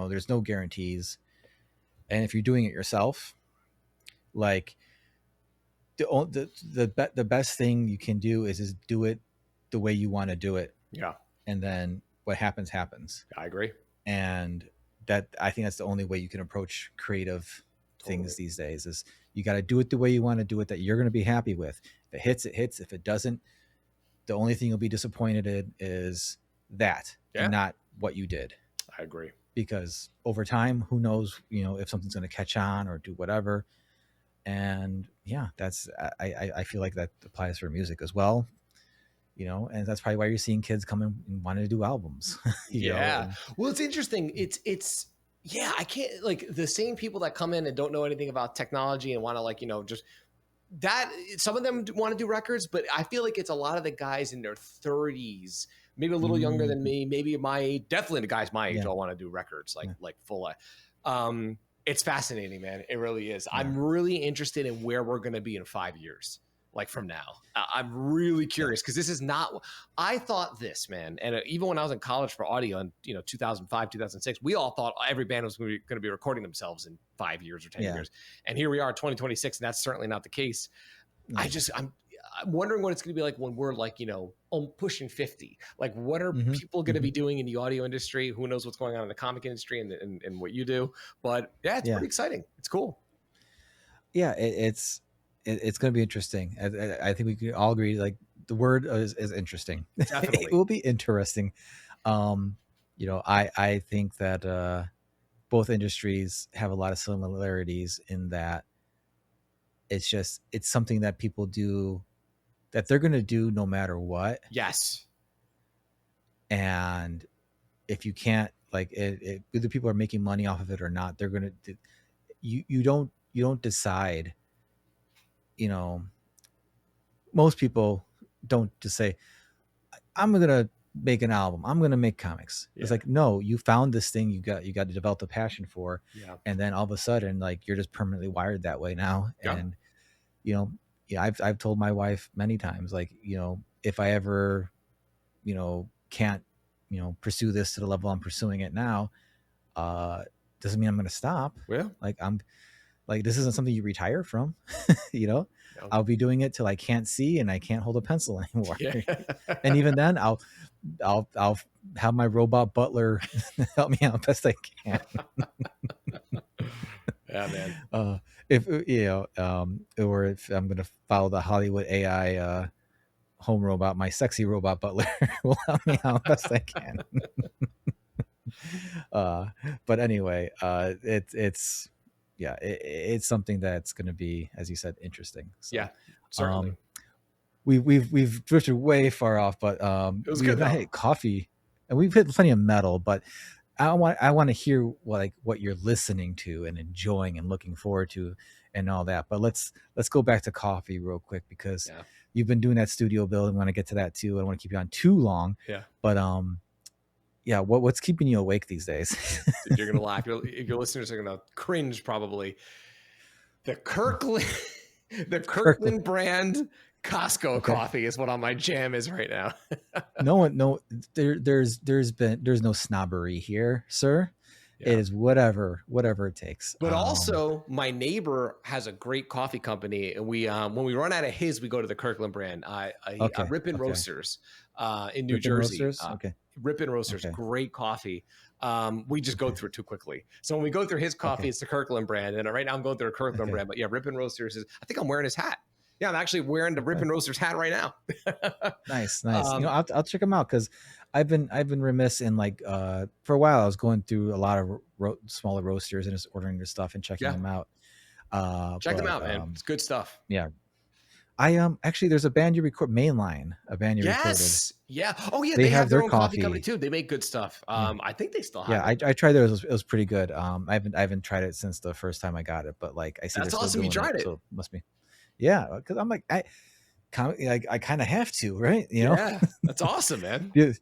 S2: There's no guarantees, and if you're doing it yourself, like the best thing you can do is do it the way you want to do it.
S3: Yeah,
S2: and then what happens. I agree, and that I think that's the only way you can approach creative things these days. Is you got to do it the way you want to do it, that you're going to be happy with. If it hits, it hits. If it doesn't, the only thing you'll be disappointed in is that, and not what you did.
S3: I agree.
S2: Because over time, who knows, if something's going to catch on or do whatever. And that's, I feel like that applies for music as well, and that's probably why you're seeing kids come in and wanting to do albums.
S3: Well, it's interesting. It's I can't, like, the same people that come in and don't know anything about technology and want to, like, just that, some of them want to do records, but I feel like it's a lot of the guys in their 30s, maybe a little younger than me, maybe my age, definitely the guys my age all want to do records, like full. It's fascinating, man. It really is. I'm really interested in where we're going to be in 5 years, like from now. I'm really curious, because this is not, I thought this, man. And even when I was in college for audio in 2005, 2006, we all thought every band was going to be recording themselves in 5 years or 10 years. And here we are, 2026, and that's certainly not the case. I'm wondering what it's going to be like when we're like, pushing 50. Like, what are people going to be doing in the audio industry? Who knows what's going on in the comic industry and what you do? But it's pretty exciting. It's cool.
S2: Yeah, it's going to be interesting. I think we could all agree, like, the word is interesting.
S3: Definitely.
S2: It will be interesting. I think that both industries have a lot of similarities in that it's something that people do, that they're going to do no matter what.
S3: Yes.
S2: And if you can't, like, either people are making money off of it or not, they're going to, you don't decide, most people don't just say, I'm going to make an album, I'm going to make comics. It's like, no, you found this thing you got to develop a passion for. And then all of a sudden, like, you're just permanently wired that way now. And, I've told my wife many times, like, if I ever, can't, pursue this to the level I'm pursuing it now, doesn't mean I'm going to stop. Like, this isn't something you retire from, I'll be doing it till I can't see and I can't hold a pencil anymore. And even then I'll have my robot butler help me out best I can.
S3: Yeah, man.
S2: Or if I'm going to follow the Hollywood AI home robot, my sexy robot butler will help me out best I can. But anyway, it's something that's going to be, as you said, interesting. So,
S3: certainly.
S2: We've drifted way far off, but
S3: it was good.
S2: I hit coffee, and we've hit plenty of metal, but I want to hear what you're listening to and enjoying and looking forward to and all that. But let's go back to coffee real quick, because you've been doing that studio build. I want to get to that too. I don't want to keep you on too long.
S3: Yeah.
S2: But yeah, what's keeping you awake these days?
S3: Dude, you're gonna laugh. Your listeners are gonna cringe probably. The Kirkland brand Costco coffee is what on my jam is right now.
S2: There's no snobbery here, sir. It is whatever it takes.
S3: But also, my neighbor has a great coffee company, and we when we run out of his, we go to the Kirkland brand. Ripon Roasters in New Jersey. Ripon Roasters, great coffee. We just go through it too quickly. So when we go through his coffee, it's the Kirkland brand, and right now I'm going through a Kirkland brand. But yeah, Ripon Roasters is. I think I'm wearing his hat. Yeah, I'm actually wearing the Ripon Roasters hat right now.
S2: Nice. I'll check them out, because I've been remiss in for a while I was going through a lot of smaller roasters and just ordering their stuff and checking them out.
S3: Check them out, man. It's good stuff.
S2: Yeah. I actually, there's a band you record, Mainline, a band you recorded.
S3: Yeah. Oh yeah, they have their own coffee company too. They make good stuff. I think they still have.
S2: Yeah, I tried theirs. It was pretty good. I haven't tried it since the first time I got it, but I see
S3: that's awesome. You tried it.
S2: So it must be. Yeah, because I'm I kind of have to, right?
S3: Yeah, that's awesome, man.
S2: Yeah,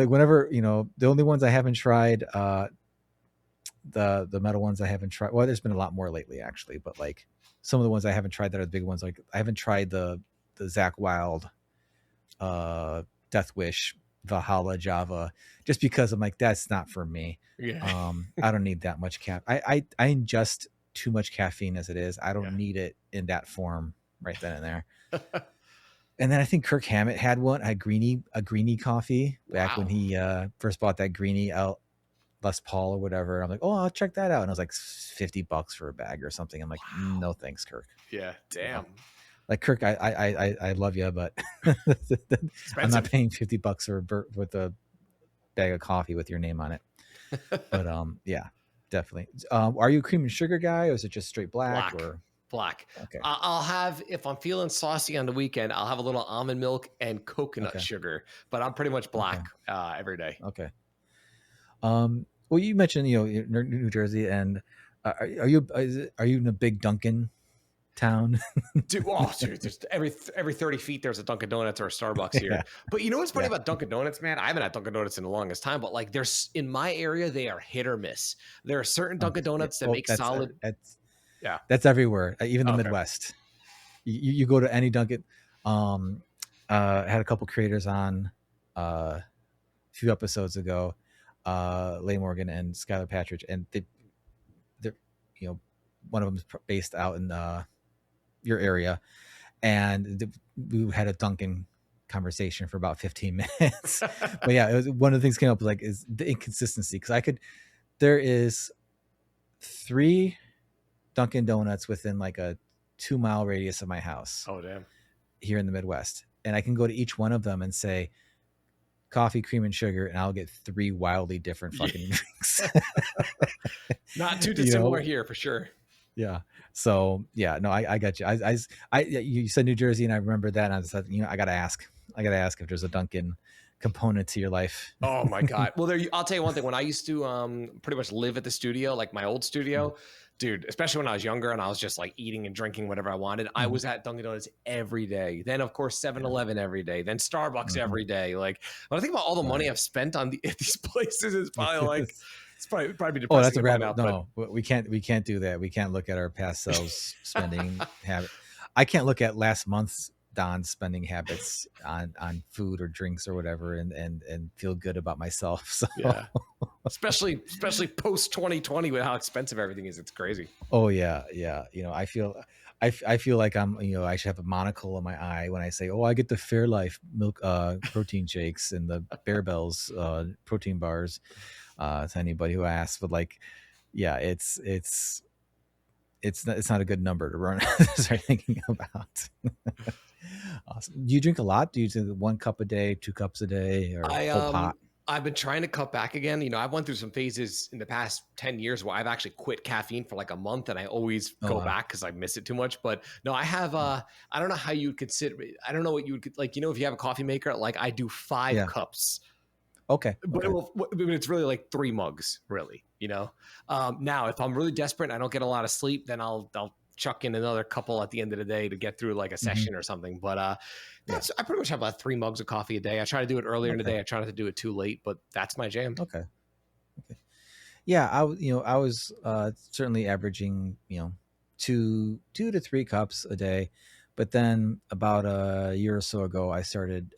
S2: whenever the only ones I haven't tried, the metal ones I haven't tried. Well, there's been a lot more lately actually, but some of the ones I haven't tried that are the big ones. I haven't tried the Zach Wild, Death Wish, Valhalla Java, just because I'm that's not for me.
S3: Yeah.
S2: I don't need that much I ingest too much caffeine as it is. I don't need it in that form right then and there. And then I think Kirk Hammett had one, a greenie coffee back when he first bought that greenie out, Les Paul or whatever. I'm oh, I'll check that out. And it was $50 for a bag or something. I'm no thanks, Kirk.
S3: Yeah, damn.
S2: Kirk, I love you, but I'm not paying $50 with a bag of coffee with your name on it. But yeah, definitely. Are you a cream and sugar guy, or is it just straight black?
S3: Black.
S2: Okay.
S3: I'll have, if I'm feeling saucy on the weekend, I'll have a little almond milk and coconut sugar, but I'm pretty much black every day.
S2: Okay. Well, you mentioned New Jersey, and are you in a big Dunkin' town?
S3: Dude, there's every 30 feet there's a Dunkin' Donuts or a Starbucks here. But you know what's funny about Dunkin' Donuts, man? I haven't had Dunkin' Donuts in the longest time, but there's in my area they are hit or miss. There are certain Dunkin' Donuts that make solid.
S2: That's everywhere, even the Midwest. You go to any Dunkin'. I had a couple creators on a few episodes ago, Leigh Morgan and Skylar Patridge, and they're one of them is based out in your area, and we had a Dunkin' conversation for about 15 minutes. But yeah, it was, one of the things came up is the inconsistency, because there is 3 Dunkin' Donuts within a 2-mile radius of my house.
S3: Oh, damn.
S2: Here in the Midwest. And I can go to each one of them and say coffee, cream, and sugar, and I'll get 3 wildly different fucking drinks.
S3: Not too dissimilar here for sure.
S2: Yeah. So yeah, no, I got you. You said New Jersey, and I remember that, and I said, I gotta ask if there's a Dunkin' component to your life.
S3: Oh my God. Well, I'll tell you one thing. When I used to pretty much live at the studio, my old studio, dude, especially when I was younger and I was just eating and drinking whatever I wanted, I was at Dunkin' Donuts every day. Then of course 7-Eleven every day. Then Starbucks every day. When I think about all the money I've spent on at these places, it's probably it's probably depressing.
S2: Oh, that's a rabbit. No, we can't do that. We can't look at our past selves spending habit. I can't look at last month's Don's spending habits on food or drinks or whatever and feel good about myself. So
S3: yeah, especially post 2020 with how expensive everything is. It's crazy.
S2: Oh yeah. I feel like I should have a monocle on my eye when I say, I get the Fairlife milk protein shakes and the Bear Bells protein bars, to anybody who asks. But it's not a good number to run start thinking about. Awesome. Do you drink a lot? Do you drink 1 cup a day, 2 cups a day, or a whole pot?
S3: I've been trying to cut back again. I've went through some phases in the past 10 years where I've actually quit caffeine for a month, and I always go back because I miss it too much. But no, I have, I don't know how you would consider, I don't know what you would if you have a coffee maker, I do 5 cups
S2: Okay.
S3: But
S2: Okay.
S3: it's really like 3 mugs, really, Now, if I'm really desperate and I don't get a lot of sleep, then I'll chuck in another couple at the end of the day to get through like a session or something. But I pretty much have about 3 mugs of coffee a day. I try to do it earlier in the day. I try not to do it too late, but that's my jam.
S2: Okay. Yeah, I was certainly averaging, 2 to 3 cups a day, but then about a year or so ago, I started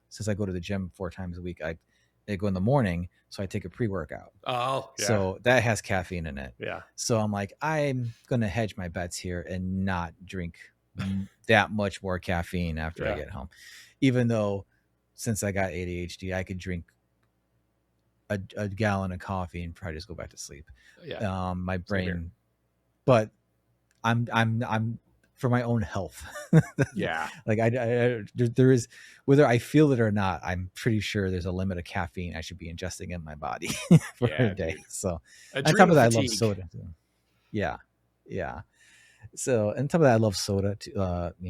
S2: since I go to the gym 4 times a week, I go in the morning, so I take a pre-workout.
S3: Oh, yeah.
S2: So that has caffeine in it.
S3: Yeah.
S2: So I'm like, I'm gonna hedge my bets here and not drink that much more caffeine after I get home, even though since I got ADHD, I could drink a gallon of coffee and probably just go back to sleep.
S3: Yeah.
S2: My brain, but I'm for my own health.
S3: Yeah.
S2: Like there is, whether I feel it or not, I'm pretty sure there's a limit of caffeine I should be ingesting in my body for a day.
S3: Dude.
S2: So
S3: on
S2: top of that, I love soda too. Yeah. So on top of that, I love soda,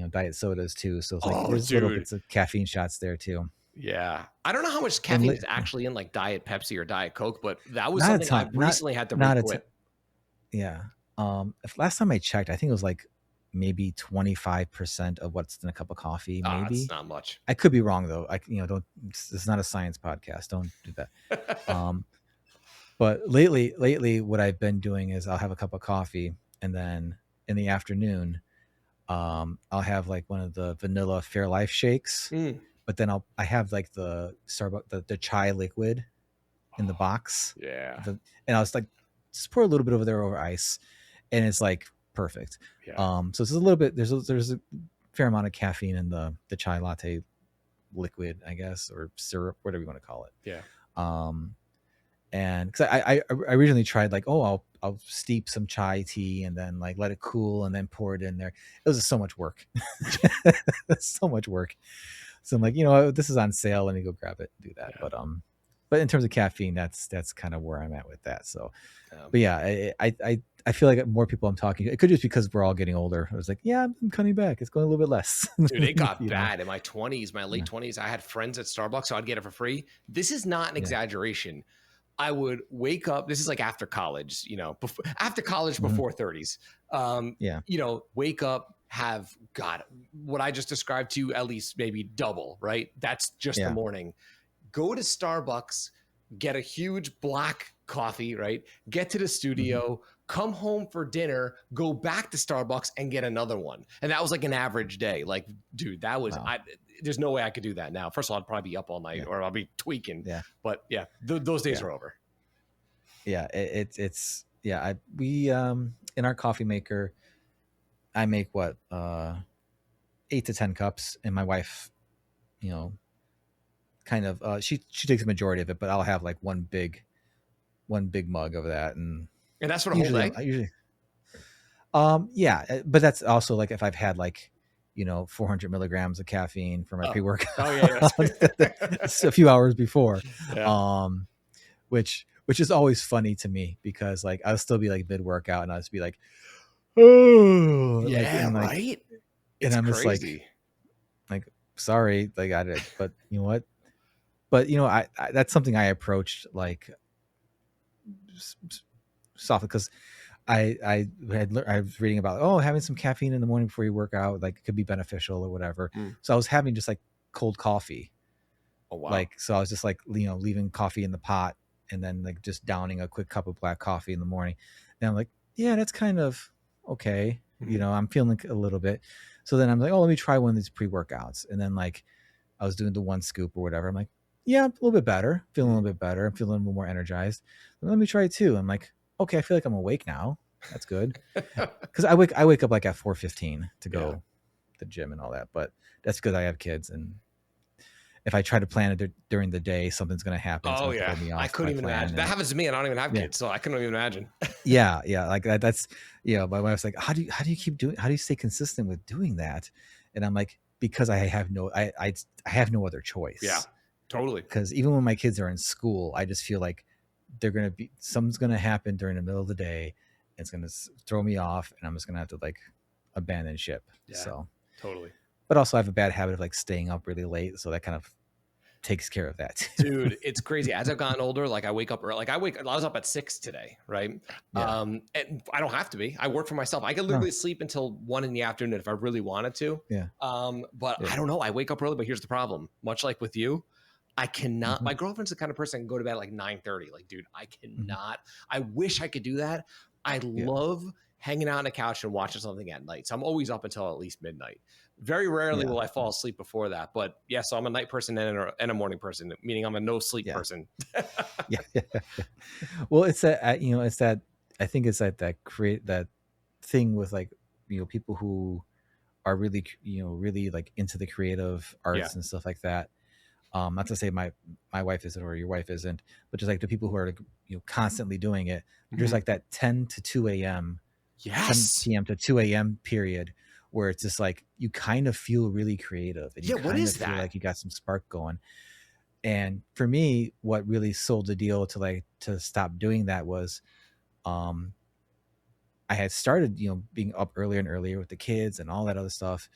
S2: diet sodas too. So it's like there's little bits of caffeine shots there too.
S3: Yeah. I don't know how much caffeine is actually in like Diet Pepsi or Diet Coke, but that was
S2: Not
S3: something I recently had to quit.
S2: Yeah. Last time I checked, I think it was like maybe 25% of what's in a cup of coffee. Maybe
S3: it's not much.
S2: I could be wrong though. Don't. It's not a science podcast. Don't do that. But lately, what I've been doing is I'll have a cup of coffee, and then in the afternoon, I'll have like one of the vanilla Fairlife shakes. But then I have like the Starbucks the chai liquid in the box.
S3: Yeah.
S2: And I was like, just pour a little bit over ice, and it's like perfect.
S3: Yeah.
S2: So it's a little bit, there's a fair amount of caffeine in the chai latte liquid, I guess, or syrup, whatever you want to call it.
S3: Yeah.
S2: And because I originally tried like, I'll steep some chai tea and then like let it cool and then pour it in there. It was just so much work. So much work. So I'm like, this is on sale. Let me go grab it and do that. Yeah. But in terms of caffeine, that's kind of where I'm at with that. So, but yeah, I feel like more people I'm talking to, it could just because we're all getting older. I was like, yeah, I'm cutting back. It's going a little bit less.
S3: Dude, it got bad in my 20s, my late 20s. I had friends at Starbucks, so I'd get it for free. This is not an exaggeration. I would wake up. This is like after college, before 30s. Wake up, have what I just described to you, at least maybe double, right? That's just the morning. Go to Starbucks, get a huge black coffee, right? Get to the studio, come home for dinner, go back to Starbucks and get another one. And that was like an average day. Like, dude, that was, there's no way I could do that now. First of all, I'd probably be up all night or I'll be tweaking. Yeah. But yeah, those days are over.
S2: Yeah. We in our coffee maker, I make 8 to 10 cups, and my wife, kind of she takes the majority of it, but I'll have like one big mug of that, and
S3: that's for the whole day.
S2: But that's also like if I've had like 400 milligrams of caffeine for my pre-workout a few hours before, which is always funny to me because like I'll still be like mid-workout and I'll just be like, oh
S3: yeah, right.
S2: And I'm just like sorry, like I did, but you know what? But I that's something I approached like softly because I was reading about having some caffeine in the morning before you work out like it could be beneficial or whatever. So I was having just like cold coffee.
S3: Oh wow!
S2: Like so I was just like leaving coffee in the pot and then like just downing a quick cup of black coffee in the morning. And I'm like, yeah, that's kind of okay. I'm feeling a little bit. So then I'm like, let me try one of these pre-workouts. And then like I was doing the 1 scoop or whatever. I'm like, yeah, a little bit better. Feeling a little bit better. I'm feeling a little more energized. Let me try it too. I'm like, okay, I feel like I'm awake now. That's good. Because I wake up like at 4:15 to go to the gym and all that. But that's because I have kids, and if I try to plan it during the day, something's going to happen.
S3: Oh yeah, I couldn't even imagine. That happens to me, and I don't even have kids, so I couldn't even imagine.
S2: yeah, like that. That's my wife's like, how do you keep doing? How do you stay consistent with doing that? And I'm like, because I have no other choice.
S3: Yeah, totally.
S2: Because even when my kids are in school, I just feel like something's going to happen during the middle of the day. It's going to throw me off, and I'm just going to have to like abandon ship.
S3: Yeah,
S2: so
S3: totally.
S2: But also I have a bad habit of like staying up really late. So that kind of takes care of that.
S3: Dude, it's crazy. As I've gotten older, like I wake up early. Like I was up at 6 today, right?
S2: Yeah.
S3: And I don't have to be. I work for myself. I could
S2: No.
S3: literally sleep until 1 in the afternoon if I really wanted to.
S2: Yeah.
S3: But
S2: Yeah.
S3: I don't know. I wake up early, but here's the problem. Much like with you, I cannot.
S2: Mm-hmm.
S3: My girlfriend's the kind of person I can go to bed at like 9:30. Like, dude, I
S2: Mm-hmm.
S3: cannot. I wish I could do that. I love hanging out on the couch and watching something at night. So I'm always up until at least midnight. Very rarely will I fall asleep before that. But yeah, so I'm a night person and a morning person, meaning I'm a no sleep person.
S2: Yeah. Well, it's that, you know, it's that, I think it's that create that thing with like, you know, people who are really, you know, really like into the creative arts and stuff like that. Not to say my wife isn't or your wife isn't, but just like the people who are, you know, constantly doing it. There's like that 10 to 2 a.m. 10 p.m. to 2 a.m. period where it's just like you kind of feel really creative and you kind of feel like you got some spark going. And for me, what really sold the deal to stop doing that was I had started, you know, being up earlier and earlier with the kids and all that other stuff.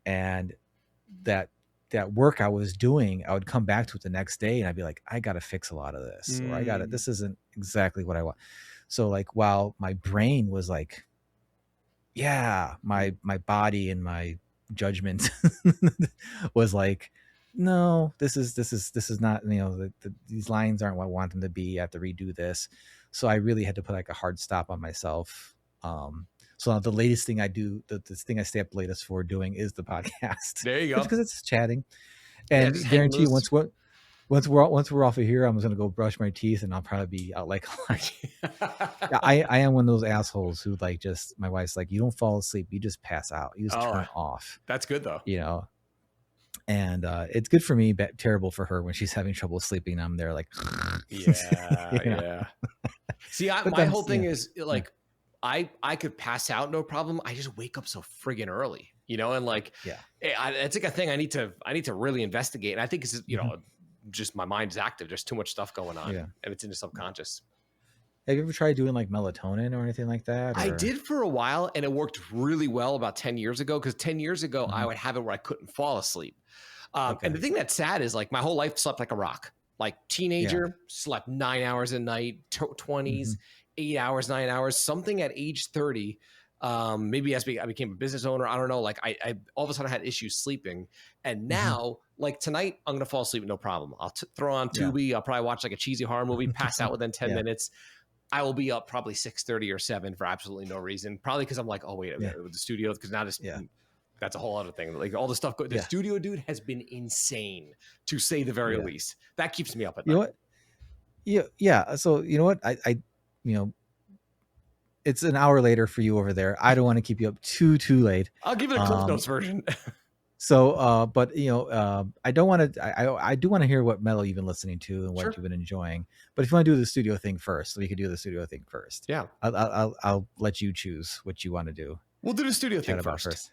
S2: And that work I was doing, I would come back to it the next day and I'd be like, I got to fix a lot of this, or this isn't exactly what I want. So like, while my brain was like, yeah, my body and my judgment was like, no, this is not, you know, these lines aren't what I want them to be. I have to redo this. So I really had to put like a hard stop on myself. So now the latest thing I do, the thing I stay up latest for doing is the podcast.
S3: There you go.
S2: Because it's chatting, and guarantee you, once we're off of here, I'm just gonna go brush my teeth, and I'll probably be out like I am one of those assholes who like just, my wife's like, you don't fall asleep, you just pass out, you just turn off.
S3: That's good though,
S2: you know. And it's good for me, but terrible for her when she's having trouble sleeping. I'm there like,
S3: yeah. See, my whole thing is like, I could pass out no problem. I just wake up so friggin' early, you know, and like, it's like a thing I need to really investigate. And I think it's, you know, just my mind's active. There's too much stuff going on, and it's in the subconscious.
S2: Have you ever tried doing like melatonin or anything like that? Or?
S3: I did for a while, and it worked really well about 10 years ago. Because 10 years ago, I would have it where I couldn't fall asleep. And the thing that's sad is like my whole life slept like a rock. Like teenager, slept 9 hours a night, 20s, 8 hours, 9 hours, something at age 30. Maybe as I became a business owner, I don't know. Like I all of a sudden I had issues sleeping. And now, like tonight, I'm going to fall asleep, no problem. I'll throw on Tubi. I'll probably watch like a cheesy horror movie, pass out within 10 minutes. I will be up probably 6:30 or 7 for absolutely no reason. Probably because I'm like, oh, wait a minute, with the studio, because now this, that's a whole other thing. Like all the stuff, the studio dude has been insane, to say the very least. That keeps me up at night.
S2: You know what? Yeah. So you know what? I you know, it's an hour later for you over there. I don't want to keep you up too late.
S3: I'll give it a Cliff Notes version.
S2: So, but you know, I don't want to. I do want to hear what metal you've been listening to and what you've been enjoying. But if you want to do the studio thing first, we could do the studio thing first.
S3: Yeah,
S2: I'll let you choose what you want to do.
S3: We'll do the studio thing first.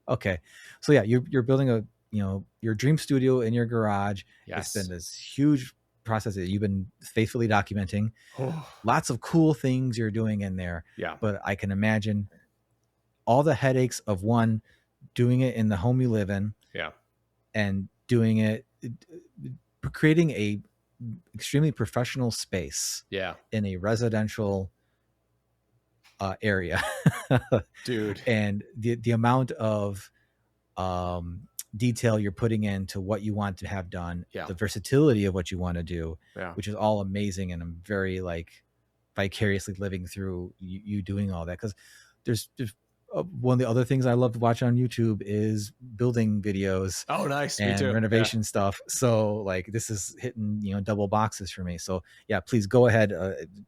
S2: Okay, so yeah, you're building a, you know, your dream studio in your garage.
S3: Yes.
S2: It's been this huge process that you've been faithfully documenting. Lots of cool things you're doing in there.
S3: Yeah,
S2: but I can imagine all the headaches of one, doing it in the home you live in, and doing it, creating a extremely professional space, in a residential area,
S3: dude,
S2: and the amount of detail you're putting into what you want to have done, the versatility of what you want to do, which is all amazing, and I'm very like vicariously living through you doing all that, because there's one of the other things I love to watch on YouTube is building videos.
S3: Oh, nice.
S2: And renovation stuff. So like this is hitting, you know, double boxes for me. So yeah, please go ahead.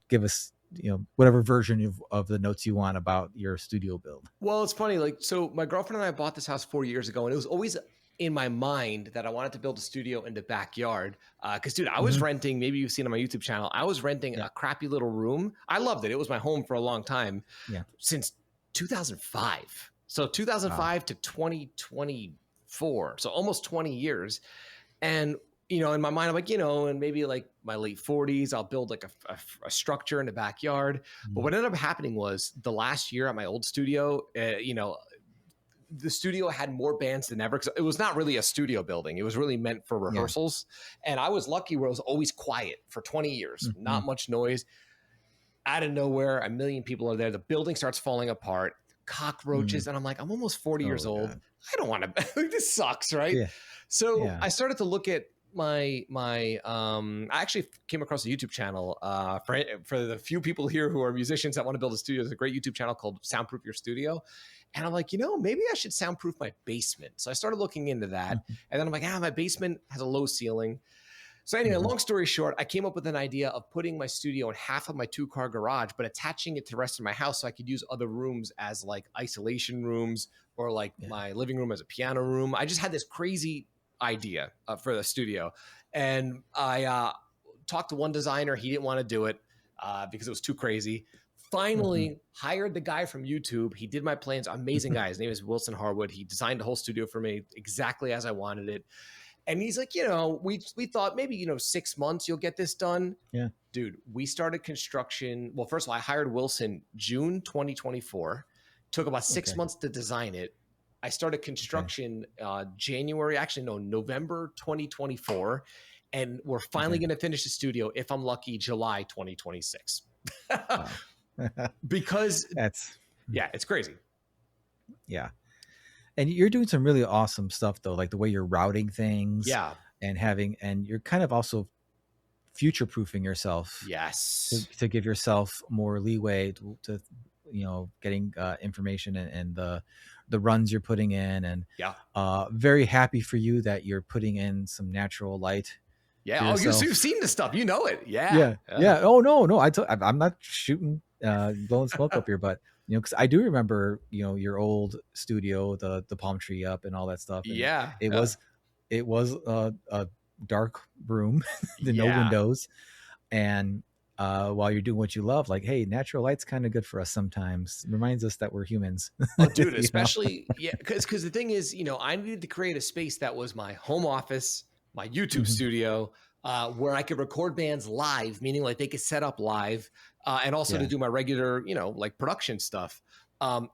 S2: Give us, you know, whatever version of the notes you want about your studio build.
S3: Well, it's funny. Like, so my girlfriend and I bought this house 4 years ago, and it was always in my mind that I wanted to build a studio in the backyard. Cause dude, I was renting, maybe you've seen on my YouTube channel, I was renting a crappy little room. I loved it. It was my home for a long time. Since 2005. So 2005 to 2024. So almost 20 years. And, you know, in my mind, I'm like, you know, and maybe like my late 40s, I'll build like a structure in the backyard. But what ended up happening was the last year at my old studio, you know, the studio had more bands than ever, because it was not really a studio building. It was really meant for rehearsals. And I was lucky where it was always quiet for 20 years, not much noise. Out of nowhere, a million people are there. The building starts falling apart, cockroaches. And I'm like, I'm almost 40 years old.
S2: God.
S3: I don't want to, this sucks, right?
S2: Yeah.
S3: So I started to look at I actually came across a YouTube channel for the few people here who are musicians that want to build a studio. There's a great YouTube channel called Soundproof Your Studio. And I'm like, maybe I should soundproof my basement. So I started looking into that. And then I'm like, my basement has a low ceiling. So anyway, long story short, I came up with an idea of putting my studio in half of my 2-car garage, but attaching it to the rest of my house so I could use other rooms as like isolation rooms, or like my living room as a piano room. I just had this crazy idea for the studio. And I talked to one designer. He didn't want to do it because it was too crazy. Finally hired the guy from YouTube. He did my plans. Amazing guy. His name is Wilson Harwood. He designed the whole studio for me exactly as I wanted it. And he's like, we thought maybe, 6 months you'll get this done.
S2: Yeah.
S3: Dude, we started construction. Well, first of all, I hired Wilson June 2024. Took about 6 months to design it. I started construction November 2024. And we're finally going to finish the studio, if I'm lucky, July 2026. Because it's crazy.
S2: Yeah. And you're doing some really awesome stuff though, like the way you're routing things.
S3: Yeah.
S2: And you're kind of also future proofing yourself.
S3: Yes.
S2: To give yourself more leeway to getting information and the runs you're putting in. And very happy for you that you're putting in some natural light.
S3: Yeah. Oh, you've seen the stuff. You know it.
S2: Yeah. Oh, no. I'm not shooting, blowing smoke up here, but because I do remember, your old studio, the palm tree up and all that stuff. And it was a dark room, no windows. And while you're doing what you love, like, hey, natural light's kind of good for us sometimes. It reminds us that we're humans.
S3: Oh, dude, especially, because the thing is, I needed to create a space that was my home office, my YouTube studio, where I could record bands live, meaning like they could set up live, and also to do my regular, like production stuff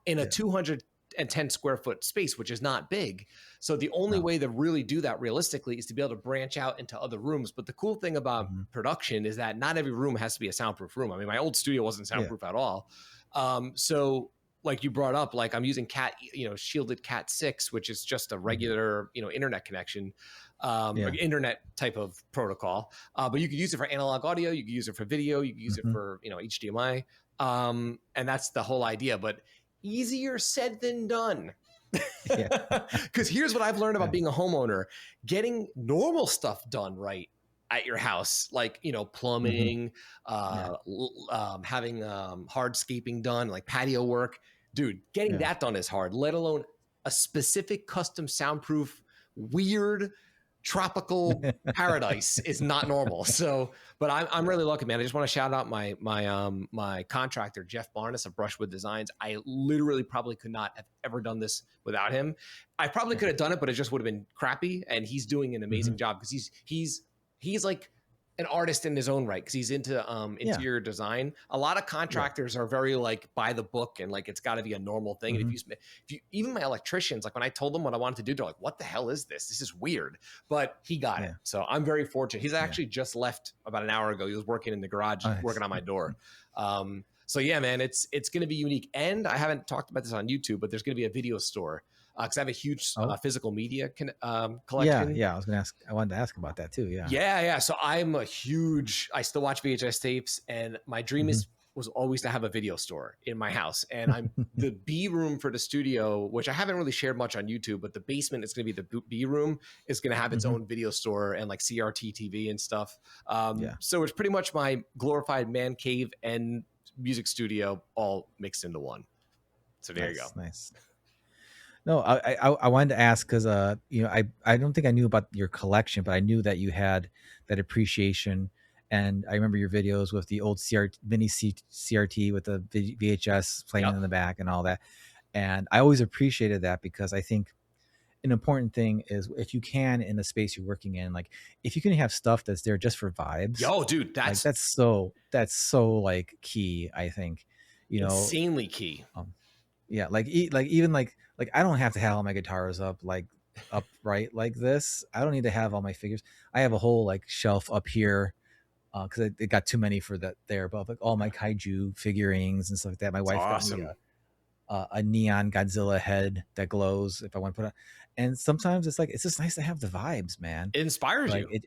S3: in a 210 square foot space, which is not big. So the only way to really do that realistically is to be able to branch out into other rooms. But the cool thing about production is that not every room has to be a soundproof room. I mean, my old studio wasn't soundproof at all. So like you brought up, like I'm using shielded Cat 6, which is just a regular, internet connection, like internet type of protocol. But you could use it for analog audio. You could use it for video. You could use it for, HDMI. And that's the whole idea, but easier said than done. Because here's what I've learned about being a homeowner: getting normal stuff done right at your house, like, plumbing, having hardscaping done, like patio work. Dude, getting that done is hard, let alone a specific custom soundproof, weird, tropical paradise is not normal. So, but I'm really lucky, man. I just want to shout out my contractor, Jeff Barnes of Brushwood Designs. I literally probably could not have ever done this without him. I probably could have done it, but it just would have been crappy. And he's doing an amazing job because he's like an artist in his own right, because he's into interior design. A lot of contractors are very like by the book, and like it's got to be a normal thing. And if you even my electricians, like when I told them what I wanted to do, they're like, "What the hell is this? This is weird." But he got it, so I'm very fortunate. He's actually just left about an hour ago. He was working in the garage, working on my door. So yeah, man, it's going to be unique. And I haven't talked about this on YouTube, but there's going to be a video store. Because I have a huge physical media collection.
S2: Yeah. I wanted to ask about that too.
S3: Yeah. So I still watch VHS tapes, and my dream was always to have a video store in my house. And I'm the B room for the studio, which I haven't really shared much on YouTube, but the basement is going to be the B room, is going to have its own video store and like CRT TV and stuff. So it's pretty much my glorified man cave and music studio all mixed into one. So there you go.
S2: Nice. No, I wanted to ask because I don't think I knew about your collection, but I knew that you had that appreciation, and I remember your videos with the old CRT with the VHS playing in the back and all that, and I always appreciated that because I think an important thing is if you can in the space you're working in, like if you can have stuff that's there just for vibes.
S3: Yo, dude, that's
S2: so like key. I think insanely
S3: key.
S2: Yeah, like even like I don't have to have all my guitars upright like this. I don't need to have all my figures. I have a whole like shelf up here because it got too many for that there. But like all my kaiju figurines and stuff like that. My
S3: It's
S2: wife got me
S3: awesome.
S2: a neon Godzilla head that glows if I want to put it. And sometimes it's like it's just nice to have the vibes, man.
S3: It inspires
S2: Like
S3: you.
S2: it,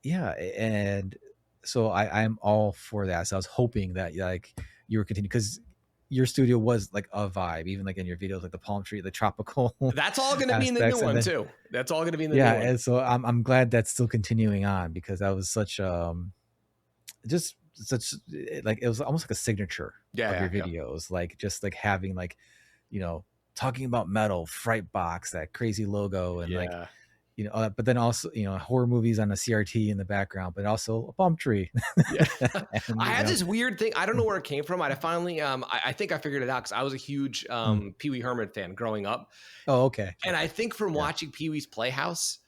S2: yeah. And so I'm all for that. So I was hoping that like you were continuing because your studio was like a vibe, even like in your videos, like the palm tree, the tropical
S3: That's all going to be in the new
S2: aspects, and
S3: one
S2: then
S3: too. That's all going to be in the
S2: yeah,
S3: new one.
S2: and so I'm glad that's still continuing on because that was such just such like it was almost like a signature of your
S3: Yeah.
S2: videos, like just like having like talking about metal, Fright Box, that crazy logo, and like
S3: Yeah.
S2: but then also horror movies on a CRT in the background, but also a palm tree.
S3: Yeah.
S2: And,
S3: I had this weird thing. I don't know where it came from. I finally, I think I figured it out because I was a huge Pee Wee Herman fan growing up.
S2: Oh, okay.
S3: And I think from
S2: Yeah.
S3: watching Pee Wee's Playhouse,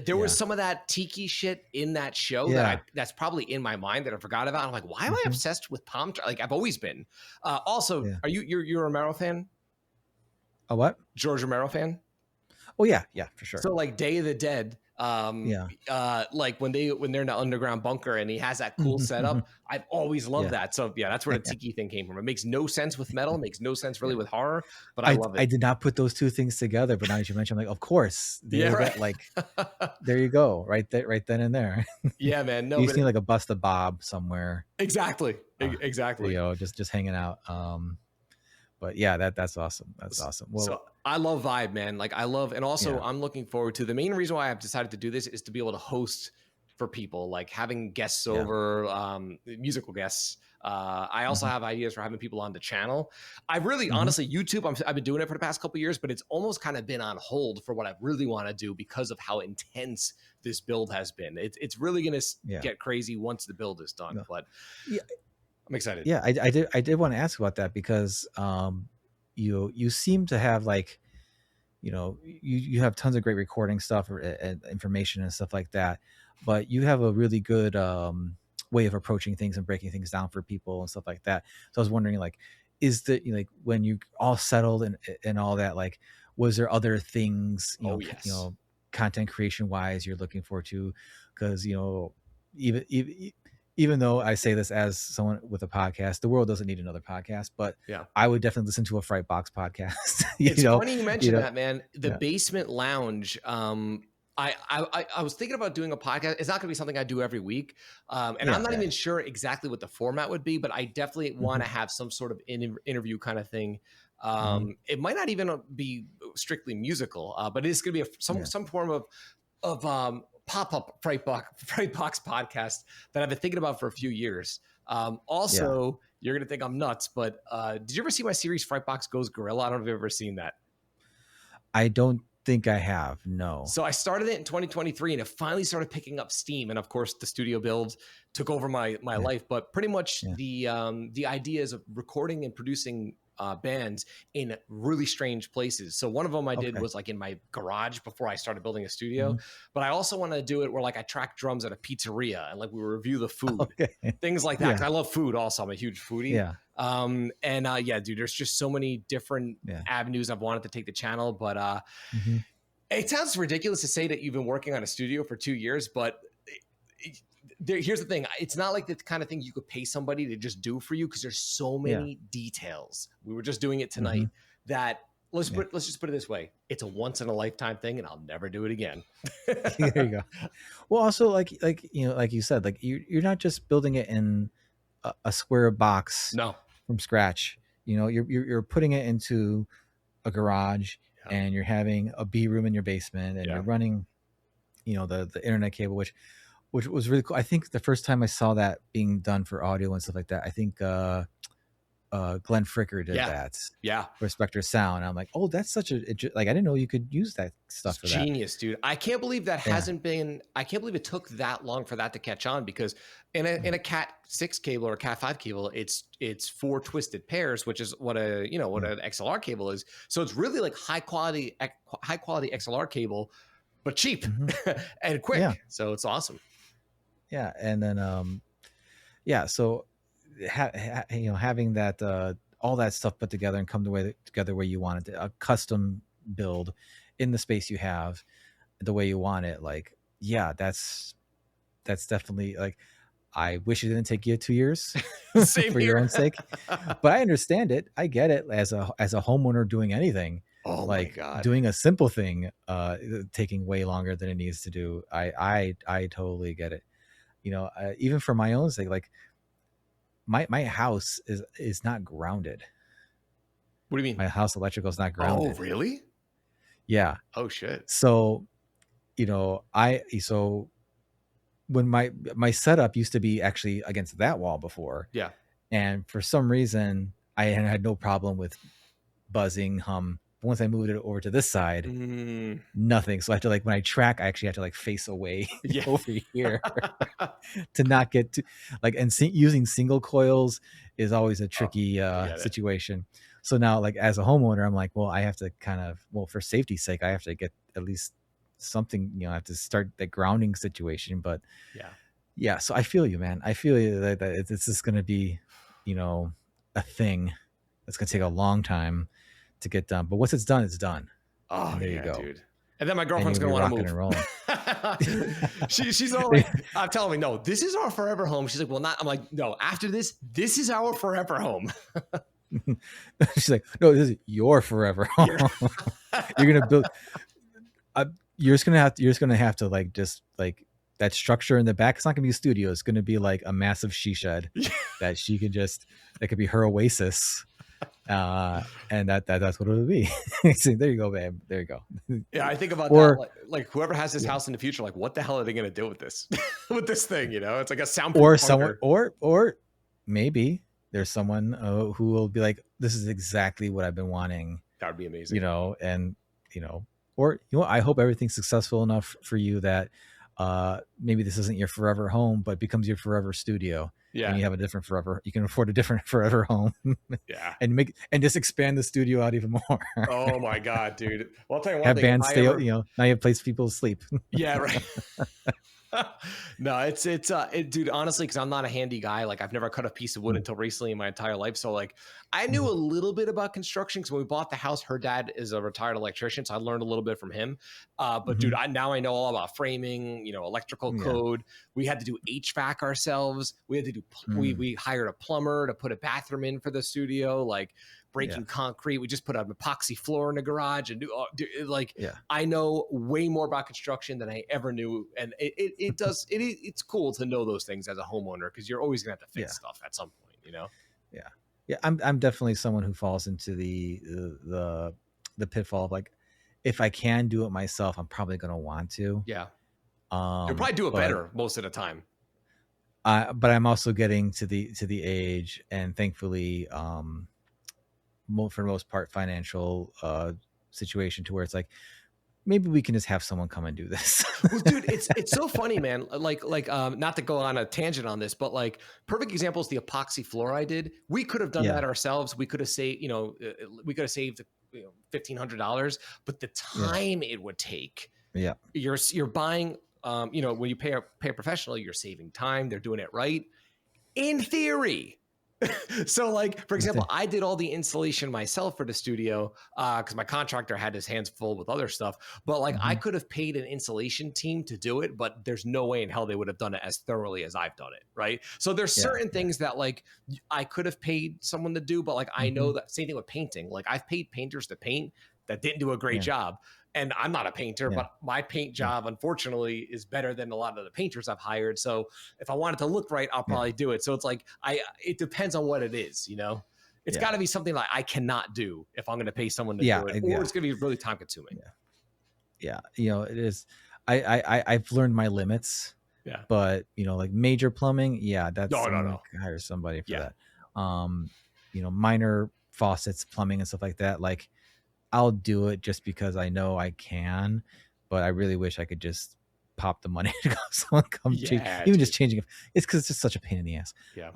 S3: there was
S2: Yeah.
S3: some of that tiki shit in that show
S2: Yeah.
S3: that's probably in my mind that I forgot about. I'm like, why am I obsessed with palm tree? Like I've always been. Also,
S2: Yeah.
S3: are you're a Romero fan?
S2: A what?
S3: George Romero fan?
S2: Oh yeah, for sure.
S3: So like Day of the Dead, like when they're in the underground bunker and he has that cool setup, I've always loved that. So yeah, that's where the tiki thing came from. It makes no sense with metal, it makes no sense really with horror, but I love it.
S2: I did not put those two things together, but now that you mentioned, I'm like, of course, like there you go, right then and there.
S3: Yeah, man. No,
S2: you see like a bust of Bob somewhere.
S3: Exactly.
S2: Just hanging out. But yeah, that's awesome. That's awesome. Well,
S3: so I love vibe, man. Like I love, and also I'm looking forward to the main reason why I've decided to do this is to be able to host for people, like having guests over, musical guests. I also have ideas for having people on the channel. I really, honestly, YouTube, I've been doing it for the past couple of years, but it's almost kind of been on hold for what I really want to do because of how intense this build has been. It's really going to get crazy once the build is done, but I'm excited.
S2: Yeah, I did want to ask about that because you seem to have like you have tons of great recording stuff and information and stuff like that, but you have a really good way of approaching things and breaking things down for people and stuff like that. So I was wondering, like, is that like when you all settled and all that, like, was there other things content creation wise you're looking forward to? Because even though I say this as someone with a podcast, the world doesn't need another podcast, but I would definitely listen to a Fright Box podcast.
S3: It's funny you mentioned that, man. The Basement Lounge. I was thinking about doing a podcast. It's not going to be something I do every week. And I'm not even sure exactly what the format would be, but I definitely want to have some sort of interview kind of thing. It might not even be strictly musical, but it's going to be some form of pop-up Fright Box podcast that I've been thinking about for a few years. You're going to think I'm nuts, but did you ever see my series Fright Box Goes Gorilla? I don't know if you've ever seen that.
S2: I don't think I have, no.
S3: So I started it in 2023 and it finally started picking up steam. And of course the studio build took over my life, but pretty much the ideas of recording and producing bands in really strange places. So one of them I did was like in my garage before I started building a studio, but I also want to do it where like I track drums at a pizzeria and like we review the food, things like that. 'Cause I love food also. I'm a huge foodie. Dude, there's just so many different avenues I've wanted to take the channel, but it sounds ridiculous to say that you've been working on a studio for 2 years, but here's the thing. It's not like the kind of thing you could pay somebody to just do for you because there's so many details. We were just doing it tonight that let's just put it this way. It's a once in a lifetime thing and I'll never do it again.
S2: There you go. Well, also like you said, like you're not just building it in a square box from scratch. You're putting it into a garage and you're having a B room in your basement and you're running, the internet cable, which was really cool. I think the first time I saw that being done for audio and stuff like that, I think Glenn Fricker did that. For Spectre Sound. I'm like, oh, that's such I didn't know you could use that stuff for
S3: genius, dude. I can't believe that hasn't been. I can't believe it took that long for that to catch on because in a Cat 6 cable or a Cat 5 cable, it's 4 twisted pairs, which is what an XLR cable is. So it's really like high quality XLR cable, but cheap and quick. So it's awesome.
S2: Yeah, and then so having that all that stuff put together and come together where you want it, a custom build in the space you have, the way you want it. Like, yeah, that's definitely like, I wish it didn't take you 2 years
S3: Same
S2: for
S3: here.
S2: your own sake, but I understand it. I get it as a homeowner doing anything.
S3: Oh
S2: like
S3: my God.
S2: doing a simple thing, taking way longer than it needs to do. I totally get it. Even for my own sake, like my house is not grounded.
S3: What do you mean?
S2: My house electrical is not grounded.
S3: Oh, really?
S2: Yeah.
S3: Oh shit.
S2: So, so when my setup used to be actually against that wall before.
S3: Yeah.
S2: And for some reason I had no problem with buzzing, hum. But once I moved it over to this side, nothing. So I have to, like, when I track, I actually have to like face away over here to not get to like, and using single coils is always a tricky situation. So now, like, as a homeowner, I'm like, well, I have to kind of, for safety's sake, I have to get at least something, I have to start the grounding situation. But yeah. So I feel you, man. I feel you that this is going to be, a thing that's going to take a long time to get done. But once it's done, it's done.
S3: Oh,
S2: and there you go,
S3: dude. And then my girlfriend's going to want to move. She's all like, I'm telling me, no, this is our forever home. She's like, well, not. I'm like, no, after this is our forever home.
S2: She's like, no, this is your forever home. You're going to build. You're just going to have to like, just like that structure in the back. It's not going to be a studio. It's going to be like a massive she shed that she can that could be her oasis. And that's what it would be. So, there you go, babe. There you go.
S3: Yeah, I think about that. Like whoever has this house in the future, like, what the hell are they going to do with this, with this thing? It's like a soundproof.
S2: Or someone, or maybe there's someone who will be like, this is exactly what I've been wanting.
S3: That would be amazing.
S2: And or I hope everything's successful enough for you that maybe this isn't your forever home, but becomes your forever studio. Yeah. And you have a different forever, you can afford a different forever home.
S3: Yeah.
S2: And just expand the studio out even more.
S3: Oh my God, dude. Well, I'll tell you one
S2: have
S3: thing.
S2: Bands stay, now you have place people sleep.
S3: Yeah, right. No, it's dude, honestly, because I'm not a handy guy. Like, I've never cut a piece of wood until recently in my entire life. So like, I knew a little bit about construction because when we bought the house, her dad is a retired electrician, so I learned a little bit from him. But dude, now I know all about framing, electrical code. We had to do HVAC ourselves. We had to do we hired a plumber to put a bathroom in for the studio, like breaking concrete. We just put an epoxy floor in the garage and I know way more about construction than I ever knew. And it's cool to know those things as a homeowner, because you're always gonna have to fix stuff at some point,
S2: Yeah. I'm definitely someone who falls into the pitfall of like, if I can do it myself, I'm probably going to want to.
S3: Yeah. You'll probably do it better most of the time.
S2: But I'm also getting to the age, and thankfully, for the most part, financial situation to where it's like, maybe we can just have someone come and do this.
S3: Well, dude, it's so funny, man. Like, not to go on a tangent on this, but like, perfect example is the epoxy floor I did. We could have done that ourselves. We could have saved, $1,500, but the time it would take. Yeah, you're buying. When you pay a professional, you're saving time. They're doing it right, in theory. So like, for example, I did all the installation myself for the studio because my contractor had his hands full with other stuff. But like, I could have paid an installation team to do it, but there's no way in hell they would have done it as thoroughly as I've done it. Right. So there's certain things that like I could have paid someone to do, but like, I know that same thing with painting. Like, I've paid painters to paint that didn't do a great job. And I'm not a painter, but my paint job, unfortunately, is better than a lot of the painters I've hired. So if I want it to look right, I'll probably do it. So it's like, it depends on what it is, It's got to be something like I cannot do if I'm going to pay someone to do it, or it's going to be really time consuming.
S2: Yeah. It is. I've learned my limits. Yeah. But, like major plumbing, that's no. Hire somebody for that. Minor faucets, plumbing and stuff like that. Like, I'll do it just because I know I can, but I really wish I could just pop the money to someone come change. Even just changing it. It's because it's just such a pain in the ass. Yeah.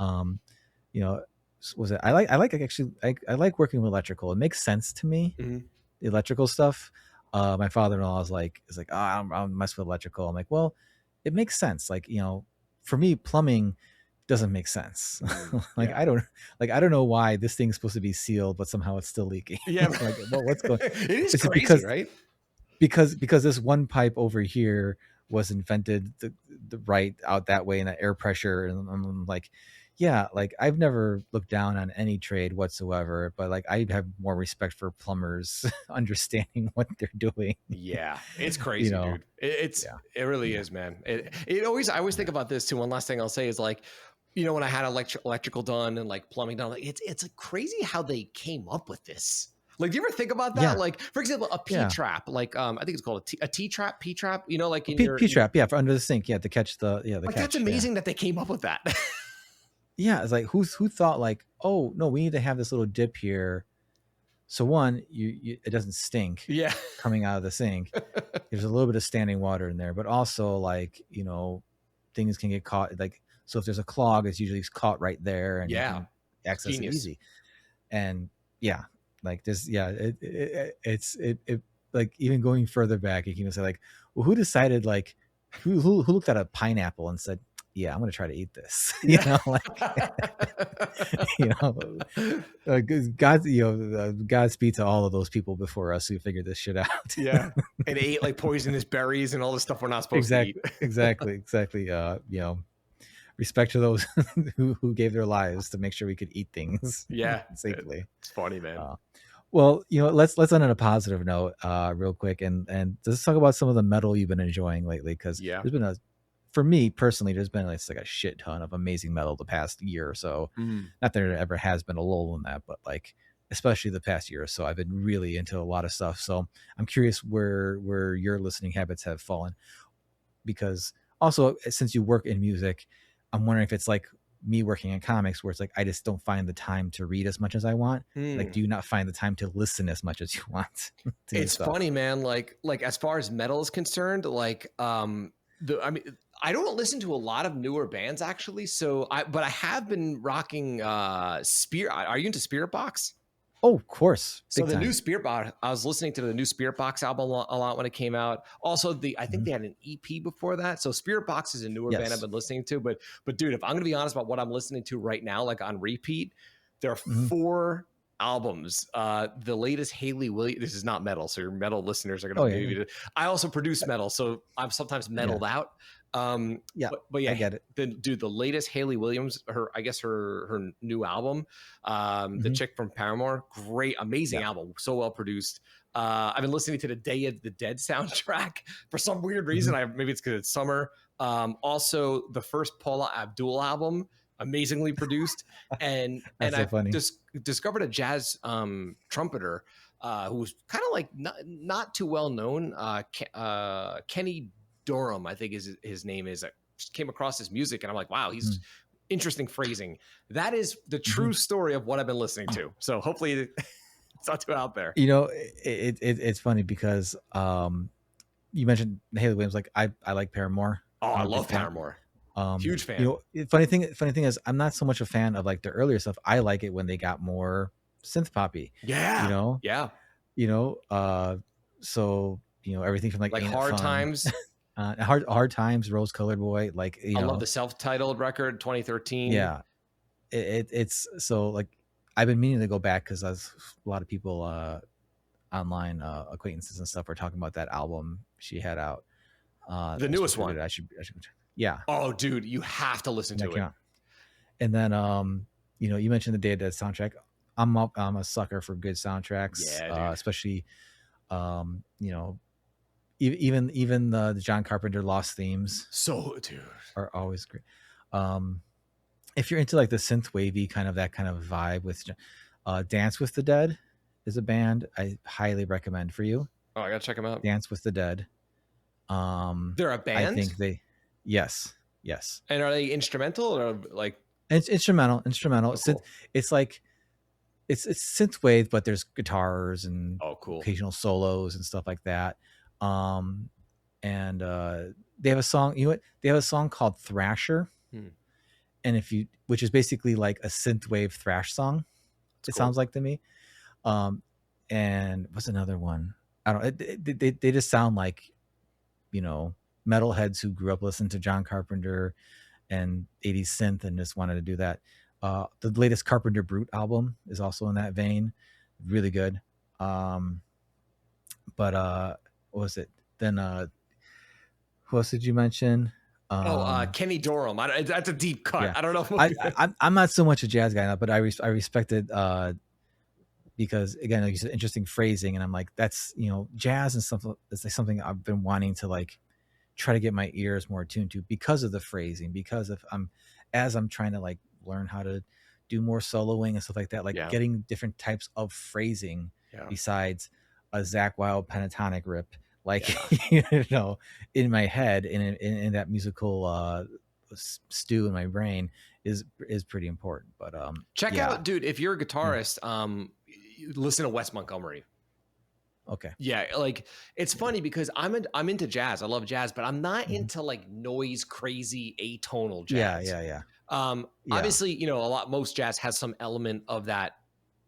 S2: Was it? I like working with electrical. It makes sense to me. The electrical stuff. My father-in-law is like, I don't mess with electrical. I'm like, well, it makes sense. Like, for me, plumbing doesn't make sense. Like
S3: Yeah.
S2: I don't know why this thing's supposed to be sealed, but somehow it's still leaking.
S3: Yeah.
S2: Like, well, what's going?
S3: It is
S2: Is it
S3: crazy, right?
S2: because this one pipe over here was invented the right out that way, and that air pressure, and I'm like, yeah, like I've never looked down on any trade whatsoever, but like I have more respect for plumbers understanding what they're doing.
S3: Yeah, it's crazy, dude. It really is, man. I always think about this too. One last thing I'll say is like, when I had electrical done and like plumbing done, like it's like crazy how they came up with this. Like, do you ever think about that?
S2: Yeah.
S3: Like, for example, a P trap, like I think it's called a T trap, P trap. Like in
S2: P trap, yeah, for under the sink, yeah, to catch the
S3: like that's amazing that they came up with that.
S2: Yeah, it's like who thought like, oh no, we need to have this little dip here. So one, you it doesn't stink.
S3: Yeah,
S2: coming out of the sink. There's a little bit of standing water in there, but also like things can get caught. Like so, if there's a clog, it's usually caught right there, and you can access it easy. And yeah, like this, it's like even going further back, you can even say like, well, who decided like who looked at a pineapple and said, yeah, I'm gonna try to eat this. Godspeed to all of those people before us who figured this shit out.
S3: Yeah, and ate like poisonous berries and all the stuff we're not supposed to eat.
S2: Exactly. Respect to those who gave their lives to make sure we could eat things.
S3: Yeah,
S2: safely.
S3: It's funny, man.
S2: Well, let's end on a positive note, real quick, and let's talk about some of the metal you've been enjoying lately, because there's been for me personally, there's been like a shit ton of amazing metal the past year or so. Not that there ever has been a lull in that, but like especially the past year or so, I've been really into a lot of stuff. So I'm curious where your listening habits have fallen, because also since you work in music, I'm wondering if it's like me working in comics, where it's like I just don't find the time to read as much as I want. Like, do you not find the time to listen as much as you want?
S3: It's funny, man. Like as far as metal is concerned, like I don't listen to a lot of newer bands actually. But I have been rocking Spirit. Are you into Spirit Box?
S2: Oh, of course.
S3: So the new Spirit Box, I was listening to the new Spirit Box album a lot when it came out. Also, I think they had an EP before that. So Spirit Box is a newer band I've been listening to. But dude, if I'm gonna be honest about what I'm listening to right now, like on repeat, there are 4 albums. The latest Haley Williams. This is not metal, so your metal listeners are gonna. I also produce metal, so I'm sometimes metaled out. But yeah,
S2: I get it.
S3: The latest Haley Williams, her new album, the chick from Paramore, great, amazing album, so well produced. I've been listening to the Day of the Dead soundtrack for some weird reason. Maybe it's because it's summer. Also, the first Paula Abdul album, amazingly produced, and I discovered a jazz trumpeter who was kind of like not too well known, Kenny Dorham, I think his name is. I just came across his music and I'm like, wow, he's interesting phrasing. That is the true story of what I've been listening to. So hopefully it's not too out there.
S2: It's funny because you mentioned Haley Williams. Like I like Paramore.
S3: Oh, I love Paramore. Huge fan.
S2: Funny thing is, I'm not so much a fan of like the earlier stuff. I like it when they got more synth poppy.
S3: Yeah.
S2: So everything from like
S3: Hard Times.
S2: Hard Times, Rose Colored Boy, like
S3: I love the self-titled record 2013.
S2: Yeah, it's so like I've been meaning to go back because a lot of people online acquaintances and stuff were talking about that album she had out,
S3: the newest one.
S2: I should oh
S3: dude, you have to listen to it.
S2: And then you mentioned the Day of Dead soundtrack. I'm a sucker for good soundtracks, especially even the John Carpenter Lost themes.
S3: So, dude,
S2: are always great. If you're into like the synth wavy kind of vibe with Dance with the Dead is a band I highly recommend for you.
S3: Oh, I gotta check them out.
S2: Dance with the Dead.
S3: They're a band?
S2: I think yes.
S3: And are they instrumental or like?
S2: It's instrumental.
S3: Oh, cool.
S2: It's like it's synth wave, but there's guitars and occasional solos and stuff like that. And they have a song. They have a song called Thrasher, and which is basically like a synthwave thrash song. It sounds like to me. And what's another one? I don't. They just sound like, metalheads who grew up listening to John Carpenter and 80s synth, and just wanted to do that. The latest Carpenter Brute album is also in that vein, really good. But what was it? Then who else did you mention?
S3: Kenny Dorham. That's a deep cut.
S2: Yeah.
S3: I don't know.
S2: I'm not so much a jazz guy now, but I respected because again, like you said, interesting phrasing, and I'm like, that's, you know, jazz and stuff. It's like something I've been wanting to like try to get my ears more attuned to because of the phrasing, because of as I'm trying to like learn how to do more soloing and stuff like that, like getting different types of phrasing besides a Zach Wild pentatonic rip, like you know, in my head, in that musical stew in my brain is pretty important. But
S3: check out, dude, if you're a guitarist, listen to Wes Montgomery.
S2: Okay.
S3: Yeah, like it's funny because I'm into jazz. I love jazz, but I'm not into like noise crazy atonal jazz.
S2: Yeah.
S3: Obviously, you know, most jazz has some element of that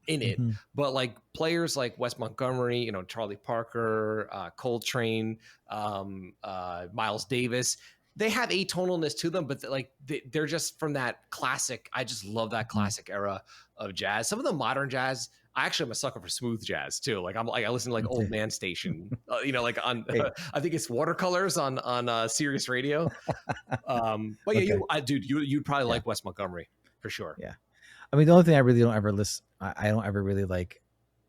S3: in it, but like players like Wes Montgomery, you know, Charlie Parker, Coltrane, Miles Davis, they have atonalness to them, but like they're just from that classic. I just love that classic era of jazz. Some of the modern jazz, I actually am a sucker for smooth jazz too. Like I listen to like Old Man Station, you know, like on I think it's Watercolors on Sirius Radio. But yeah, you'd probably like Wes Montgomery for sure.
S2: Yeah, I mean, the only thing I really don't ever listen, I don't ever really like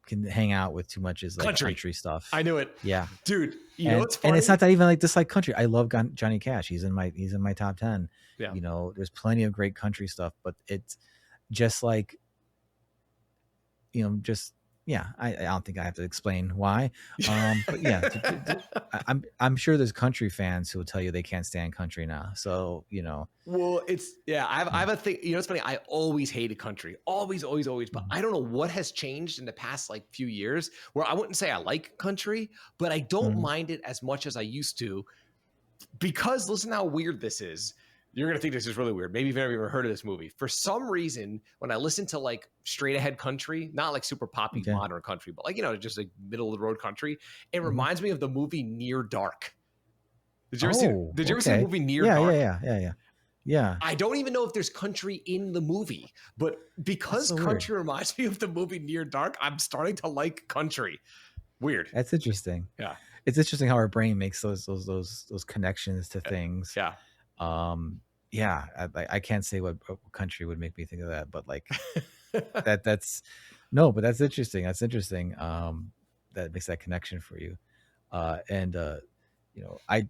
S2: can hang out with too much is like country stuff.
S3: I knew it.
S2: Yeah,
S3: dude. You know what's funny?
S2: And it's not that even like dislike country. I love Johnny Cash. He's in my top 10.
S3: Yeah.
S2: You know, there's plenty of great country stuff, but it's just like, you know, just I don't think I have to explain why. But yeah, I'm sure there's country fans who will tell you they can't stand country now. So, you know.
S3: Well, it's I have a thing. You know, it's funny. I always hated country, always. But I don't know what has changed in the past like few years. Where I wouldn't say I like country, but I don't mind it as much as I used to. Because listen how weird this is. You're gonna think this is really weird. Maybe you've never even heard of this movie. For some reason, when I listen to like straight ahead country, not like super poppy modern country, but like, you know, just like middle of the road country, it reminds me of the movie Near Dark. Did you ever see the movie Near Dark?
S2: Yeah.
S3: I don't even know if there's country in the movie, but because country reminds me of the movie Near Dark, I'm starting to like country. Weird.
S2: That's interesting.
S3: Yeah.
S2: It's interesting how our brain makes those connections to things.
S3: Yeah.
S2: I can't say what country would make me think of that, but like but that's interesting. That's interesting. That makes that connection for you. You know, I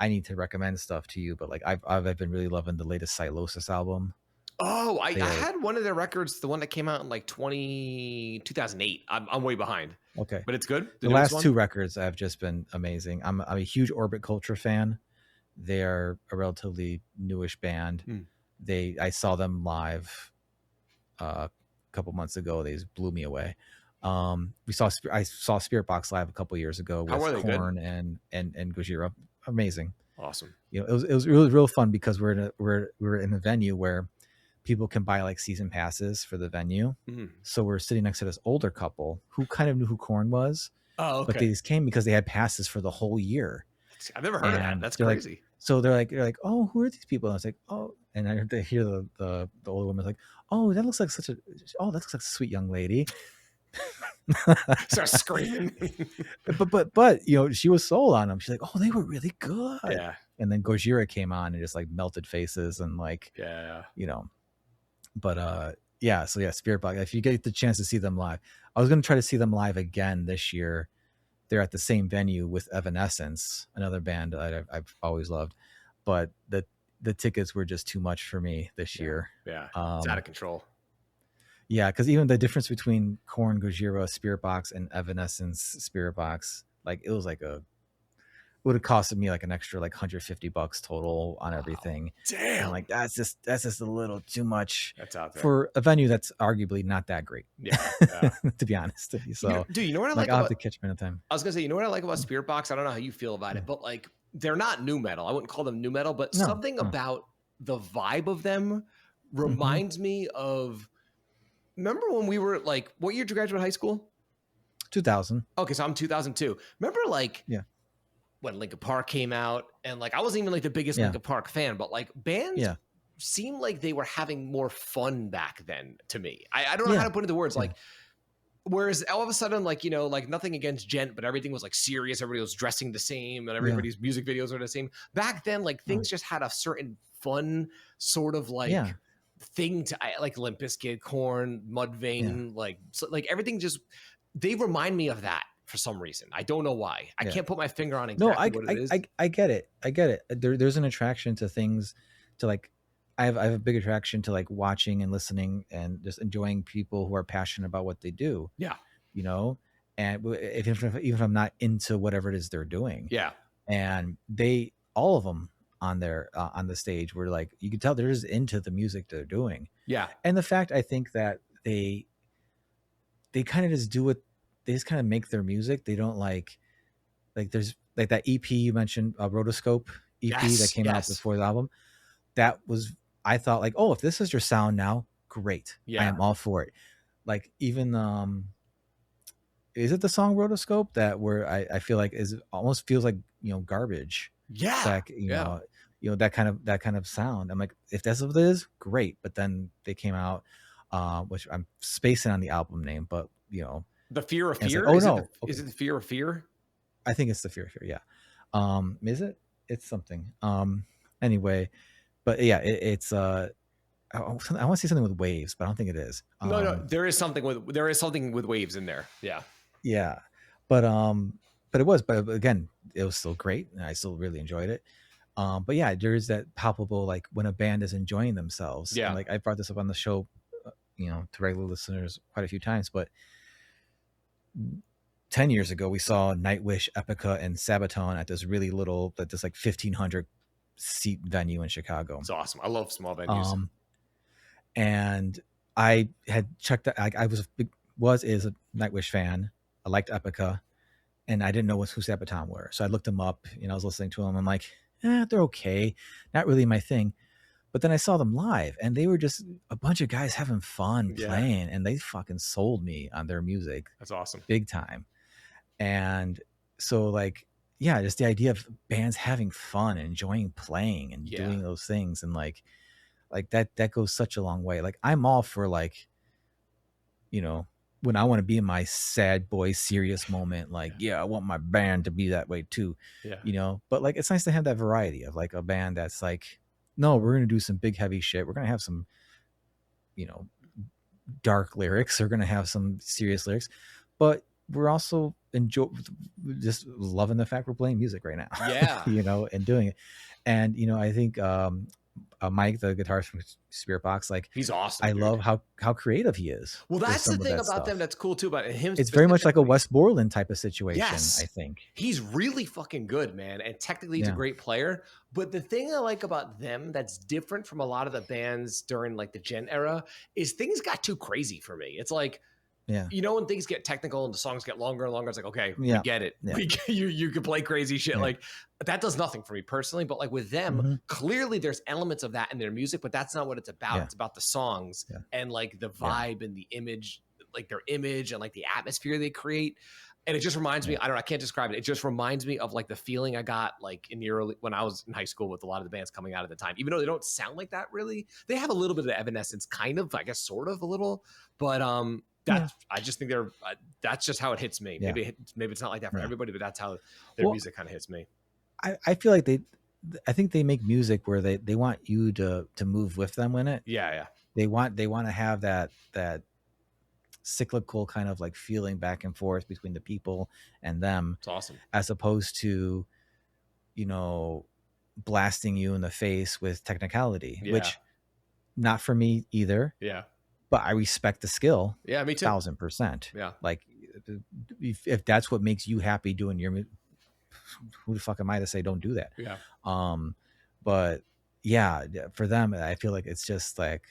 S2: need to recommend stuff to you, but like I've been really loving the latest Silosis album.
S3: Oh, I had one of their records, the one that came out in like 2008. I'm way behind.
S2: Okay,
S3: but it's good.
S2: The last two records have just been amazing. I'm a huge Orbit Culture fan. They're a relatively newish band. I saw them live a couple months ago. They just blew me away. I saw Spirit Box live a couple years ago with Korn and Gojira. Amazing.
S3: Awesome.
S2: You know, it was really real fun because we're in a venue where people can buy like season passes for the venue. So we're sitting next to this older couple who kind of knew who Korn was.
S3: Oh, okay.
S2: But they just came because they had passes for the whole year.
S3: I've never heard of that. That's crazy.
S2: Like, so they're like, oh, who are these people? And I was like, oh, and I hear the older woman like, oh, that looks like a sweet young lady.
S3: Start screaming.
S2: but you know, she was sold on them. She's like, oh, they were really good.
S3: Yeah.
S2: And then Gojira came on and just like melted faces and like, you know, but so Spirit Box. If you get the chance to see them live, I was going to try to see them live again this year. They're at the same venue with Evanescence, another band that I've always loved, but the tickets were just too much for me this year.
S3: Yeah, it's out of control.
S2: Yeah, because even the difference between Korn, Gojira, Spirit Box, and Evanescence Spirit Box, like it was like would have costed me like an extra like $150 total on everything.
S3: Damn,
S2: and like that's just a little too much.
S3: That's out there
S2: for a venue that's arguably not that great.
S3: Yeah.
S2: To be honest. So,
S3: you know what I like?
S2: I'll have to catch me in a time.
S3: I was gonna say, you know what I like about Spirit Box? I don't know how you feel about it, but like they're not nu metal. I wouldn't call them nu metal, but something about the vibe of them reminds me of. Remember when we were like, what year did you graduate high school?
S2: 2000.
S3: Okay, so I'm 2002. Remember like when Linkin Park came out, and like I wasn't even like the biggest
S2: Yeah.
S3: Linkin Park fan, but like bands
S2: Yeah.
S3: seemed like they were having more fun back then to me. I don't know
S2: Yeah.
S3: how to put it into words.
S2: Yeah.
S3: Like, whereas all of a sudden, like, you know, like nothing against gent, but everything was like serious. Everybody was dressing the same and everybody's music videos are the same. Back then, like things just had a certain fun sort of like thing to like Limp Bizkit, Korn, Mudvayne, like, so, like everything just, they remind me of that for some reason. I don't know why. I can't put my finger on exactly what it is.
S2: I get it. I get it. There's an attraction to things, to like, I have a big attraction to like watching and listening and just enjoying people who are passionate about what they do.
S3: Yeah.
S2: You know, and even if I'm not into whatever it is they're doing.
S3: Yeah.
S2: And they, all of them on their, on the stage were like, you can tell they're just into the music they're doing.
S3: Yeah.
S2: And the fact, I think that they kind of just do it. They just kind of make their music. They don't like there's like that EP you mentioned, Rotoscope EP that came out before the album. That was, I thought like, oh, if this is your sound now, great. I am all for it. Like even, is it the song Rotoscope that where I feel like is almost feels like, you know, garbage.
S3: Yeah.
S2: Like, you know, that kind of sound. I'm like, if that's what it is, great. But then they came out, which I'm spacing on the album name, but you know,
S3: The Fear of Fear.
S2: Like,
S3: Is it the Fear of Fear?
S2: I think it's the Fear of Fear. Yeah. Is it? It's something. Anyway, but yeah, it's I want to see something with waves, but I don't think it is.
S3: No, there is something with waves in there. Yeah.
S2: Yeah. But again, it was still great and I still really enjoyed it. But yeah, there's that palpable, like when a band is enjoying themselves.
S3: Yeah.
S2: And like I brought this up on the show, you know, to regular listeners quite a few times, but 10 years ago, we saw Nightwish, Epica, and Sabaton at this really little, this like 1,500 seat venue in Chicago.
S3: It's awesome. I love small venues.
S2: And I had checked that. I is a Nightwish fan. I liked Epica, and I didn't know who Sabaton were. So I looked them up. You know, I was listening to them. I'm like, they're okay. Not really my thing. But then I saw them live, and they were just a bunch of guys having fun playing, and they fucking sold me on their music.
S3: That's awesome.
S2: Big time. And so like, yeah, just the idea of bands having fun, enjoying playing and doing those things. And like that goes such a long way. Like I'm all for like, you know, when I want to be in my sad boy serious moment, like, I want my band to be that way too, you know, but like, it's nice to have that variety of like a band that's like, no, we're going to do some big heavy shit. We're going to have some, you know, dark lyrics. We're going to have some serious lyrics, but we're also just loving the fact we're playing music right now.
S3: Yeah.
S2: You know, and doing it. And, you know, I think, Mike, the guitarist from Spirit Box, like
S3: he's awesome.
S2: I love how creative he is.
S3: Well, that's the thing about them that's cool too about him.
S2: It's very much like a Wes Borland type of situation.
S3: Yes.
S2: I think
S3: he's really fucking good, man, and technically he's a great player. But the thing I like about them that's different from a lot of the bands during like the Gen era is things got too crazy for me. It's like, you know, when things get technical and the songs get longer and longer, it's like, okay, we get it. You can play crazy shit. Like that does nothing for me personally, but like with them, clearly there's elements of that in their music, but that's not what it's about. It's about the songs and like the vibe and the image, like their image and like the atmosphere they create. And it just reminds me, I can't describe it. It just reminds me of like the feeling I got like in the early, when I was in high school with a lot of the bands coming out at the time, even though they don't sound like that really. They have a little bit of Evanescence, kind of, I guess, sort of a little, but I just think that's just how it hits me. Maybe it's not like that for everybody, but that's how their music kind of hits me.
S2: I feel like I think they make music where they want you to move with them in it.
S3: Yeah.
S2: They want to have that cyclical kind of like feeling back and forth between the people and them.
S3: It's awesome.
S2: As opposed to, you know, blasting you in the face with technicality, which not for me either.
S3: Yeah.
S2: But I respect the skill.
S3: Yeah, me too.
S2: 1,000%.
S3: Yeah.
S2: Like if that's what makes you happy doing your, who the fuck am I to say don't do that?
S3: Yeah.
S2: But yeah, for them, I feel like it's just like,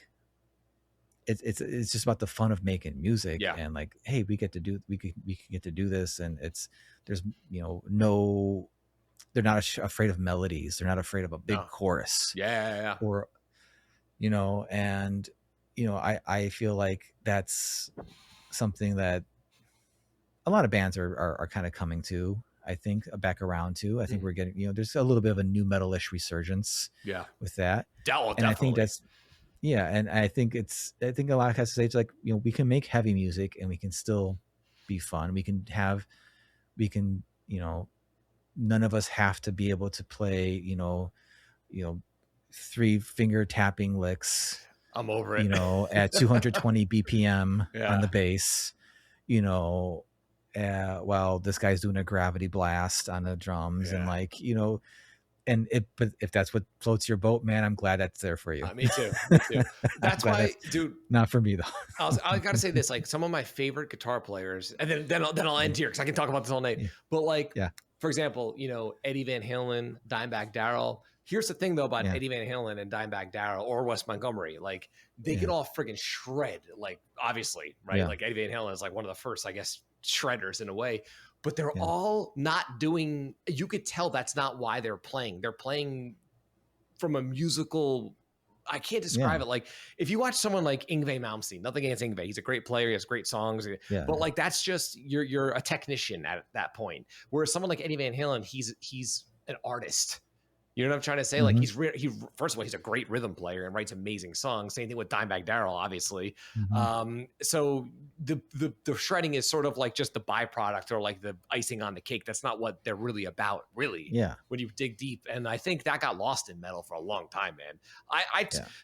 S2: it's just about the fun of making music and like, hey, we get to do this. And there's, you know, they're not afraid of melodies. They're not afraid of a big chorus.
S3: Yeah.
S2: Or, you know, and, you know, I feel like that's something that a lot of bands are kind of coming to. I think back around to. I think we're getting, there's a little bit of a new metal-ish resurgence.
S3: Yeah.
S2: With that,
S3: Definitely.
S2: I think that's. Yeah, and I think a lot has to say it's like, we can make heavy music and we can still be fun. We can, none of us have to be able to play, 3-finger tapping licks.
S3: I'm over it.
S2: At 220 BPM on the bass, while this guy's doing a gravity blast on the drums and but if that's what floats your boat, man, I'm glad that's there for you.
S3: Me too. That's why, dude.
S2: Not for me though.
S3: I gotta say this, like some of my favorite guitar players, and then I'll end here because I can talk about this all night. Yeah. But for example, Eddie Van Halen, Dimebag Darrell. Here's the thing though about Eddie Van Halen and Dimebag Darrell or Wes Montgomery, like they can all friggin' shred, like obviously, right? Like Eddie Van Halen is like one of the first, I guess, shredders in a way. But they're all not doing, you could tell that's not why they're playing. They're playing from a musical, I can't describe it. Like if you watch someone like Yngwie Malmsteen, nothing against Yngwie, he's a great player, he has great songs, but like that's just, you're a technician at that point. Whereas someone like Eddie Van Halen, he's an artist. You know what I'm trying to say? Like he first of all, he's a great rhythm player and writes amazing songs. Same thing with Dimebag Darrell, obviously. So the shredding is sort of like just the byproduct or like the icing on the cake. That's not what they're really about, really. Yeah. When you dig deep, and I think that got lost in metal for a long time, man.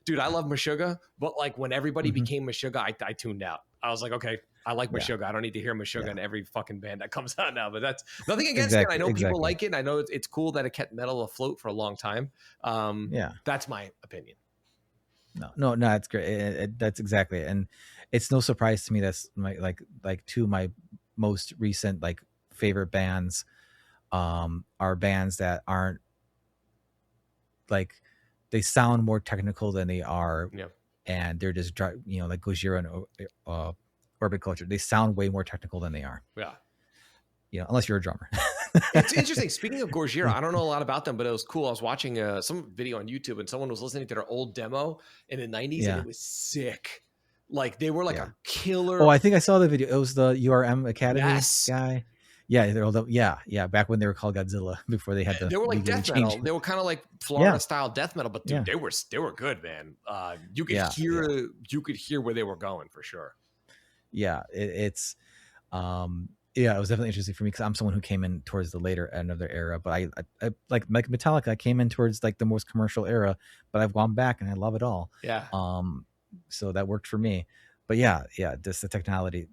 S3: Dude, I love Meshuggah, but like when everybody became Meshuggah, I tuned out. I was like, okay, I like Meshuggah. I don't need to hear Meshuggah in every fucking band that comes out now. But that's nothing against it. I know people like it. I know it's cool that it kept metal afloat for a long time. That's my opinion.
S2: No, it's great. That's exactly it. And it's no surprise to me that's my like two of my most recent like favorite bands are bands that aren't like, they sound more technical than they are. Yeah. And they're just, like Gojira and Orbit Culture. They sound way more technical than they are. Yeah. Unless you're a drummer.
S3: It's interesting. Speaking of Gojira, I don't know a lot about them, but it was cool. I was watching some video on YouTube and someone was listening to their old demo in the 90s and it was sick. Like they were like a killer.
S2: Oh, I think I saw the video. It was the URM Academy guy. Yeah, they're all back when they were called Godzilla, before they had the.
S3: They were like death metal. They were kind of like Florida style death metal, but dude, they were good, man. You could hear where they were going for sure. Yeah,
S2: it was definitely interesting for me because I'm someone who came in towards the later end of their era, but I like Metallica. I came in towards like the most commercial era, but I've gone back and I love it all. Yeah. So that worked for me, but just the technology.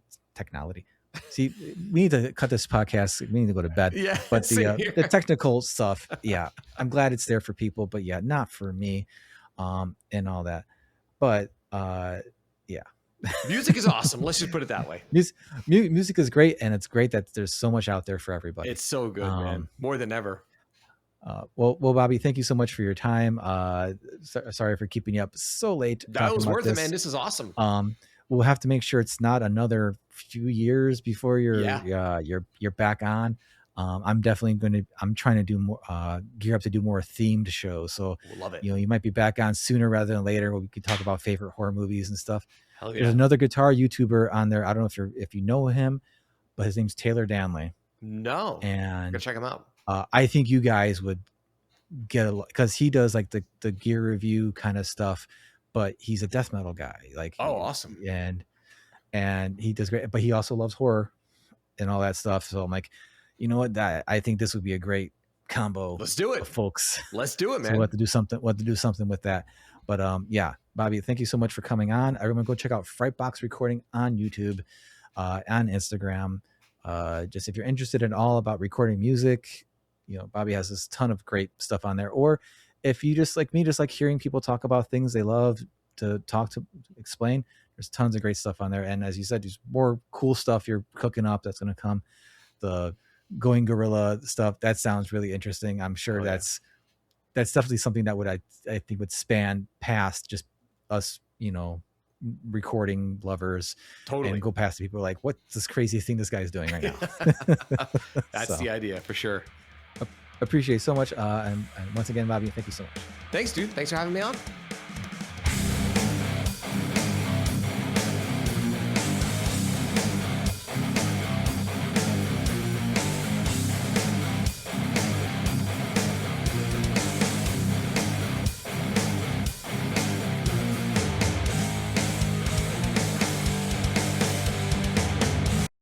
S2: See, we need to cut this podcast. We need to go to bed. Yeah, but the technical stuff, I'm glad it's there for people, but not for me, and all that. But
S3: music is awesome. Let's just put it that way.
S2: Music is great, and it's great that there's so much out there for everybody.
S3: It's so good, man. More than ever.
S2: Well, Bobby, thank you so much for your time. Sorry for keeping you up so late.
S3: That was worth it, man. This is awesome.
S2: We'll have to make sure it's not another few years before you're back on. I'm trying to do more, gear up to do more themed shows. So
S3: we'll love it.
S2: You might be back on sooner rather than later, where we could talk about favorite horror movies and stuff.
S3: Hell yeah.
S2: There's another guitar YouTuber on there. I don't know if you know him, but his name's Taylor Danley.
S3: No,
S2: and
S3: go check him out.
S2: I think you guys would get because he does like the gear review kind of stuff, but he's a death metal guy. Like,
S3: awesome.
S2: And he does great, but he also loves horror and all that stuff. So I'm like, you know what? I think this would be a great combo.
S3: Let's do it,
S2: folks.
S3: Let's do it, man.
S2: So we'll have to do something. We'll have to do something with that. But Bobby, thank you so much for coming on. Everyone go check out Frightbox Recording on YouTube, on Instagram. Just if you're interested in all about recording music, Bobby has this ton of great stuff on there. Or if you just like me, just like hearing people talk about things they love to explain, there's tons of great stuff on there. And as you said, there's more cool stuff you're cooking up that's going to come. The going gorilla stuff, that sounds really interesting. I'm sure that's definitely something that I think would span past just us, recording lovers. Totally. And go past the people like, what's this crazy thing this guy's doing right now?
S3: That's the idea for sure.
S2: Appreciate it so much. And once again, Bobby, thank you so much.
S3: Thanks, dude. Thanks for having me on.